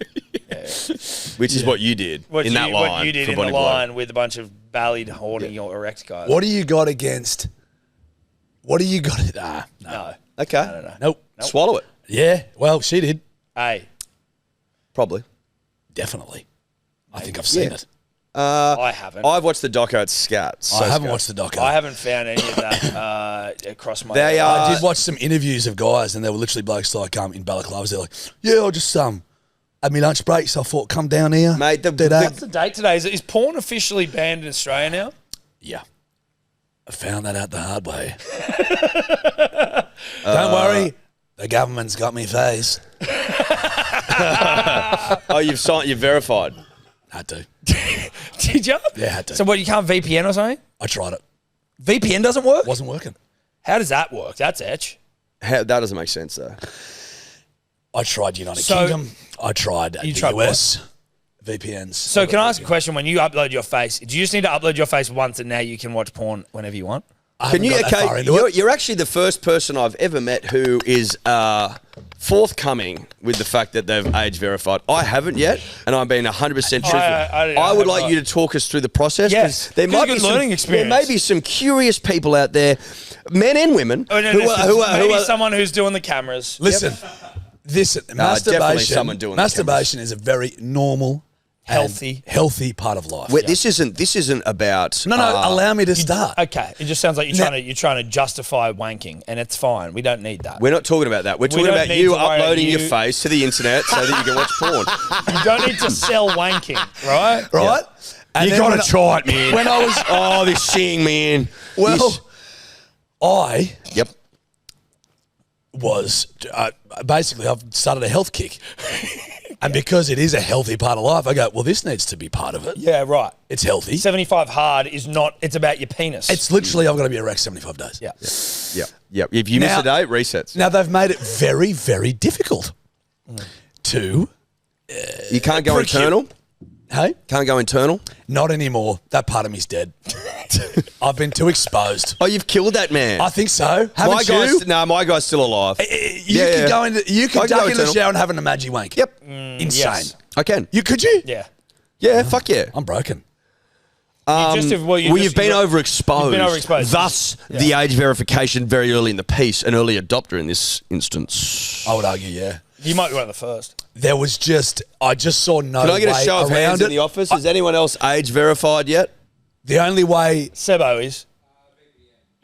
Speaker 3: Which is what you did in that line.
Speaker 2: What you did
Speaker 3: for
Speaker 2: in the
Speaker 3: Bonnie Blow.
Speaker 2: line with a bunch of bellied, horny or erect guys.
Speaker 4: What do you got against? What do you got?
Speaker 2: No.
Speaker 3: Okay.
Speaker 2: No.
Speaker 4: Nope.
Speaker 3: Swallow it.
Speaker 4: Yeah. Well, she did.
Speaker 2: Hey,
Speaker 3: Probably.
Speaker 4: Definitely. I think I've seen
Speaker 3: Yeah.
Speaker 4: it.
Speaker 2: I haven't.
Speaker 3: I've watched the doco. It's scat. So
Speaker 4: I haven't
Speaker 3: scat.
Speaker 4: watched the doco.
Speaker 2: I haven't found any of that across my.
Speaker 3: They
Speaker 4: I
Speaker 3: are.
Speaker 4: did watch some interviews of guys, and they were literally blokes like in balaclavas. They're like, "Yeah, I just had my lunch break, so I thought come down here,
Speaker 3: Mate,
Speaker 4: do that."
Speaker 2: What's the date today? Is porn officially banned in Australia now?
Speaker 4: Yeah, I found that out the hard way. Don't worry, the government's got me face.
Speaker 3: Oh, you've verified.
Speaker 4: Had to.
Speaker 2: Did you?
Speaker 4: Yeah, had to.
Speaker 2: So what? You can't VPN or something?
Speaker 4: I tried it.
Speaker 2: VPN doesn't work.
Speaker 4: Wasn't working.
Speaker 2: How does that work? That's etch.
Speaker 3: That doesn't make sense, though.
Speaker 4: I tried United
Speaker 2: So-
Speaker 4: Kingdom. I tried
Speaker 2: You
Speaker 4: the
Speaker 2: tried
Speaker 4: US VPNs.
Speaker 2: So can I ask a question? When you upload your face, do you just need to upload your face once, and now you can watch porn whenever you want?
Speaker 4: I
Speaker 3: Can
Speaker 4: haven't
Speaker 3: you?
Speaker 4: got that far
Speaker 3: Okay,
Speaker 4: into it.
Speaker 3: you're actually the first person I've ever met who is forthcoming with the fact that they've age verified. I haven't yet, and I'm being 100% truthful. I would like you to talk us through the process.
Speaker 2: Yes,
Speaker 3: there
Speaker 2: because
Speaker 3: might
Speaker 2: it's a
Speaker 3: be
Speaker 2: good learning experience.
Speaker 3: There may be some curious people out there, men and women,
Speaker 2: Oh, no, maybe someone who's doing the cameras.
Speaker 4: Listen,
Speaker 3: definitely
Speaker 4: masturbation.
Speaker 3: someone doing the
Speaker 4: Masturbation is a very normal, and
Speaker 2: Healthy.
Speaker 4: healthy part of life.
Speaker 3: This isn't about.
Speaker 4: No, allow me to start.
Speaker 2: Okay, it just sounds like you're trying to justify wanking, and it's fine. We don't need that.
Speaker 3: We're not talking about that. We're talking
Speaker 2: don't
Speaker 3: about
Speaker 2: need
Speaker 3: you
Speaker 2: to worry
Speaker 3: uploading your
Speaker 2: you-
Speaker 3: face to the internet so that you can watch porn.
Speaker 2: You don't need to sell wanking, right?
Speaker 4: Right? And
Speaker 3: You
Speaker 4: then
Speaker 3: gotta
Speaker 4: when I-
Speaker 3: try it, man.
Speaker 4: When I was
Speaker 3: Oh, this seeing, man.
Speaker 4: well,
Speaker 3: This-
Speaker 4: I
Speaker 3: Yep.
Speaker 4: was basically I've started a health kick, and because it is a healthy part of life, I go, well, this needs to be part of it.
Speaker 2: Yeah, right.
Speaker 4: It's healthy.
Speaker 2: 75 hard is not. It's about your penis.
Speaker 4: It's literally I've got to be erect 75 days.
Speaker 2: yeah.
Speaker 3: Yep. If you miss
Speaker 4: Now-
Speaker 3: a day, resets.
Speaker 4: Now they've made it very, very difficult to.
Speaker 3: You can't go
Speaker 4: Procure-
Speaker 3: internal.
Speaker 4: Hey,
Speaker 3: Can't go internal.
Speaker 4: not anymore. That part of me's dead. I've been too exposed.
Speaker 3: Oh, you've killed that man.
Speaker 4: I think so.
Speaker 3: my
Speaker 4: Haven't you?
Speaker 3: guy's my guy's still alive.
Speaker 4: You
Speaker 3: Yeah,
Speaker 4: could
Speaker 3: yeah.
Speaker 4: go into. You
Speaker 3: I
Speaker 4: could
Speaker 3: can
Speaker 4: duck
Speaker 3: go
Speaker 4: in the
Speaker 3: internal.
Speaker 4: shower and have an imagie wank.
Speaker 3: Yep.
Speaker 4: Insane.
Speaker 2: yes.
Speaker 3: I can.
Speaker 4: You could you?
Speaker 2: Yeah.
Speaker 3: Yeah. Fuck yeah.
Speaker 4: I'm broken.
Speaker 2: You've
Speaker 3: You've been overexposed.
Speaker 2: You've been overexposed.
Speaker 3: Thus, the age verification very early in the piece, an early adopter in this instance.
Speaker 4: I would argue, yeah.
Speaker 2: You might be one of the first.
Speaker 4: There was just, I just saw no
Speaker 3: Can I get a
Speaker 4: way
Speaker 3: show of hands
Speaker 4: around
Speaker 3: in
Speaker 4: it.
Speaker 3: the office? Is anyone else age verified yet?
Speaker 4: The only way,
Speaker 2: Sebo is.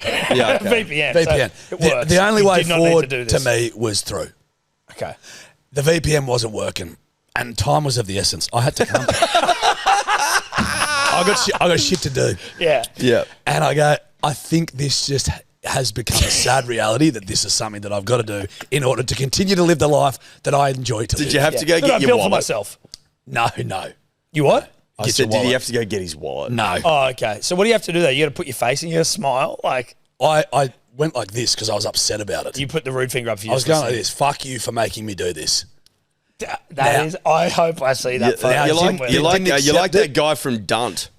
Speaker 3: Yeah. Okay.
Speaker 2: VPN.
Speaker 4: VPN,
Speaker 2: So it works.
Speaker 4: the only
Speaker 2: You
Speaker 4: way
Speaker 2: did not need
Speaker 4: forward
Speaker 2: do
Speaker 4: to
Speaker 2: this.
Speaker 4: me was through.
Speaker 2: Okay.
Speaker 4: The VPN wasn't working, and time was of the essence. I had to come. I got shit to do,
Speaker 2: Yeah.
Speaker 3: Yeah.
Speaker 4: and I go. I think this just has become a sad reality that this is something that I've got to do in order to continue to live the life that I enjoy to live.
Speaker 3: Did you have to go
Speaker 2: Look,
Speaker 3: get
Speaker 2: I
Speaker 3: your
Speaker 2: built for
Speaker 3: wallet?
Speaker 2: myself.
Speaker 4: No.
Speaker 2: You what?
Speaker 3: I
Speaker 4: Get
Speaker 3: said,
Speaker 4: your
Speaker 3: did he
Speaker 4: wallet.
Speaker 3: have to go get his wallet?
Speaker 4: No.
Speaker 2: Oh, okay. So what do you have to do there? You got to put your face in, you got to smile. Like,
Speaker 4: I went like this because I was upset about it.
Speaker 2: you put the rude finger up for you.
Speaker 4: I was going like this. Fuck you for making me do this.
Speaker 2: That
Speaker 4: Now-
Speaker 2: is, I hope I see that photo.
Speaker 4: now
Speaker 3: You like
Speaker 2: somewhere.
Speaker 3: you like
Speaker 4: Didn't
Speaker 3: you like
Speaker 4: accept
Speaker 3: that guy from Dunt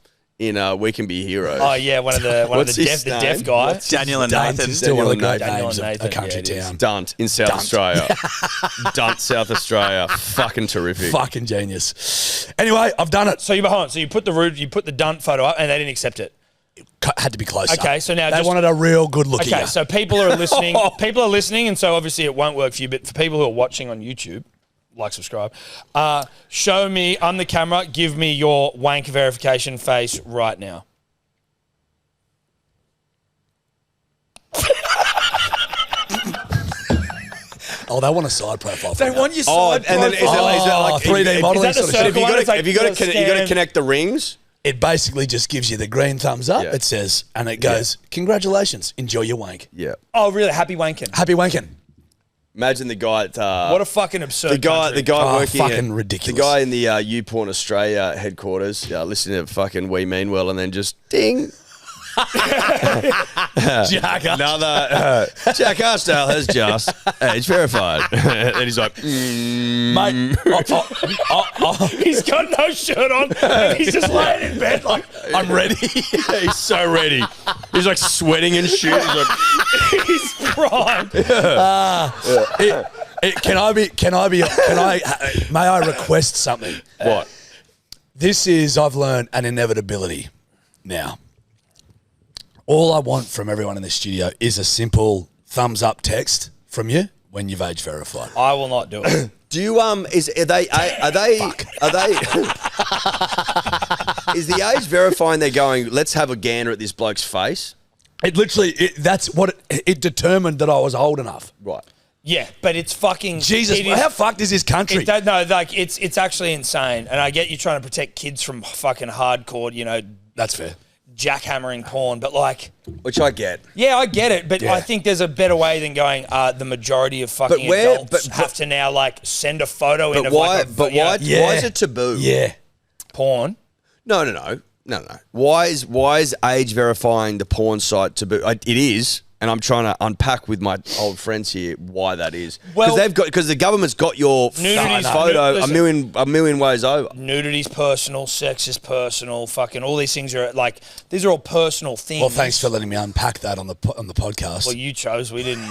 Speaker 3: in We Can Be Heroes.
Speaker 2: Oh, yeah, one of the
Speaker 3: What's
Speaker 2: deaf,
Speaker 3: his
Speaker 2: the
Speaker 3: name?
Speaker 2: deaf guy.
Speaker 3: What's
Speaker 6: Daniel and
Speaker 4: Dance
Speaker 6: Nathan.
Speaker 4: is still one of the great
Speaker 2: Daniel
Speaker 4: names
Speaker 2: and
Speaker 4: of a
Speaker 2: Nathan,
Speaker 4: country
Speaker 2: yeah, it is.
Speaker 4: town.
Speaker 3: Dunt in South
Speaker 4: Dunt.
Speaker 3: Australia. Dunt, South Australia. Fucking terrific.
Speaker 4: Fucking genius. Anyway, I've done it.
Speaker 2: So you're behind. So you put the Dunt photo up and they didn't accept it.
Speaker 4: Had to be closer.
Speaker 2: Okay, so now
Speaker 4: they
Speaker 2: just-
Speaker 4: wanted a real good look
Speaker 2: Okay,
Speaker 4: at you.
Speaker 2: so people are listening. People are listening, and so obviously it won't work for you. But for people who are watching on YouTube, like, subscribe. Show me on the camera. Give me your wank verification face right now.
Speaker 4: Oh, they want a side profile.
Speaker 2: They
Speaker 4: for
Speaker 2: want your
Speaker 3: Oh,
Speaker 2: side
Speaker 3: and then is it like
Speaker 4: 3D modeling
Speaker 2: is that the
Speaker 4: sort of
Speaker 2: circle
Speaker 4: shit.
Speaker 3: Have you
Speaker 2: one?
Speaker 3: got
Speaker 2: It's like
Speaker 3: you got
Speaker 2: the
Speaker 3: to you got to
Speaker 2: scan.
Speaker 3: connect the rings?
Speaker 4: It basically just gives you the green thumbs up.
Speaker 3: Yeah.
Speaker 4: It says, and it goes, congratulations, enjoy your wank.
Speaker 3: Yeah.
Speaker 2: Oh, really? Happy wanking.
Speaker 4: Happy wanking.
Speaker 3: Imagine the guy at
Speaker 2: What a fucking absurd country.
Speaker 3: the guy
Speaker 4: Oh,
Speaker 3: working
Speaker 4: fucking
Speaker 3: at,
Speaker 4: ridiculous.
Speaker 3: The guy in the YouPorn Australia headquarters, listening to fucking We Mean Well, and then just ding.
Speaker 4: Jack.
Speaker 3: Another Jack Arstyle has just age verified. And he's like,
Speaker 4: Mate,
Speaker 2: He's got no shirt on. And he's just laying in bed like,
Speaker 4: I'm ready.
Speaker 3: he's so ready. He's like sweating and shit. He's like,
Speaker 2: he's primed.
Speaker 4: May I request something?
Speaker 3: what?
Speaker 4: This is, I've learned, an inevitability now. All I want from everyone in the studio is a simple thumbs up text from you when you've age verified.
Speaker 2: I will not do it.
Speaker 3: Do you are they is the age verifying? They're going, let's have a gander at this bloke's face.
Speaker 4: It literally, that's what it determined that I was old enough.
Speaker 3: Right.
Speaker 2: Yeah, but it's fucking
Speaker 4: Jesus,
Speaker 2: it is-
Speaker 4: how fucked is this country?
Speaker 2: No, like it's actually insane, and I get you trying to protect kids from fucking hardcore,
Speaker 4: That's fair.
Speaker 2: jackhammering porn, but like,
Speaker 3: Which I get.
Speaker 2: yeah, I get it, but
Speaker 4: Yeah.
Speaker 2: I think there's a better way than going. The majority of fucking adults have to now like send a photo in
Speaker 3: But
Speaker 2: of
Speaker 3: why?
Speaker 2: like
Speaker 3: But why?
Speaker 4: Yeah.
Speaker 3: Why is it taboo?
Speaker 4: Yeah.
Speaker 2: porn.
Speaker 3: No. Why is age verifying the porn site taboo? It is, and I'm trying to unpack with my old friends here why that is.
Speaker 2: Well-
Speaker 3: Because the government's got your
Speaker 2: Nudity's-
Speaker 3: photo
Speaker 2: listen.
Speaker 3: a million ways over.
Speaker 2: Nudity's personal, sex is personal, fucking all these things are like these are all personal things.
Speaker 4: Well, thanks for letting me unpack that on the podcast.
Speaker 2: Well, you chose. We didn't.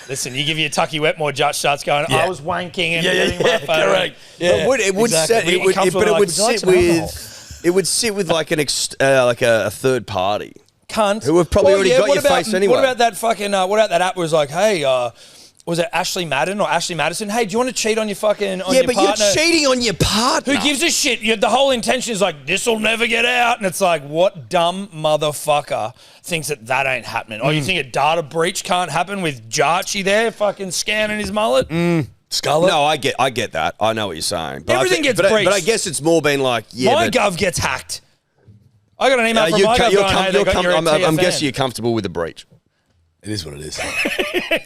Speaker 2: Listen, you give you a Tucky Wetmore, Jarch starts going,
Speaker 4: Yeah.
Speaker 2: I was wanking and
Speaker 4: Yeah,
Speaker 2: doing my photo.
Speaker 4: correct.
Speaker 3: But it would
Speaker 2: exactly.
Speaker 3: sit, it would,
Speaker 2: It comes
Speaker 3: but
Speaker 2: with
Speaker 3: it
Speaker 2: like,
Speaker 3: would
Speaker 2: would you like
Speaker 3: sit
Speaker 2: some alcohol?
Speaker 3: with it would sit with like like a third party.
Speaker 2: Cunt.
Speaker 3: Who have probably already got
Speaker 2: what
Speaker 3: your
Speaker 2: about,
Speaker 3: face anyway.
Speaker 2: What about that fucking, what about that app was like, hey, was it Ashley Madden or Ashley Madison? Hey, do you want to cheat on your fucking, on your partner?
Speaker 3: you're cheating on your partner.
Speaker 2: Who gives a shit? The whole intention is like, this will never get out. And it's like, what dumb motherfucker thinks that ain't happening? Oh, you think a data breach can't happen with Jarchy there fucking scanning his mullet?
Speaker 4: Scarlet?
Speaker 3: No, I get that. I know what you're saying. But
Speaker 2: Everything gets
Speaker 3: but
Speaker 2: breached.
Speaker 3: I guess it's more been like,
Speaker 2: My gov gets hacked. I got an email from
Speaker 3: you're
Speaker 2: my gov going, hey, they got your
Speaker 3: I'm
Speaker 2: TFN.
Speaker 3: guessing you're comfortable with the breach.
Speaker 4: It is what it is.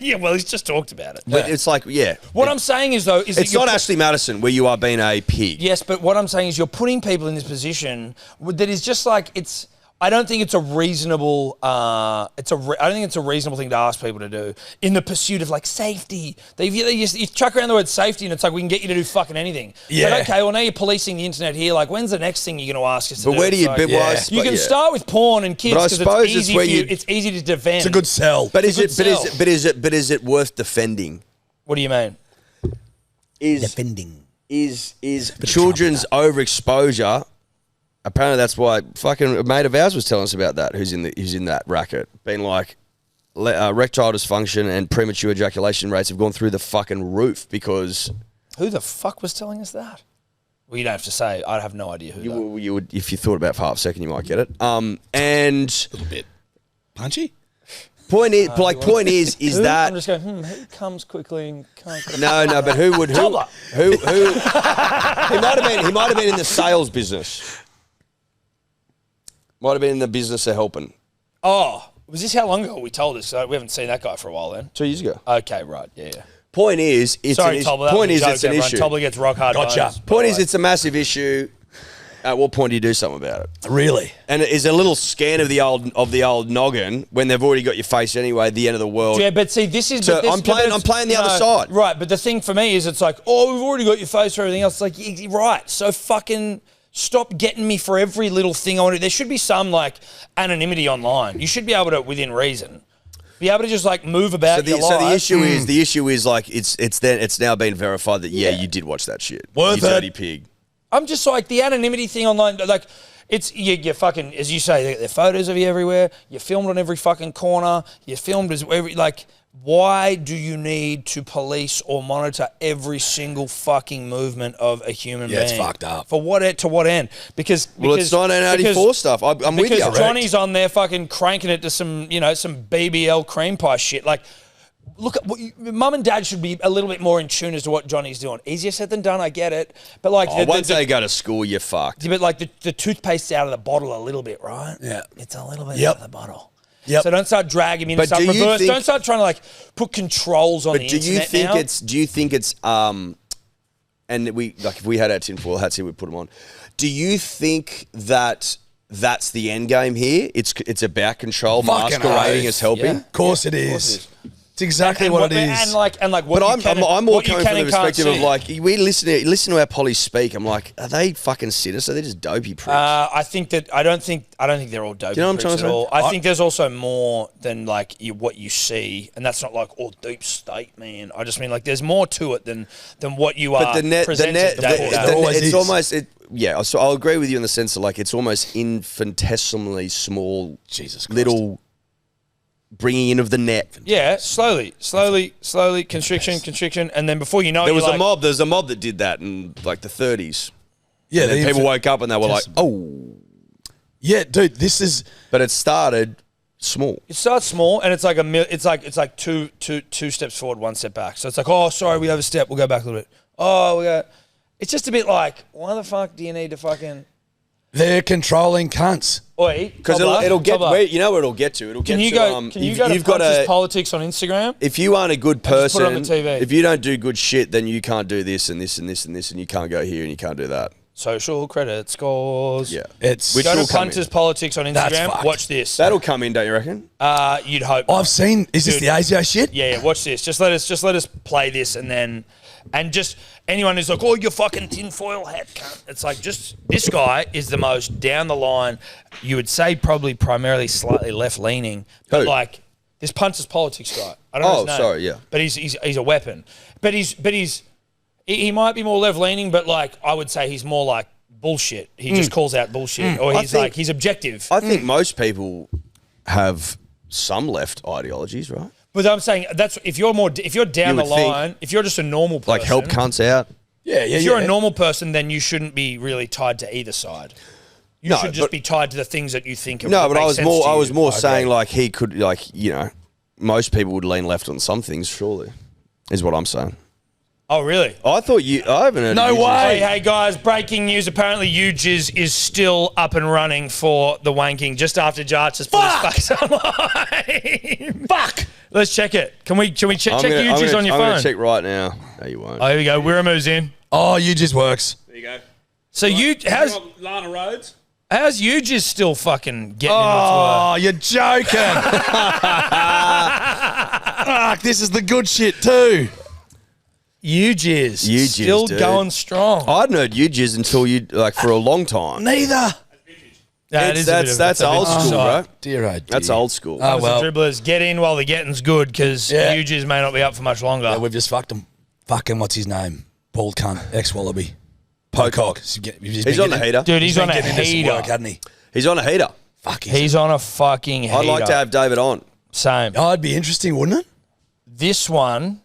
Speaker 2: Yeah, well, he's just talked about it.
Speaker 3: But it's like, yeah.
Speaker 2: What I'm saying is, though, is
Speaker 3: It's
Speaker 2: that you're
Speaker 3: not Ashley Madison where you are being a pig.
Speaker 2: Yes, but what I'm saying is you're putting people in this position that is just like it's. I don't think it's a reasonable. I don't think it's a reasonable thing to ask people to do in the pursuit of like safety. You chuck around the word safety, and it's like we can get you to do fucking anything.
Speaker 4: Yeah.
Speaker 2: But okay, well now you're policing the internet here. Like, when's the next thing you're going to ask us to do?
Speaker 3: But where do you?
Speaker 2: It's
Speaker 3: But
Speaker 2: like,
Speaker 3: why-
Speaker 4: Yeah.
Speaker 2: you
Speaker 3: but
Speaker 2: can
Speaker 3: yeah.
Speaker 2: start with porn and kids
Speaker 3: But I
Speaker 2: because
Speaker 3: suppose
Speaker 2: it's
Speaker 3: it's
Speaker 2: easy
Speaker 3: where
Speaker 2: for you.
Speaker 3: you-
Speaker 2: It's easy to defend.
Speaker 4: It's a good sell.
Speaker 3: But is
Speaker 2: It's
Speaker 3: it?
Speaker 2: a good
Speaker 3: But is it worth defending?
Speaker 2: What do you mean?
Speaker 4: Defending.
Speaker 3: Is children's overexposure? Apparently, that's why fucking a mate of ours was telling us about that. Who's in that racket? Being like, erectile dysfunction and premature ejaculation rates have gone through the fucking roof because
Speaker 2: Who the fuck was telling us that? Well, you don't have to say. I have no idea who.
Speaker 3: you would, if you thought about it for half a second, you might get it. And
Speaker 4: A little bit punchy?
Speaker 3: point is,
Speaker 2: Who?
Speaker 3: that
Speaker 2: I'm just going. Who comes quickly and can't.
Speaker 3: no, but who would who
Speaker 2: Tobler.
Speaker 3: who he might have been in the sales business. Might have been in the business of helping.
Speaker 2: Oh, was this how long ago we told us? We haven't seen that guy for a while then.
Speaker 3: 2 years ago.
Speaker 2: Okay, right, yeah.
Speaker 3: Point is, it's
Speaker 2: Sorry,
Speaker 3: an
Speaker 2: Tobler.
Speaker 3: issue. Point is, it's an issue.
Speaker 2: Tobler gets rock hard.
Speaker 4: Gotcha.
Speaker 2: bonus, by
Speaker 3: Point
Speaker 2: the
Speaker 3: is,
Speaker 2: way.
Speaker 3: it's a massive issue. At what point do you do something about it?
Speaker 4: Really?
Speaker 3: And it is a little scan of the old noggin when they've already got your face anyway. The end of the world.
Speaker 2: Yeah, but see, this is.
Speaker 3: So
Speaker 2: but this,
Speaker 3: I'm playing the other side.
Speaker 2: Right, but the thing for me is, it's like, oh, we've already got your face for everything else. It's like, right, so fucking stop getting me for every little thing I want to do. There should be some like anonymity online. You should be able to, within reason, be able to just like move about your life.
Speaker 3: So the issue is like it's now been verified that you did watch that shit.
Speaker 4: Worth
Speaker 3: you
Speaker 4: it.
Speaker 3: dirty pig.
Speaker 2: I'm just like the anonymity thing online, like it's you fucking, as you say, there are photos of you everywhere. You're filmed on every fucking corner. You're filmed as every like. Why do you need to police or monitor every single fucking movement of a human being?
Speaker 4: Yeah, it's fucked up.
Speaker 2: For what? To what end? Because
Speaker 3: It's 1984 stuff. I'm with you.
Speaker 2: Because Johnny's on there fucking cranking it to some BBL cream pie shit. Like, look at mum and dad should be a little bit more in tune as to what Johnny's doing. Easier said than done. I get it, but like
Speaker 3: Once they go to school, you're fucked.
Speaker 2: but like the toothpaste's out of the bottle a little bit, right?
Speaker 4: Yeah.
Speaker 2: It's a little bit
Speaker 4: Yep.
Speaker 2: out of the bottle.
Speaker 4: Yep.
Speaker 2: So don't start dragging me into
Speaker 3: But
Speaker 2: stuff.
Speaker 3: do you
Speaker 2: Reverse.
Speaker 3: think-
Speaker 2: Don't start trying to like put controls on
Speaker 3: But
Speaker 2: the
Speaker 3: do you
Speaker 2: internet
Speaker 3: think
Speaker 2: now.
Speaker 3: it's and we like if we had our tinfoil hats here, we'd put them on. Do you think that that's the end game here. It's about control,
Speaker 4: Fucking
Speaker 3: masquerading
Speaker 4: oath.
Speaker 3: as helping.
Speaker 2: Yeah.
Speaker 4: Of course it is. It's exactly what it is.
Speaker 2: And like, what
Speaker 3: But
Speaker 2: you can
Speaker 3: I'm more
Speaker 2: what you
Speaker 3: coming
Speaker 2: can
Speaker 3: from the
Speaker 2: and can't
Speaker 3: perspective of
Speaker 2: see.
Speaker 3: like we listen to our pollies speak. I'm like, are they fucking sinister? They're just dopey pricks.
Speaker 2: I don't think they're all dopey
Speaker 3: Do you know what I'm
Speaker 2: pricks
Speaker 3: trying to
Speaker 2: at
Speaker 3: say?
Speaker 2: all. I think there's also more than like what you see, and that's not like all deep state, man. I just mean like there's more to it than what you are presented day to day.
Speaker 4: always
Speaker 3: it's
Speaker 4: is.
Speaker 3: almost yeah. So I'll agree with you in the sense that like it's almost infinitesimally small,
Speaker 4: Jesus Christ.
Speaker 3: little bringing in of the net.
Speaker 2: Yeah, slowly, constriction, and then before you know
Speaker 3: There
Speaker 2: it,
Speaker 3: was
Speaker 2: you're
Speaker 3: a
Speaker 2: like,
Speaker 3: mob. There's a mob that did that in like the 30s.
Speaker 4: Yeah,
Speaker 3: And then
Speaker 4: the
Speaker 3: people
Speaker 4: infant-
Speaker 3: woke up and they were like, oh.
Speaker 4: Yeah, dude, this is
Speaker 3: But it started small.
Speaker 2: It starts small, and it's like it's like two steps forward, one step back. So it's like, oh, sorry, we overstepped. We'll go back a little bit. Oh, we got. It's just a bit like, why the fuck do you need to fucking?
Speaker 4: they're controlling cunts.
Speaker 2: Oi,
Speaker 3: Because it'll get where you know where it'll get to. It'll
Speaker 2: Can
Speaker 3: get
Speaker 2: you
Speaker 3: to.
Speaker 2: go? Can you go to
Speaker 3: you've got
Speaker 2: Punches
Speaker 3: a.
Speaker 2: Politics on Instagram?
Speaker 3: If you aren't a good
Speaker 2: just put it on
Speaker 3: person,
Speaker 2: the TV.
Speaker 3: if you don't do good shit, then you can't do this and this and this and this, and you can't go here and you can't do that.
Speaker 2: Social credit scores.
Speaker 3: Yeah,
Speaker 4: It's
Speaker 3: Which
Speaker 2: Go
Speaker 3: will
Speaker 2: to
Speaker 3: come
Speaker 2: Punters
Speaker 3: in.
Speaker 2: Politics on
Speaker 4: That's
Speaker 2: Instagram.
Speaker 4: fucked.
Speaker 2: Watch this.
Speaker 3: That'll come in, don't you reckon?
Speaker 2: You'd hope.
Speaker 4: I've seen. Is this
Speaker 2: Dude.
Speaker 4: the ASIO shit?
Speaker 2: Yeah, watch this. Just let us play this, and just anyone who's like, oh, you're fucking tinfoil hat cunt. It's like, just this guy is the most down the line. You would say probably primarily slightly left leaning, but
Speaker 3: Who?
Speaker 2: like this Punters Politics guy. I don't know his name.
Speaker 3: sorry, yeah.
Speaker 2: But he's a weapon. But he might be more left leaning, but like I would say he's more like bullshit. He just calls out bullshit, or he's objective.
Speaker 3: I think most people have some left ideologies, right?
Speaker 2: But I'm saying that's if you're down the
Speaker 3: You would think.
Speaker 2: line, if you're just a normal person,
Speaker 3: Like help cunts out.
Speaker 4: Yeah,
Speaker 2: if you're a normal person, then you shouldn't be really tied to either side. You
Speaker 3: No,
Speaker 2: should just
Speaker 3: but-
Speaker 2: be tied to the things that you think.
Speaker 3: No, but
Speaker 2: make
Speaker 3: I was
Speaker 2: sense
Speaker 3: more.
Speaker 2: to
Speaker 3: I
Speaker 2: you.
Speaker 3: was more saying like he could, like most people would lean left on some things. Surely, is what I'm saying.
Speaker 2: Oh, really?
Speaker 3: I thought I haven't heard.
Speaker 4: No
Speaker 3: of you
Speaker 4: way.
Speaker 2: Hey, guys! Breaking news: apparently, UJizz is still up and running for the wanking just after Jarch has put his face online. Fuck! Let's check it. Can we check UJizz on your
Speaker 3: I'm
Speaker 2: phone?
Speaker 3: gonna check right now. No, you won't.
Speaker 2: Oh, here we go. Wiramu's in.
Speaker 4: Oh, you just works.
Speaker 6: There you go.
Speaker 2: So how's
Speaker 6: Lana Rhodes.
Speaker 2: UJizz still fucking getting
Speaker 4: Oh, you're joking. Fuck, this is the good shit too.
Speaker 2: UJizz
Speaker 3: UJizz,
Speaker 2: still
Speaker 3: dude.
Speaker 2: going strong.
Speaker 3: I hadn't heard UJizz until you for a long time.
Speaker 4: Neither.
Speaker 2: Yeah, it is a bit
Speaker 3: That's
Speaker 2: of-
Speaker 3: old
Speaker 2: it's a bit
Speaker 3: school,
Speaker 2: side.
Speaker 3: bro.
Speaker 4: Dear, oh dear.
Speaker 3: That's old school.
Speaker 4: Oh,
Speaker 2: Well,
Speaker 4: well.
Speaker 2: dribblers, get in while the getting's good because
Speaker 4: Yeah.
Speaker 2: UJizz may not be up for much longer.
Speaker 4: Yeah, we've just fucked him. Fucking what's his name? Bald cunt, ex-Wallaby.
Speaker 3: Pocock. He's on the heater.
Speaker 2: Dude, he's
Speaker 4: been
Speaker 2: on a
Speaker 4: getting into some
Speaker 2: heater.
Speaker 4: work, hasn't he?
Speaker 3: He's on a heater.
Speaker 4: Fuck,
Speaker 2: He's on a fucking heater.
Speaker 3: I'd like to have David on.
Speaker 2: Same.
Speaker 4: Oh, it'd be interesting, wouldn't it?
Speaker 2: This one,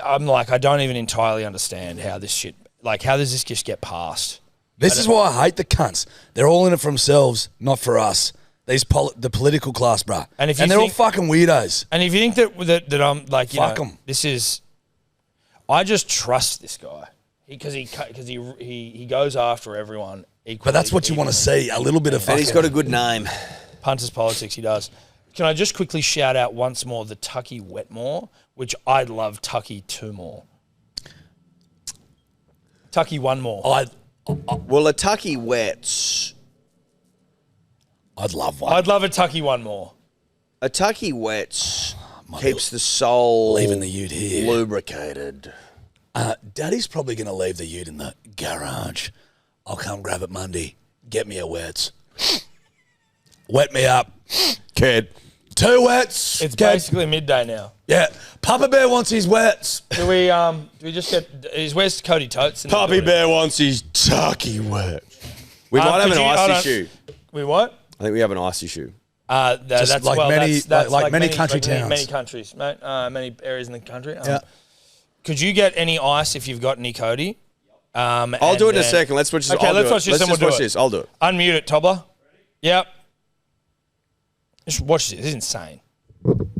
Speaker 2: I'm like, I don't even entirely understand how this shit, like, how does this just get passed?
Speaker 4: This is why I hate the cunts. They're all in it for themselves, not for us. These the political class, bruh.
Speaker 2: And if you
Speaker 4: they're all
Speaker 2: think-
Speaker 4: fucking weirdos.
Speaker 2: And if you think that I'm like,
Speaker 4: Fuck 'em.
Speaker 2: this is, I just trust this guy because he goes after everyone equally.
Speaker 4: But that's what you want to see, a little bit of
Speaker 3: And
Speaker 4: fucking...
Speaker 3: he's got a good name.
Speaker 2: Punters Politics, he does. Can I just quickly shout out once more the Tucky Wetmore, which I'd love Tucky 2 more. Tucky 1 more.
Speaker 3: Well, a Tucky Wets.
Speaker 4: I'd love one.
Speaker 2: I'd love a Tucky 1 more.
Speaker 3: A Tucky Wets keeps the soul
Speaker 4: Leaving the ute here.
Speaker 3: lubricated.
Speaker 4: Daddy's probably going to leave the ute in the garage. I'll come grab it Monday. Get me a wets. Wet me up.
Speaker 3: Kid.
Speaker 4: 2 wets.
Speaker 2: It's
Speaker 4: Kid.
Speaker 2: basically midday now.
Speaker 4: Yeah. Papa Bear wants his wets.
Speaker 2: Do we just get? Where's Cody Totes? in the
Speaker 3: Puppy
Speaker 2: building?
Speaker 3: Bear wants his Tucky Wet. We might have
Speaker 2: could
Speaker 3: an
Speaker 2: you- hold on.
Speaker 3: ice issue.
Speaker 2: We what?
Speaker 3: I think we have an ice issue.
Speaker 2: That's
Speaker 4: like many country towns.
Speaker 2: Many countries, mate. Many areas in the country.
Speaker 4: Yeah.
Speaker 2: Could you get any ice if you've got any Cody?
Speaker 3: I'll do it in a second. Let's watch this.
Speaker 2: Okay,
Speaker 3: I'll
Speaker 2: let's
Speaker 3: do
Speaker 2: watch
Speaker 3: it.
Speaker 2: this
Speaker 3: Let's
Speaker 2: and we'll
Speaker 3: just
Speaker 2: do
Speaker 3: watch
Speaker 2: it.
Speaker 3: this. I'll do it.
Speaker 2: Unmute it, Tobler. Yep. Just watch this. This is insane.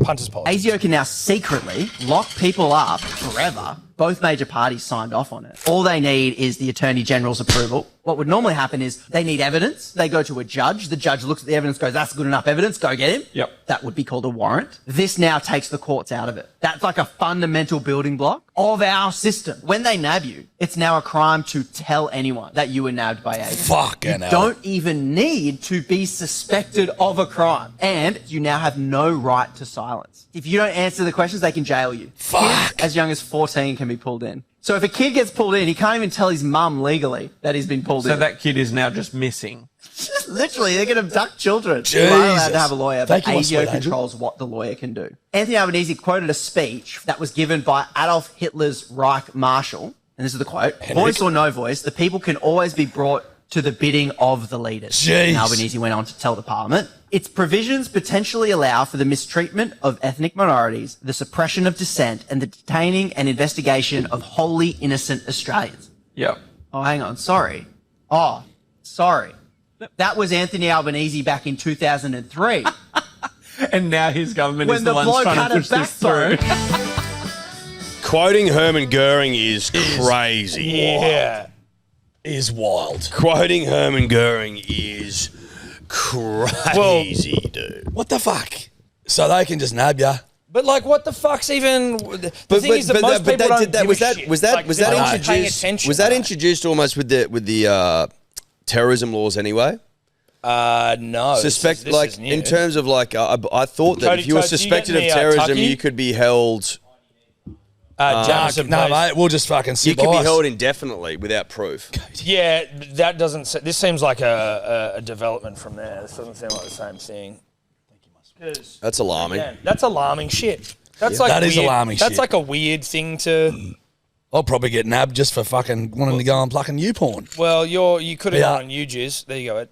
Speaker 2: Punters Politics.
Speaker 7: ASIO can now secretly lock people up forever Both major parties signed off on it. All they need is the Attorney General's approval. What would normally happen is they need evidence. They go to a judge. The judge looks at the evidence, goes, that's good enough evidence. Go get him.
Speaker 8: Yep.
Speaker 7: That would be called a warrant. This now takes the courts out of it. That's like a fundamental building block of our system. When they nab you, it's now a crime to tell anyone that you were nabbed by agents.
Speaker 4: Fucking
Speaker 7: You
Speaker 4: hell.
Speaker 7: don't even need to be suspected of a crime. And you now have no right to silence. If you don't answer the questions, they can jail you.
Speaker 4: Fuck.
Speaker 7: Kids as young as 14 can be pulled in. So if a kid gets pulled in, he can't even tell his mum legally that he's been pulled
Speaker 8: So
Speaker 7: in.
Speaker 8: that kid is now just missing.
Speaker 7: Literally, they can abduct children. You are allowed
Speaker 4: Jesus.
Speaker 7: to have a lawyer, but
Speaker 4: Thank you, my
Speaker 7: ASIO
Speaker 4: sweet angel.
Speaker 7: controls what the lawyer can do. Anthony Albanese quoted a speech that was given by Adolf Hitler's Reich Marshal, and this is the quote, voice or no voice, the people can always be brought to the bidding of the leaders.
Speaker 4: Jeez.
Speaker 7: And Albanese went on to tell the parliament, its provisions potentially allow for the mistreatment of ethnic minorities, the suppression of dissent, and the detaining and investigation of wholly innocent Australians.
Speaker 8: Yep.
Speaker 7: Oh, hang on. Sorry. Oh, sorry. That was Anthony Albanese back in 2003
Speaker 8: And now his government
Speaker 7: when
Speaker 8: is
Speaker 7: the
Speaker 8: the ones
Speaker 7: bloke
Speaker 8: trying
Speaker 7: had
Speaker 8: to
Speaker 7: a
Speaker 8: push this through.
Speaker 7: backbone.
Speaker 3: Quoting Herman Goering is crazy.
Speaker 2: Yeah.
Speaker 4: Is wild.
Speaker 3: Quoting Herman Goering is crazy, dude.
Speaker 4: What the fuck? So they can just nab ya.
Speaker 2: But like, what the fuck's even? The thing is that most people don't give a shit.
Speaker 3: Was that
Speaker 2: Like, they're not paying
Speaker 3: introduced?
Speaker 2: attention
Speaker 3: Was
Speaker 2: to
Speaker 3: that introduced almost with the terrorism laws anyway?
Speaker 2: No.
Speaker 3: Suspect
Speaker 2: this
Speaker 3: like
Speaker 2: is new.
Speaker 3: in terms of like I thought that
Speaker 2: Cody,
Speaker 3: if you were
Speaker 2: do you get
Speaker 3: suspected of
Speaker 2: any,
Speaker 3: terrorism,
Speaker 2: Tucky?
Speaker 3: you could be held.
Speaker 2: Jamison,
Speaker 4: No,
Speaker 2: please.
Speaker 4: mate, we'll just fucking sit
Speaker 3: You could
Speaker 4: by
Speaker 3: be
Speaker 4: us.
Speaker 3: held indefinitely without proof.
Speaker 2: Yeah, that doesn't. This seems like a development from there. This doesn't seem like the same thing.
Speaker 3: That's alarming.
Speaker 2: Yeah, that's alarming shit. That's like
Speaker 4: That is
Speaker 2: weird,
Speaker 4: alarming
Speaker 2: That's
Speaker 4: shit.
Speaker 2: like a weird thing to.
Speaker 4: I'll probably get nabbed just for fucking wanting to go and plucking you porn.
Speaker 2: Well, you could have
Speaker 4: Yeah.
Speaker 2: gone on UJizz. There you go. Ed.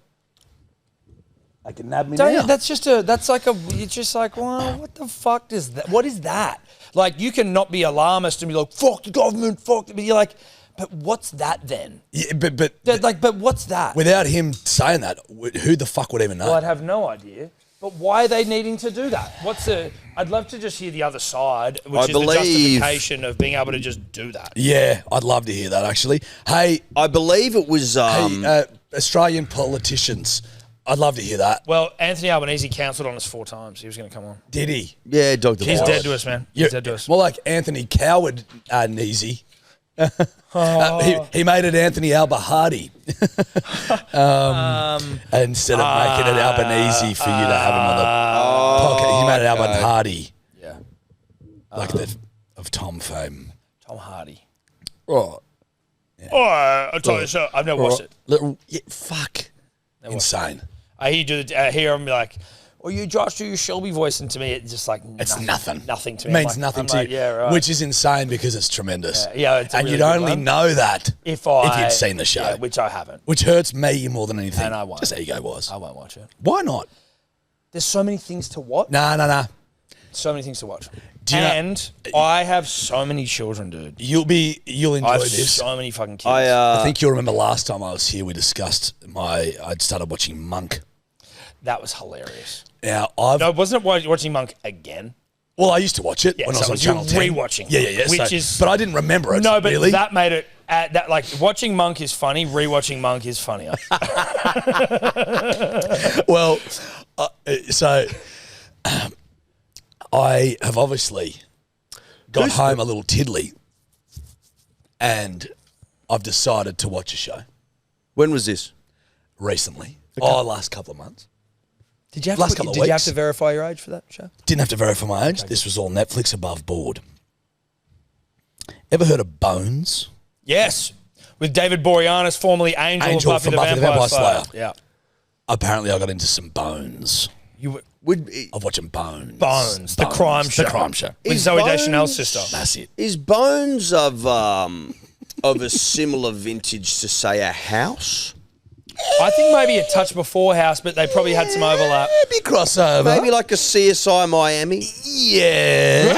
Speaker 4: They can nab me
Speaker 2: Don't
Speaker 4: now.
Speaker 2: you- that's just a. That's like a. It's just like, well, what the fuck is that? What is that? Like, you can not be alarmist and be like, fuck the government, fuck. But you're like, but what's that then?
Speaker 4: Yeah, but
Speaker 2: Like, but what's that?
Speaker 4: without him saying that, who the fuck would even know?
Speaker 2: Well, I'd have no idea. But why are they needing to do that? What's the? I'd love to just hear the other side, which is the justification of being able to just do that.
Speaker 4: Yeah, I'd love to hear that actually. Hey,
Speaker 3: I believe it was.
Speaker 4: Australian politicians, I'd love to hear that.
Speaker 2: Well, Anthony Albanese cancelled on us 4 times. He was going to come on.
Speaker 4: Did he?
Speaker 3: Yeah, Dr.
Speaker 2: He's
Speaker 3: Boris.
Speaker 2: dead to us, man. He's dead to us.
Speaker 4: More like Anthony Coward Neasy. He made it Anthony Alba-Hardy instead of making it Albanese for you to have him on the podcast. He made it Alba-Hardy,
Speaker 2: Yeah.
Speaker 4: like the of Tom fame.
Speaker 2: Tom Hardy.
Speaker 4: Oh,
Speaker 2: Oh, I'll tell you so. I've never watched it.
Speaker 4: little fuck, insane.
Speaker 2: I hear him be like, "Oh, you Josh, do your Shelby voice," and to me, it's just like
Speaker 4: It's nothing.
Speaker 2: Nothing to me.
Speaker 4: Means
Speaker 2: I'm
Speaker 4: nothing
Speaker 2: I'm
Speaker 4: to
Speaker 2: like,
Speaker 4: you.
Speaker 2: Yeah, right.
Speaker 4: Which is insane because it's tremendous.
Speaker 2: Yeah, it's a
Speaker 4: and
Speaker 2: really
Speaker 4: you'd
Speaker 2: good
Speaker 4: only
Speaker 2: one.
Speaker 4: know that
Speaker 2: if
Speaker 4: you'd seen the show,
Speaker 2: yeah, which I haven't.
Speaker 4: which hurts me more than anything.
Speaker 2: And I won't.
Speaker 4: Just ego-wise.
Speaker 2: I won't watch it.
Speaker 4: Why not?
Speaker 2: There's so many things to watch.
Speaker 4: Nah.
Speaker 2: So many things to watch.
Speaker 4: Do you know-
Speaker 2: And I have so many children, dude.
Speaker 4: You'll enjoy
Speaker 2: I have
Speaker 4: this.
Speaker 2: so many fucking kids.
Speaker 4: I think you'll remember last time I was here, we discussed I'd started watching Monk.
Speaker 2: that was hilarious.
Speaker 4: Now
Speaker 2: No, wasn't it watching Monk again?
Speaker 4: well, I used to watch it
Speaker 2: Yeah,
Speaker 4: when
Speaker 2: so
Speaker 4: I was on
Speaker 2: you're
Speaker 4: Channel 10.
Speaker 2: rewatching.
Speaker 4: Yeah.
Speaker 2: Which
Speaker 4: so-
Speaker 2: is-
Speaker 4: but I didn't remember it.
Speaker 2: No, but
Speaker 4: really.
Speaker 2: that made it. That like watching Monk is funny. Rewatching Monk is funnier.
Speaker 4: Well, so I have obviously got home a little tiddly, and I've decided to watch a show
Speaker 3: When was this?
Speaker 4: recently. Last couple of months.
Speaker 2: Did you have
Speaker 4: Last couple of
Speaker 2: Did you have
Speaker 4: weeks.
Speaker 2: to verify your age for that show?
Speaker 4: Didn't have to verify my age. This was all Netflix above board. Ever heard of Bones?
Speaker 2: Yes, with David Boreanaz, formerly Angel
Speaker 4: Angel
Speaker 2: of Buffy
Speaker 4: from
Speaker 2: the
Speaker 4: Buffy the
Speaker 2: Vampire
Speaker 4: Vampire
Speaker 2: Slayer. Yeah,
Speaker 4: Apparently, I got into some Bones.
Speaker 2: you
Speaker 4: I'm watching Bones.
Speaker 2: Bones, the crime show.
Speaker 4: The crime show.
Speaker 2: with
Speaker 3: Is
Speaker 2: Zoe
Speaker 3: Bones-
Speaker 2: Deschanel's sister.
Speaker 4: That's it.
Speaker 3: Is Bones of a similar vintage to say a House?
Speaker 2: I think maybe a touch before House, but they probably had some overlap.
Speaker 4: Maybe crossover.
Speaker 3: Maybe like a CSI Miami.
Speaker 4: Yeah.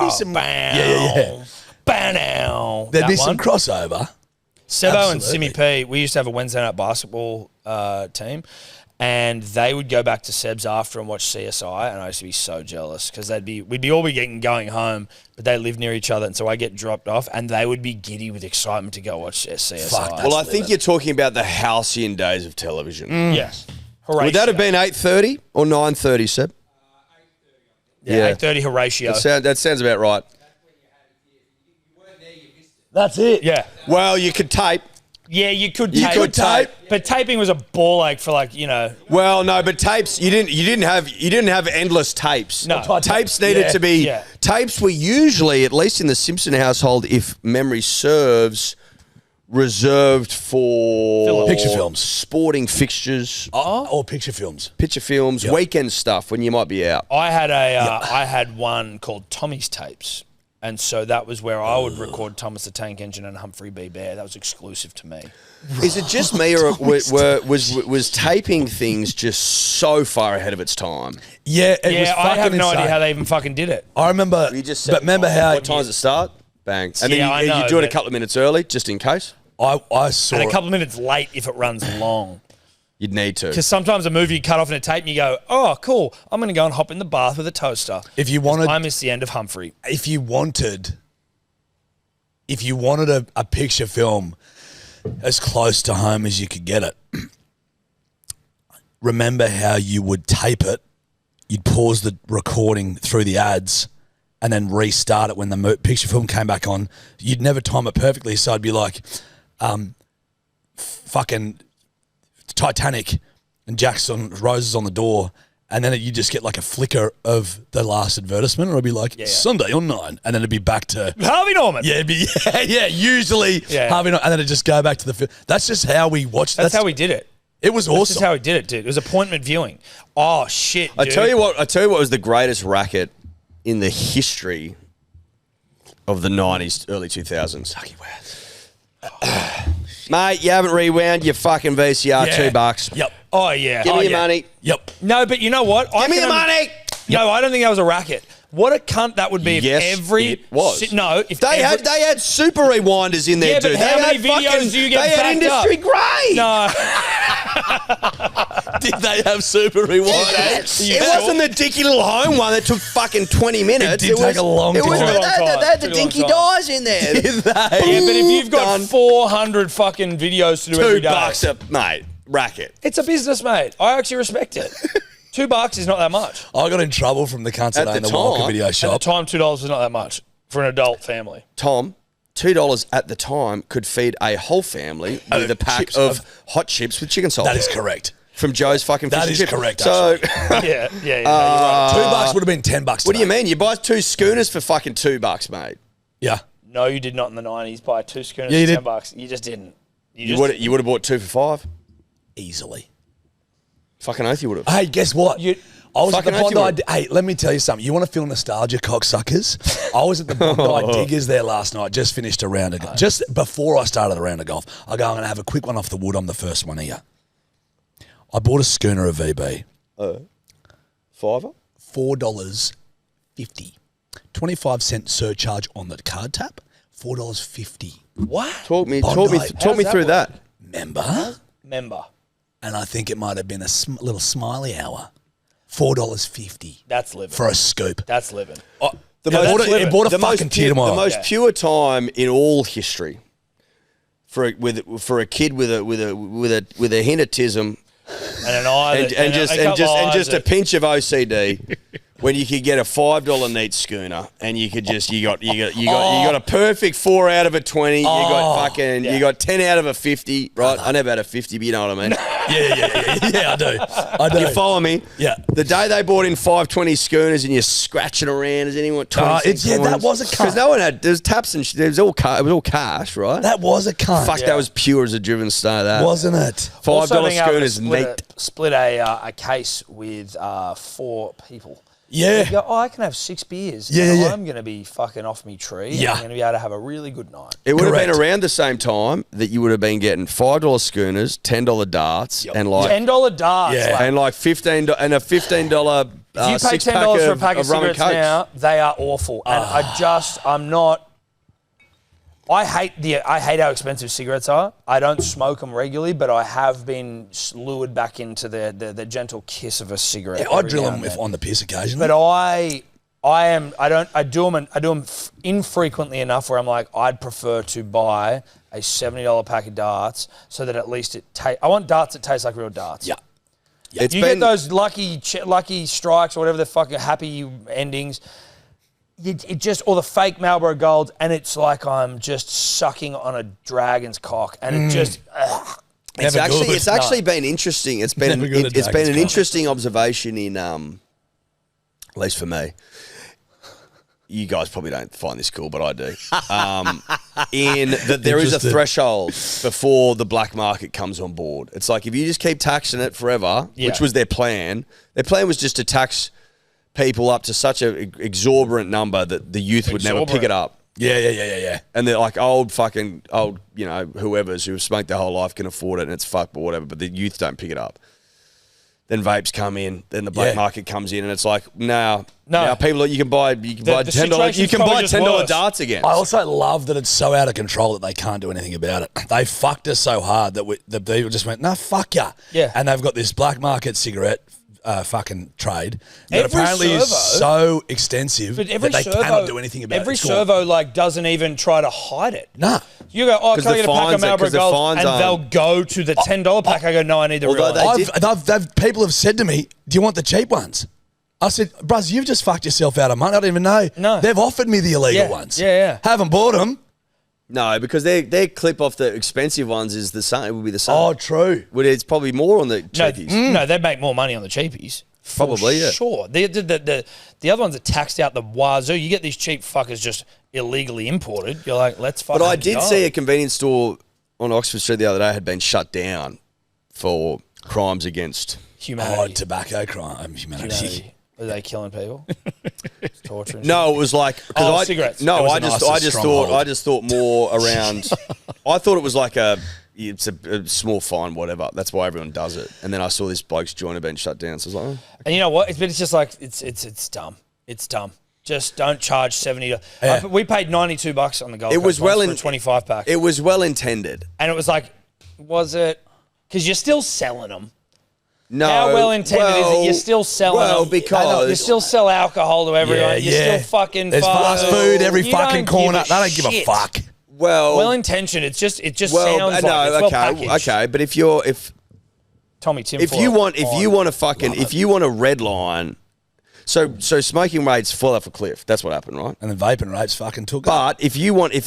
Speaker 2: Maybe
Speaker 4: some-
Speaker 2: yeah. Bow.
Speaker 4: There'd
Speaker 2: That
Speaker 4: be some
Speaker 2: one.
Speaker 4: crossover.
Speaker 2: Sebo and
Speaker 4: Absolutely.
Speaker 2: Simmy P, we used to have a Wednesday night basketball team, and they would go back to Seb's after and watch CSI, and I used to be so jealous because we'd all be going home, but they live near each other, and so I get dropped off, and they would be giddy with excitement to go watch CSI.
Speaker 4: Fuck,
Speaker 3: Well, I think you're talking about the halcyon days of television.
Speaker 2: Yes. Horatio.
Speaker 3: Would that have been 8:30 or 9:30, Seb?
Speaker 2: Yeah, 8:30 Horatio.
Speaker 3: That sounds about right.
Speaker 4: That's it.
Speaker 2: Yeah.
Speaker 3: Well, you could tape.
Speaker 2: Yeah, you could
Speaker 3: You
Speaker 2: tape.
Speaker 3: could tape.
Speaker 2: But taping was a ball ache for
Speaker 3: Well, no, but tapes you didn't have endless tapes.
Speaker 2: No.
Speaker 3: Tapes needed to be
Speaker 2: Yeah.
Speaker 3: tapes were usually, at least in the Simpson household, if memory serves, reserved for
Speaker 4: Picture films.
Speaker 3: sporting fixtures,
Speaker 4: Or picture films.
Speaker 3: picture films, weekend stuff when you might be out.
Speaker 2: I had one called Tommy's Tapes. And so that was where I would record Thomas the Tank Engine and Humphrey B. Bear. That was exclusive to me.
Speaker 3: Is it just me, or was taping things just so far ahead of its time?
Speaker 4: Yeah, it was
Speaker 2: I
Speaker 4: fucking
Speaker 2: have no
Speaker 4: insane.
Speaker 2: idea how they even fucking did it.
Speaker 4: I remember, but remember how
Speaker 3: what time does it start? Bang, and then
Speaker 2: I know,
Speaker 3: you do it a
Speaker 2: but-
Speaker 3: couple of minutes early, just in case.
Speaker 4: I saw
Speaker 2: And a
Speaker 4: it.
Speaker 2: couple of minutes late if it runs long.
Speaker 3: You'd need to.
Speaker 2: Because sometimes a movie you cut off in a tape and you go, oh, cool, I'm going to go and hop in the bath with a toaster.
Speaker 4: If you wanted-
Speaker 2: I missed the end of Humphrey.
Speaker 4: If you wanted a picture film as close to home as you could get it, remember how you would tape it, you'd pause the recording through the ads, and then restart it when the picture film came back on. You'd never time it perfectly, so I'd be like, fucking Titanic, and Jackson Rose on the door, and then you just get like a flicker of the last advertisement, or it'd be like Sunday on 9, and then it'd be back to
Speaker 2: Harvey Norman.
Speaker 4: yeah, it'd be usually Harvey, and then it'd just go back to the film. That's just how we watched.
Speaker 2: That's how we did it.
Speaker 4: It was
Speaker 2: That's
Speaker 4: awesome.
Speaker 2: just how we did it, dude. It was appointment viewing. Oh, shit, dude.
Speaker 3: I tell you what was the greatest racket in the history of the 90s, early 2000s. Mate, you haven't rewound your fucking VCR,
Speaker 4: Yeah.
Speaker 3: $2.
Speaker 4: Yep.
Speaker 2: Oh, yeah.
Speaker 3: Give
Speaker 2: oh,
Speaker 3: me your
Speaker 2: yeah.
Speaker 3: money.
Speaker 4: Yep.
Speaker 2: No, but you know what?
Speaker 3: Give me the money.
Speaker 2: No, I don't think that was a racket. What a cunt that would be
Speaker 3: Yes,
Speaker 2: if every...
Speaker 3: it was.
Speaker 2: If
Speaker 3: They had super rewinders in there,
Speaker 2: Yeah, but
Speaker 3: dude.
Speaker 2: how
Speaker 3: They
Speaker 2: many
Speaker 3: had
Speaker 2: videos do you get
Speaker 3: They had
Speaker 2: backed
Speaker 3: industry
Speaker 2: up?
Speaker 3: grade.
Speaker 2: No.
Speaker 4: Did they have super rewind?
Speaker 3: It wasn't the dicky little home one that took fucking 20 minutes.
Speaker 4: It did take a long
Speaker 3: It was
Speaker 4: time.
Speaker 3: they had the
Speaker 2: Took a long
Speaker 3: dinky
Speaker 2: time.
Speaker 3: dies in there.
Speaker 4: Did they?
Speaker 2: Yeah, but if you've got
Speaker 3: Done.
Speaker 2: 400 fucking videos to do every day...
Speaker 3: $2 a mate racket.
Speaker 2: It's a business, mate. I actually respect it. $2 is not that much.
Speaker 4: I got in trouble from the cunts
Speaker 3: At
Speaker 4: today
Speaker 3: the
Speaker 4: in the Walker
Speaker 3: time-
Speaker 4: video
Speaker 2: At the
Speaker 4: shop.
Speaker 2: time, $2 is not that much for an adult family.
Speaker 3: Tom, $2 at the time could feed a whole family with a pack
Speaker 4: chips
Speaker 3: of hot chips with chicken salt.
Speaker 4: That is correct.
Speaker 3: From Joe's fucking fish
Speaker 4: That
Speaker 3: and
Speaker 4: is
Speaker 3: chip.
Speaker 4: correct,
Speaker 3: So,
Speaker 2: Yeah, yeah, you're right.
Speaker 4: $2 would have been $10.
Speaker 3: what do you mean? You buy 2 schooners for fucking $2, mate.
Speaker 4: Yeah.
Speaker 2: No, you did not in the 90s buy 2 schooners
Speaker 4: Yeah, you
Speaker 2: for
Speaker 4: did.
Speaker 2: $10. You just didn't.
Speaker 3: You would have bought 2 for $5.
Speaker 4: Easily.
Speaker 3: Fucking oath you would have.
Speaker 4: Hey, guess what? I was at the
Speaker 3: Fucking oath you
Speaker 4: Bondi.
Speaker 3: would.
Speaker 4: Hey, let me tell you something. You want to feel nostalgia, cocksuckers? I was at the Bondi Diggers there last night. Just finished a round of golf. Just before I started a round of golf, I go, I'm going to have a quick one off the wood. I'm the first one here. I bought a schooner of VB.
Speaker 3: $5?
Speaker 4: $4.50. 25-cent surcharge on the card tap. $4.50.
Speaker 2: What?
Speaker 3: Talk me
Speaker 4: Bondi.
Speaker 3: through
Speaker 2: that
Speaker 3: that.
Speaker 4: Member?
Speaker 2: Member.
Speaker 4: And I think it might have been a little smiley hour. $4.50
Speaker 2: That's living.
Speaker 4: for a scoop.
Speaker 2: That's living.
Speaker 3: The
Speaker 2: No, that's living.
Speaker 4: It bought a
Speaker 3: the
Speaker 4: fucking tear to my
Speaker 3: the
Speaker 4: eye.
Speaker 3: most pure time in all history for a kid with a hint of tism
Speaker 2: And an eye
Speaker 3: and just a pinch of OCD. When you could get a $5 neat schooner, and you got a perfect 4 out of a 20. You got you got 10 out of a 50. Right? I never had a 50, but you know what I mean.
Speaker 4: Yeah, I do.
Speaker 3: You follow me?
Speaker 4: Yeah.
Speaker 3: The day they bought in 520 schooners, and you're scratching around, has anyone 26
Speaker 4: that was a cunt.
Speaker 3: because no one had. There's taps and it was all cash, right?
Speaker 4: That was a cunt.
Speaker 3: Fuck, that was pure as a driven star. That
Speaker 4: Wasn't it?
Speaker 3: $5 schooners neat.
Speaker 2: Split a case with 4 people.
Speaker 4: Yeah.
Speaker 2: You go, I can have 6 beers.
Speaker 4: Yeah,
Speaker 2: and
Speaker 4: yeah.
Speaker 2: I'm going to be fucking off me tree.
Speaker 4: Yeah.
Speaker 2: I'm going to be able to have a really good night.
Speaker 3: It would have been
Speaker 4: Correct.
Speaker 3: around the same time that you would have been getting $5 schooners, $10 darts, and like
Speaker 2: $10 darts.
Speaker 4: Yeah.
Speaker 2: like,
Speaker 3: and like $15 and a $15
Speaker 2: if you pay
Speaker 3: six-pack
Speaker 2: $10 for a pack of
Speaker 3: rum and
Speaker 2: cigarettes
Speaker 3: cokes.
Speaker 2: now, they are awful. And I'm not... I hate how expensive cigarettes are. I don't smoke them regularly, but I have been lured back into the gentle kiss of a cigarette.
Speaker 4: Yeah, I
Speaker 2: every
Speaker 4: drill
Speaker 2: now
Speaker 4: them
Speaker 2: and then.
Speaker 4: on the piss occasionally.
Speaker 2: But I do them infrequently enough where I'm like, I'd prefer to buy a $70 pack of darts so that at least I want darts that taste like real darts.
Speaker 4: Yeah.
Speaker 3: It's
Speaker 2: You get those lucky strikes or whatever the fucking happy endings. It just, or the fake Marlboro Golds, and it's like I'm just sucking on a dragon's cock, and it just.
Speaker 3: It's
Speaker 4: Never
Speaker 3: actually
Speaker 4: good.
Speaker 3: it's actually been interesting. It's been
Speaker 4: Never good at
Speaker 3: it's been an
Speaker 4: dragon's cock.
Speaker 3: interesting observation in at least for me. You guys probably don't find this cool, but I do. In that there is a
Speaker 4: Interested.
Speaker 3: threshold before the black market comes on board. It's like if you just keep taxing it forever, which was their plan. Their plan was just to tax people up to such an exorbitant number that the youth would never pick it up.
Speaker 4: Yeah.
Speaker 3: And they're like old, whoever's who have smoked their whole life can afford it and it's fucked, but whatever. But the youth don't pick it up. Then vapes come in, then the black market comes in, and it's like now people you can buy $10. You can buy $10 darts again.
Speaker 4: I also love that it's so out of control that they can't do anything about it. They fucked us so hard that the people just went, "No, fuck ya."
Speaker 2: Yeah.
Speaker 4: And they've got this black market cigarette fucking trade that
Speaker 2: Every
Speaker 4: apparently is
Speaker 2: servo-
Speaker 4: so extensive
Speaker 2: But
Speaker 4: that
Speaker 2: every
Speaker 4: they
Speaker 2: servo,
Speaker 4: cannot do anything about it.
Speaker 2: Every
Speaker 4: It's gone.
Speaker 2: servo doesn't even try to hide it.
Speaker 4: Nah.
Speaker 2: You go, oh,
Speaker 3: 'Cause
Speaker 2: can I
Speaker 3: the
Speaker 2: get a pack of
Speaker 3: fines are-
Speaker 2: Marlboro
Speaker 3: 'cause the
Speaker 2: Golds?
Speaker 3: fines
Speaker 2: And
Speaker 3: aren't-
Speaker 2: they'll go to the $10 pack. I go, no, I need the real
Speaker 3: Although
Speaker 2: one.
Speaker 4: People have said to me, "Do you want the cheap ones?" I said, "Bruz, you've just fucked yourself out of money. I don't even know."
Speaker 2: No.
Speaker 4: They've offered me the illegal
Speaker 2: Yeah,
Speaker 4: ones.
Speaker 2: yeah.
Speaker 4: Haven't bought them.
Speaker 3: No, because their clip off the expensive ones is the same. It would be the same.
Speaker 4: Oh, true.
Speaker 3: But it's probably more on the
Speaker 2: No,
Speaker 3: cheapies.
Speaker 2: no, they'd make more money on the cheapies. For
Speaker 3: Probably, yeah.
Speaker 2: Sure. The other ones are taxed out the wazoo. You get these cheap fuckers just illegally imported. You're like, let's fucking
Speaker 3: But I did
Speaker 2: go.
Speaker 3: see a convenience store on Oxford Street the other day had been shut down for crimes against.
Speaker 2: humanity.
Speaker 4: Tobacco crime, humanity.
Speaker 2: Are they killing people? Torturing.
Speaker 3: No, it was like
Speaker 2: cigarettes.
Speaker 3: No,
Speaker 4: It was
Speaker 3: I
Speaker 4: a
Speaker 3: just
Speaker 4: nicer stronghold.
Speaker 3: thought more around. I thought it was like it's a small fine, whatever. That's why everyone does it. And then I saw this bloke's joint had been shut down. So I was like, oh.
Speaker 2: And you know what? It's just like it's dumb. It's dumb. Just don't charge $70.
Speaker 4: Yeah.
Speaker 2: We paid $92 on the Gold
Speaker 3: It was
Speaker 2: Coast
Speaker 3: well
Speaker 2: once
Speaker 3: in
Speaker 2: for a 25 pack,
Speaker 3: It was well intended.
Speaker 2: and it was like, was it? Because you're still selling them.
Speaker 3: No,
Speaker 2: How well intended is it? You're still selling them.
Speaker 3: because
Speaker 2: you still sell alcohol to everyone. You're still fucking.
Speaker 4: There's fast food every
Speaker 2: You
Speaker 4: fucking
Speaker 2: don't
Speaker 4: corner.
Speaker 2: give
Speaker 4: They don't give a
Speaker 2: shit.
Speaker 4: fuck.
Speaker 2: Well intentioned. It just sounds like it's well packaged.
Speaker 3: okay. But if
Speaker 2: Tommy Tim.
Speaker 3: you want a red line, so smoking rates fall off a cliff. That's what happened, right?
Speaker 4: And then vaping rates fucking took it.
Speaker 3: But if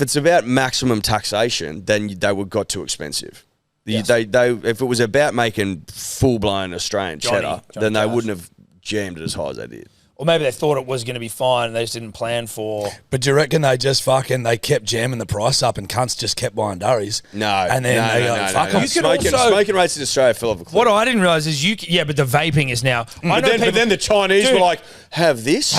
Speaker 3: it's about maximum taxation, then they got too expensive.
Speaker 2: Yes.
Speaker 3: If it was about making full blown Australian cheddar,
Speaker 2: Johnny
Speaker 3: then they
Speaker 2: Cash.
Speaker 3: wouldn't have jammed it as high as they did.
Speaker 2: Or maybe they thought it was going to be fine and they just didn't plan for.
Speaker 4: But do you reckon they kept jamming the price up and cunts just kept buying durries?
Speaker 3: No,
Speaker 4: And then they go, fuck
Speaker 3: no.
Speaker 4: them.
Speaker 3: Smoking rates in Australia fell off a cliff.
Speaker 2: What I didn't realize is but the vaping is now. I know
Speaker 3: But then the Chinese
Speaker 2: Dude,
Speaker 3: were like, have this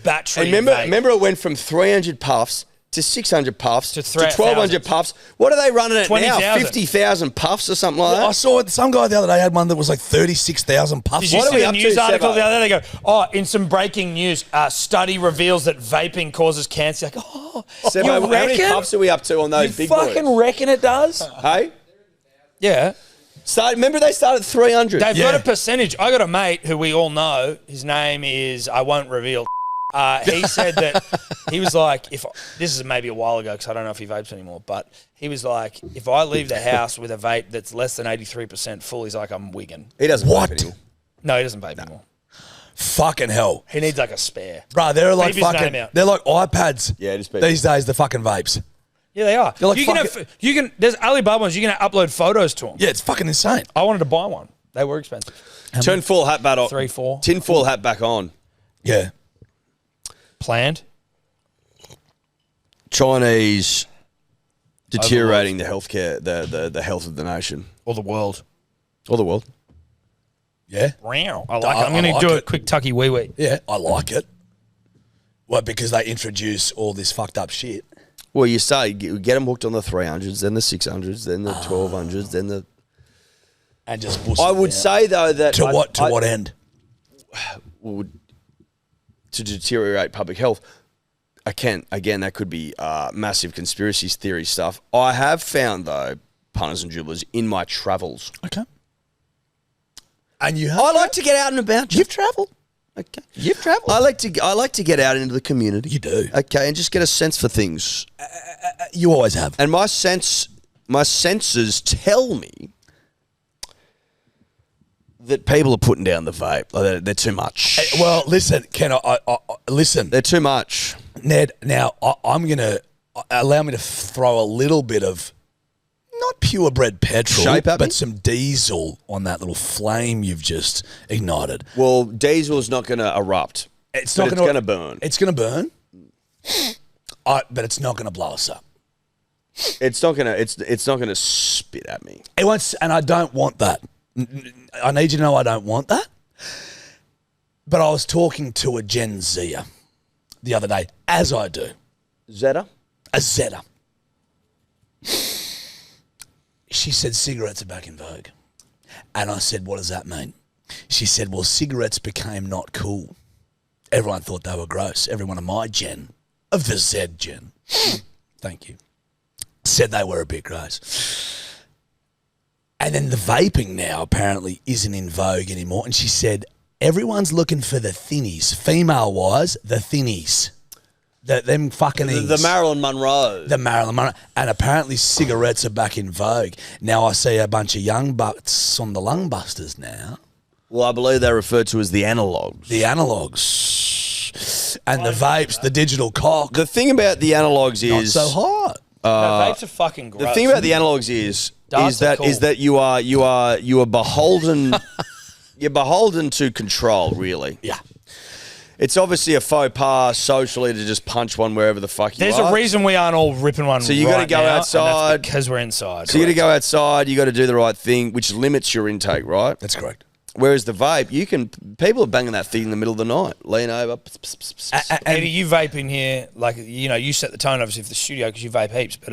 Speaker 2: battery.
Speaker 3: And
Speaker 2: vape.
Speaker 3: remember it went from 300 puffs to 600 puffs to
Speaker 2: 3,000.
Speaker 3: 1,200 puffs. What are they running at
Speaker 2: 20,000.
Speaker 3: now? 50,000 puffs or something like that?
Speaker 4: I saw some guy the other day had one that was like 36,000 puffs.
Speaker 2: Did you
Speaker 3: What are
Speaker 2: see
Speaker 3: we
Speaker 2: the
Speaker 3: up
Speaker 2: news
Speaker 3: to,
Speaker 2: article
Speaker 3: Sebo?
Speaker 2: the other day? They go, in some breaking news, study reveals that vaping causes cancer. Like,
Speaker 3: Sebo,
Speaker 2: you
Speaker 3: how many
Speaker 2: reckon?
Speaker 3: puffs are we up to on those
Speaker 2: You
Speaker 3: big
Speaker 2: fucking
Speaker 3: boys?
Speaker 2: reckon it does?
Speaker 3: Hey?
Speaker 2: Yeah.
Speaker 3: Remember they started at 300.
Speaker 2: They've got a percentage. I got a mate who we all know. His name is, I won't reveal. He said that he was like, this is maybe a while ago because I don't know if he vapes anymore, but he was like, if I leave the house with a vape that's less than 83% full, he's like, I'm wigging.
Speaker 3: He doesn't
Speaker 4: What?
Speaker 3: vape anymore.
Speaker 2: No, he doesn't vape anymore.
Speaker 4: Fucking hell.
Speaker 2: He needs like a spare.
Speaker 4: Bruh, they're like
Speaker 2: Beep his
Speaker 4: fucking,
Speaker 2: name out.
Speaker 4: they're like iPads
Speaker 3: Yeah, just beep.
Speaker 4: these days, the fucking vapes.
Speaker 2: Yeah, they are.
Speaker 4: You're like,
Speaker 2: you can. There's Alibaba ones. You can upload photos to them.
Speaker 4: Yeah, it's fucking insane.
Speaker 2: I wanted to buy one. They were expensive.
Speaker 3: Turn full hat back on.
Speaker 2: 3, 4.
Speaker 3: Tinfoil hat back on.
Speaker 4: Yeah.
Speaker 2: Planned.
Speaker 3: Chinese deteriorating the healthcare, the health of the nation.
Speaker 2: Or the world.
Speaker 3: Or the world.
Speaker 4: Yeah.
Speaker 2: Wow. I like it. I'm
Speaker 4: I
Speaker 2: going to
Speaker 4: like
Speaker 2: do a
Speaker 4: it.
Speaker 2: quick tucky wee wee.
Speaker 4: Yeah, I like it. What, because they introduce all this fucked up shit?
Speaker 3: Well, you say you get them hooked on the 300s, then the 600s, then the 1200s, then the...
Speaker 4: And just bust
Speaker 3: I
Speaker 4: them
Speaker 3: would
Speaker 4: out.
Speaker 3: say, though, that...
Speaker 4: To
Speaker 3: I-
Speaker 4: what end?
Speaker 3: would to deteriorate public health. again, that could be massive conspiracy theory stuff. I have found, though, punters and dribblers in my travels.
Speaker 4: Okay. And you have
Speaker 3: I like to get out and about. You've travelled. Okay.
Speaker 4: You've travelled.
Speaker 3: I like to get out into the community.
Speaker 4: You do.
Speaker 3: Okay, and just get a sense for things.
Speaker 4: You always have.
Speaker 3: And my senses tell me that people are putting down the vape. Like they're too much.
Speaker 4: Well, listen, Ken, I listen.
Speaker 3: They're too much.
Speaker 4: Ned, now I'm going to allow me to throw a little bit of not purebred petrol,
Speaker 3: Shape at me?
Speaker 4: but some diesel on that little flame you've just ignited.
Speaker 3: Well, diesel's not going to erupt.
Speaker 4: It's
Speaker 3: but
Speaker 4: not
Speaker 3: it's going to burn.
Speaker 4: It's going to burn, but it's not going to blow us up.
Speaker 3: It's not going to. It's not going to spit at me.
Speaker 4: It won't, and I don't want that. I need you to know I don't want that. But I was talking to a Gen Zer the other day, as I do.
Speaker 3: Zeta?
Speaker 4: A Zeta. She said cigarettes are back in vogue. And I said, what does that mean? She said, well, cigarettes became not cool. Everyone thought they were gross. Everyone of my gen, of the Z gen, thank you, said they were a bit gross. And then the vaping now apparently isn't in vogue anymore. And she said, everyone's looking for the thinnies. Female-wise, the thinnies. Them fucking
Speaker 3: The Marilyn Monroe.
Speaker 4: The Marilyn Monroe. And apparently cigarettes are back in vogue. Now I see a bunch of young bucks on the lung busters now.
Speaker 3: Well, I believe they're referred to as the analogs.
Speaker 4: The analogs. And the vapes, the digital cock.
Speaker 3: The thing about the analogs
Speaker 4: Not
Speaker 3: is
Speaker 4: so hot.
Speaker 2: No, vapes are fucking gross.
Speaker 3: the thing about the analogs is
Speaker 2: Darts are cool.
Speaker 3: that you are beholden. You're beholden to control, really.
Speaker 4: Yeah.
Speaker 3: It's obviously a faux pas socially to just punch one wherever the fuck you
Speaker 2: There's
Speaker 3: like.
Speaker 2: a reason we aren't all ripping one.
Speaker 3: So you got to
Speaker 2: right
Speaker 3: go
Speaker 2: now, and
Speaker 3: outside.
Speaker 2: that's because we're inside.
Speaker 3: So you got to go outside. You got to do the right thing, which limits your intake, right?
Speaker 4: That's correct.
Speaker 3: Whereas the vape, people are banging that thing in the middle of the night. Lean over.
Speaker 2: Eddie, you vape in here, like you set the tone obviously for the studio because you vape heaps. But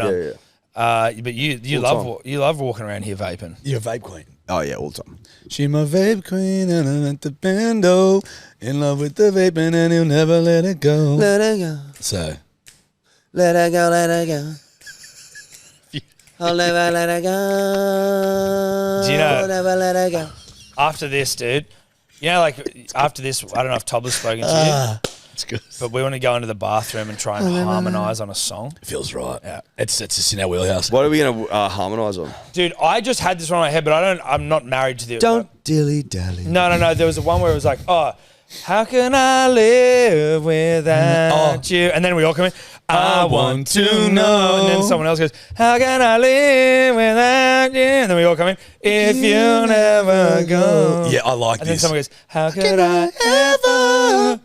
Speaker 2: but you love walking around here vaping.
Speaker 4: You're a vape queen.
Speaker 3: Oh yeah, all the time.
Speaker 4: She my vape queen and I'm at the bando. In love with the vaping and he'll never let it go.
Speaker 3: Let her go.
Speaker 4: So.
Speaker 3: Let her go. Let her go. I'll never let her go.
Speaker 2: Do you know?
Speaker 3: I'll never let her go.
Speaker 2: After this, dude, like after this, I don't know if Todd has spoken to you.
Speaker 4: It's good.
Speaker 2: But we want to go into the bathroom and try and harmonise on a song.
Speaker 4: It feels right. Yeah. It's just in our wheelhouse.
Speaker 3: What are we going to harmonise on?
Speaker 2: Dude, I just had this one in my head, but I'm not married to the...
Speaker 3: Don't dilly-dally.
Speaker 2: No. There was one where it was like, how can I live without you? And then we all come in, I want to know. And then someone else goes, how can I live without you? And then we all come in, if you never go.
Speaker 4: Yeah, I like
Speaker 2: and
Speaker 4: this.
Speaker 2: And then someone goes, how could I ever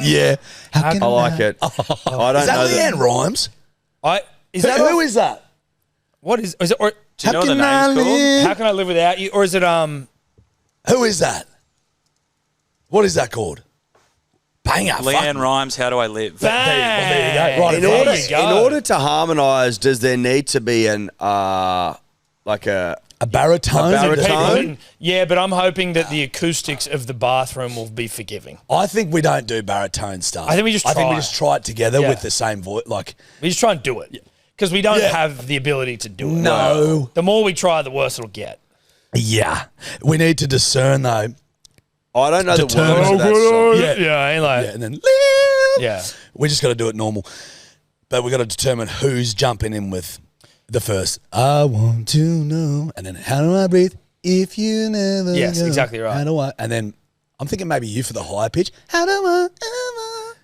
Speaker 4: Yeah.
Speaker 3: I like it. I don't
Speaker 4: Is that
Speaker 3: know
Speaker 4: Leanne Rhymes? Who is that?
Speaker 2: What is it? Or,
Speaker 6: Do you know what the name's called?
Speaker 2: how can I live without you? Or is it
Speaker 4: Who is that? What is that called? Banger.
Speaker 6: Leanne Rhymes, How Do I Live?
Speaker 2: Bang!
Speaker 4: There you go. Right
Speaker 3: In
Speaker 4: there
Speaker 3: order,
Speaker 4: you go.
Speaker 3: in order to harmonise, does there need to be an like a
Speaker 4: baritone?
Speaker 3: A baritone?
Speaker 2: Yeah, but I'm hoping that the acoustics of the bathroom will be forgiving.
Speaker 4: I think we don't do baritone stuff.
Speaker 2: I think we just
Speaker 4: try it together
Speaker 2: Yeah.
Speaker 4: with the same voice. Like,
Speaker 2: We just try and do it. Because we don't have the ability to do it.
Speaker 4: No.
Speaker 2: The more we try, the worse it'll get.
Speaker 4: yeah, we need to discern though.
Speaker 3: I don't know the
Speaker 4: Determine-
Speaker 3: words of that song.
Speaker 2: Yeah, I ain't like...
Speaker 4: Yeah, and then
Speaker 2: Yeah.
Speaker 4: we just got to do it normal. But we got to determine who's jumping in with the first. I want to know, and then how do I breathe if you never?
Speaker 2: Yes,
Speaker 4: go?
Speaker 2: exactly right.
Speaker 4: How do I? And then I'm thinking maybe you for the high pitch. How do I ever?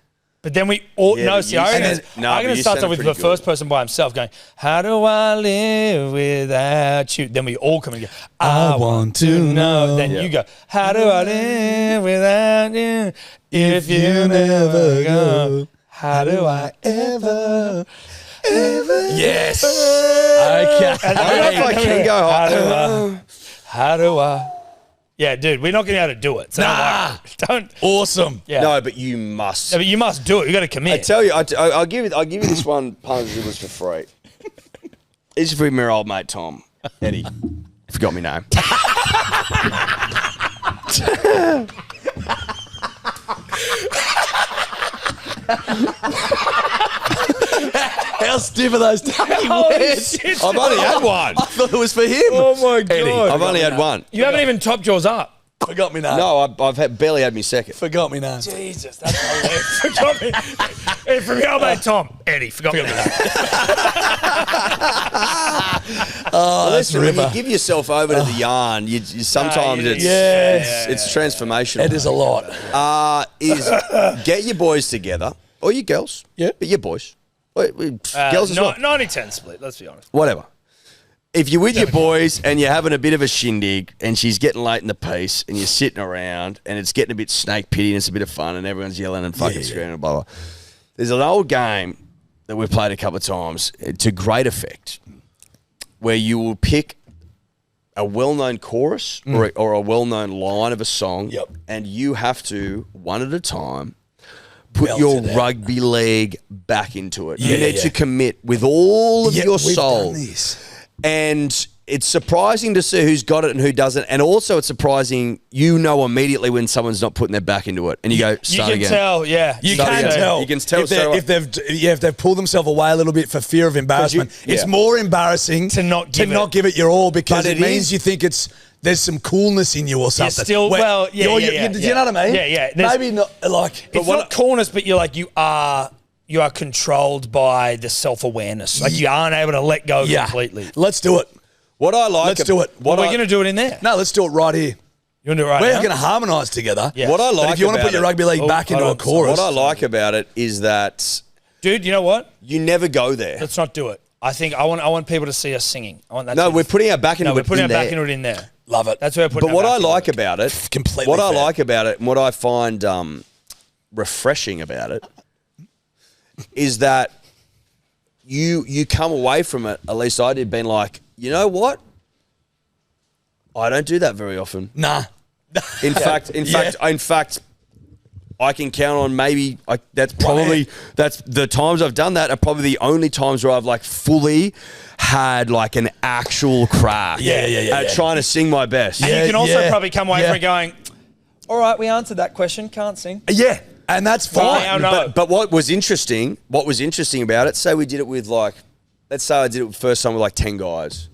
Speaker 2: But then we all...
Speaker 3: Yeah,
Speaker 2: no,
Speaker 3: but
Speaker 2: see,
Speaker 3: you
Speaker 2: I
Speaker 3: sound-
Speaker 2: reckon
Speaker 3: no,
Speaker 2: I'm
Speaker 3: but
Speaker 2: going to
Speaker 3: you
Speaker 2: start off
Speaker 3: sound
Speaker 2: with the
Speaker 3: pretty
Speaker 2: first
Speaker 3: good.
Speaker 2: person by himself going, how do I live without you? Then we all come and go, I want to know. Then you go, how do I live without you if you never go? How do I ever...
Speaker 4: Yes. Okay.
Speaker 3: I don't know if I can go.
Speaker 2: How do I? Yeah, dude, we're not going to be able to do it. So don't.
Speaker 4: Awesome.
Speaker 2: Yeah.
Speaker 3: No, but you must.
Speaker 2: No, but you must do it. You got to commit.
Speaker 3: I tell you, I'll give you this one. Punters and Dribblers for free. This is for my old mate Tom Eddie. Forgot my name.
Speaker 4: How stiff are those tacky words?
Speaker 3: I've only had one.
Speaker 4: I thought it was for him.
Speaker 2: Oh my god!
Speaker 4: Eddie.
Speaker 3: I've only had one.
Speaker 2: You haven't even topped yours up.
Speaker 4: Forgot me name.
Speaker 3: No, I've barely had me second.
Speaker 4: Forgot me name.
Speaker 2: Jesus, that's hilarious. Forgot me. Hey, from your mate Tom, Eddie, forgot me.
Speaker 4: Oh, that's
Speaker 3: Listen, when you
Speaker 4: ripper.
Speaker 3: give yourself over to the yarn, you sometimes
Speaker 2: you-
Speaker 3: it's transformational.
Speaker 4: It is a lot.
Speaker 3: Is get your boys together, or your girls, but your boys. Girls as well.
Speaker 2: 90-10 split, let's be honest.
Speaker 3: Whatever. If you're with your boys and you're having a bit of a shindig and she's getting late in the piece and you're sitting around and it's getting a bit snake pity and it's a bit of fun and everyone's yelling and fucking screaming and blah, blah. There's an old game that we've played a couple of times to great effect where you will pick a well-known chorus or a well-known line of a song and you have to, one at a time, put
Speaker 4: Belt
Speaker 3: your
Speaker 4: it out.
Speaker 3: rugby leg back into it. You
Speaker 4: Yeah,
Speaker 3: need to commit with all of your
Speaker 4: we've
Speaker 3: soul.
Speaker 4: done this.
Speaker 3: And it's surprising to see who's got it and who doesn't. And also it's surprising, you know immediately when someone's not putting their back into it. And you go,
Speaker 2: You
Speaker 3: start
Speaker 2: can
Speaker 3: again.
Speaker 2: tell, yeah.
Speaker 4: You
Speaker 3: Start
Speaker 4: can
Speaker 3: again.
Speaker 4: tell.
Speaker 3: You can tell
Speaker 4: if they've pulled themselves away a little bit for fear of embarrassment. It's more embarrassing
Speaker 2: To not give it.
Speaker 4: your all because
Speaker 3: But
Speaker 4: it
Speaker 3: it
Speaker 4: means
Speaker 3: is-
Speaker 4: you think there's some coolness in you or something.
Speaker 2: still-
Speaker 4: Where
Speaker 2: well, yeah,
Speaker 4: you're-
Speaker 2: yeah,
Speaker 4: Do
Speaker 2: yeah.
Speaker 4: you know what I mean?
Speaker 2: Yeah, yeah. There's-
Speaker 4: Maybe not like.
Speaker 2: It's not corners, but you're like, you are controlled by the self-awareness. Like you aren't able to let go completely.
Speaker 4: Let's do it.
Speaker 3: What I like...
Speaker 4: Let's do it.
Speaker 2: We're going to do it in there.
Speaker 4: No, let's do it right here.
Speaker 2: You want to do it right
Speaker 4: We're
Speaker 2: now?
Speaker 4: going to harmonise together.
Speaker 2: Yeah.
Speaker 3: What I
Speaker 4: But
Speaker 3: like
Speaker 4: if you want to
Speaker 3: about
Speaker 4: put your
Speaker 3: it-
Speaker 4: rugby league back into a chorus,
Speaker 3: What I like about it is that
Speaker 2: Dude, you know what?
Speaker 3: you never go there.
Speaker 2: Let's not do it. I think I want people to see us singing. I want that.
Speaker 3: No,
Speaker 2: to-
Speaker 3: we're putting our back into
Speaker 2: No,
Speaker 3: it
Speaker 2: we're putting
Speaker 3: in
Speaker 2: our back
Speaker 3: there.
Speaker 2: into it in there.
Speaker 4: love it.
Speaker 2: That's where we're putting.
Speaker 3: But what
Speaker 2: our
Speaker 3: I
Speaker 2: back into
Speaker 3: like
Speaker 2: it.
Speaker 3: about it,
Speaker 4: Completely
Speaker 3: what I
Speaker 4: fair.
Speaker 3: like about it, and what I find refreshing about it, is that you come away from it. At least I did, being like, you know what? I don't do that very often.
Speaker 4: Nah.
Speaker 3: In fact, I can count on maybe that's the times I've done that are probably the only times where I've like fully had like an actual crack. At trying to sing my best.
Speaker 2: And you can also probably come away
Speaker 4: yeah.
Speaker 2: from it going, all right, we answered that question. Can't sing.
Speaker 4: Yeah, and that's fine.
Speaker 2: Yeah, I know.
Speaker 3: But what was interesting about it, say we did it with like, let's say I did it first time with like 10 guys.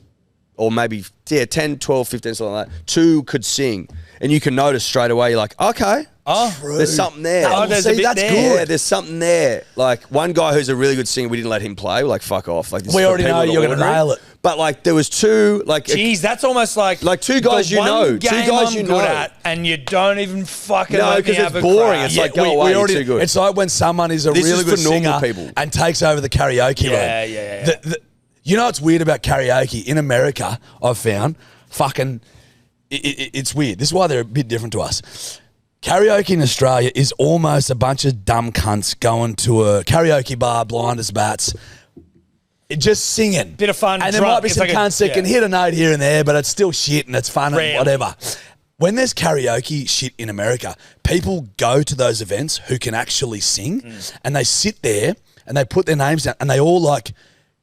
Speaker 3: Or maybe 10, 12, 15, something like that. 2 could sing. And you can notice straight away, you're like, okay, there's something there.
Speaker 2: Oh, there's a bit
Speaker 4: that's
Speaker 2: there.
Speaker 4: good.
Speaker 3: Yeah, there's something there. Like one guy who's a really good singer, we didn't let him play. We're like, fuck off. Like this
Speaker 4: We
Speaker 3: is for
Speaker 4: already
Speaker 3: people
Speaker 4: know
Speaker 3: that
Speaker 4: you're
Speaker 3: are
Speaker 4: gonna
Speaker 3: ordinary.
Speaker 4: nail it.
Speaker 3: But like there was 2, like
Speaker 2: Jeez, that's almost like
Speaker 3: 2 guys
Speaker 2: the
Speaker 3: you
Speaker 2: one
Speaker 3: know. 2
Speaker 2: game
Speaker 3: guys
Speaker 2: I'm
Speaker 3: you
Speaker 2: good
Speaker 3: know.
Speaker 2: at, and you don't even fucking
Speaker 3: No,
Speaker 2: let me
Speaker 3: 'cause
Speaker 2: have
Speaker 3: it's
Speaker 2: a
Speaker 3: boring.
Speaker 2: crack.
Speaker 3: It's like, go away, you're too good.
Speaker 4: It's like when someone is a
Speaker 3: This
Speaker 4: really
Speaker 3: is
Speaker 4: good
Speaker 3: for normal
Speaker 4: singer
Speaker 3: people.
Speaker 4: and takes over the karaoke room.
Speaker 2: Yeah.
Speaker 4: You know what's weird about karaoke? In America, I've found, it's weird. This is why they're a bit different to us. Karaoke in Australia is almost a bunch of dumb cunts going to a karaoke bar, blind as bats, just singing.
Speaker 2: Bit of fun,
Speaker 4: And there
Speaker 2: drunk.
Speaker 4: might be
Speaker 2: It's
Speaker 4: some
Speaker 2: like
Speaker 4: cunts that can hit a note here and there, but it's still shit and it's fun
Speaker 2: Rarely.
Speaker 4: and whatever. When there's karaoke shit in America, people go to those events who can actually sing and they sit there and they put their names down and they all like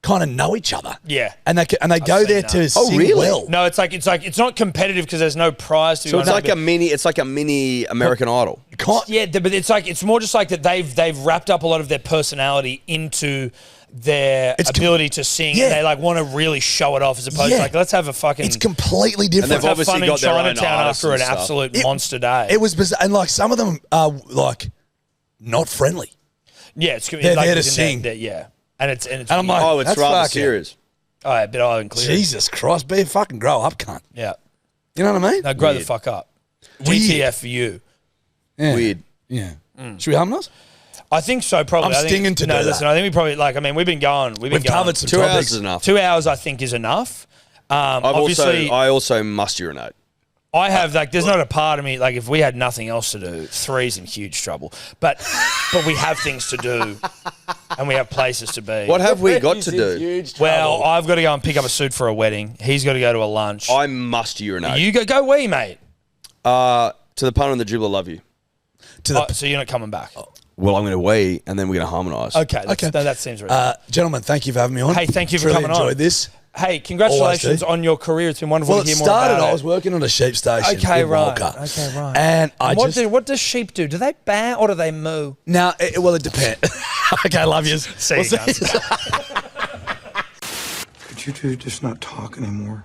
Speaker 4: kind of know each other.
Speaker 2: Yeah.
Speaker 4: And they go
Speaker 2: seen
Speaker 4: there
Speaker 2: that.
Speaker 4: to
Speaker 3: Oh,
Speaker 4: sing
Speaker 3: really?
Speaker 4: well.
Speaker 2: No, it's not competitive because there's no prize to be
Speaker 3: So it's
Speaker 2: won.
Speaker 3: like a mini American Idol.
Speaker 2: Yeah, but it's more just like that they've wrapped up a lot of their personality into their ability to sing.
Speaker 4: Yeah.
Speaker 2: And they like want to really show it off as opposed to like, let's have a fucking...
Speaker 4: It's completely different.
Speaker 3: they've
Speaker 2: have
Speaker 3: obviously
Speaker 2: fun in
Speaker 3: got their own
Speaker 2: Chinatown
Speaker 3: artists
Speaker 2: after
Speaker 3: and
Speaker 2: an
Speaker 3: stuff.
Speaker 2: absolute monster day.
Speaker 4: It was bizarre. And like some of them are like not friendly.
Speaker 2: Yeah, it's
Speaker 4: They're
Speaker 2: like
Speaker 4: there to
Speaker 2: it's in
Speaker 4: sing.
Speaker 2: yeah. And it's
Speaker 4: I'm like,
Speaker 3: Oh, it's
Speaker 4: that's
Speaker 3: rather
Speaker 4: fucking-
Speaker 3: serious.
Speaker 2: oh, yeah, but I'll include it.
Speaker 4: Jesus Christ, be a fucking grow up cunt.
Speaker 2: Yeah.
Speaker 4: You know what I mean?
Speaker 2: No, grow the fuck up.
Speaker 4: Weird.
Speaker 2: GTF for you.
Speaker 4: Yeah.
Speaker 3: Weird.
Speaker 4: Yeah. Should we harmonise?
Speaker 2: I think so, probably.
Speaker 4: I'm
Speaker 2: I think,
Speaker 4: stinging to
Speaker 2: no,
Speaker 4: do
Speaker 2: listen,
Speaker 4: that.
Speaker 2: I think we probably, like, I mean, we've been going.
Speaker 4: We've covered some
Speaker 3: 2
Speaker 4: topics.
Speaker 3: hours is enough.
Speaker 2: 2 hours, I think, is enough. Obviously,
Speaker 3: I also must urinate.
Speaker 2: I have, like, there's not a part of me, like, if we had nothing else to do, 3's in huge trouble. But we have things to do and we have places to be.
Speaker 3: What have we got to do?
Speaker 2: Well, I've got to go and pick up a suit for a wedding. He's got to go to a lunch.
Speaker 3: I must urinate.
Speaker 2: You go wee, mate.
Speaker 3: To the punter and the dribbler, love you.
Speaker 2: So you're not coming back.
Speaker 3: Well, I'm going to wee and then we're going to harmonise.
Speaker 2: Okay, that seems right.
Speaker 4: Gentlemen, thank you for having me on.
Speaker 2: Hey, thank you for
Speaker 4: really
Speaker 2: coming on.
Speaker 4: enjoyed this.
Speaker 2: Hey, congratulations on your career. It's been wonderful
Speaker 4: Well,
Speaker 2: to
Speaker 4: it
Speaker 2: hear more
Speaker 4: started.
Speaker 2: about
Speaker 4: I
Speaker 2: it.
Speaker 4: was working on a sheep station.
Speaker 2: Okay,
Speaker 4: in
Speaker 2: right.
Speaker 4: Walker.
Speaker 2: Okay, right.
Speaker 4: And
Speaker 2: What does sheep do? Do they baa or do they moo?
Speaker 4: Now, well, it depends. Okay, I love you.
Speaker 2: See you guys.
Speaker 9: Could you two just not talk anymore?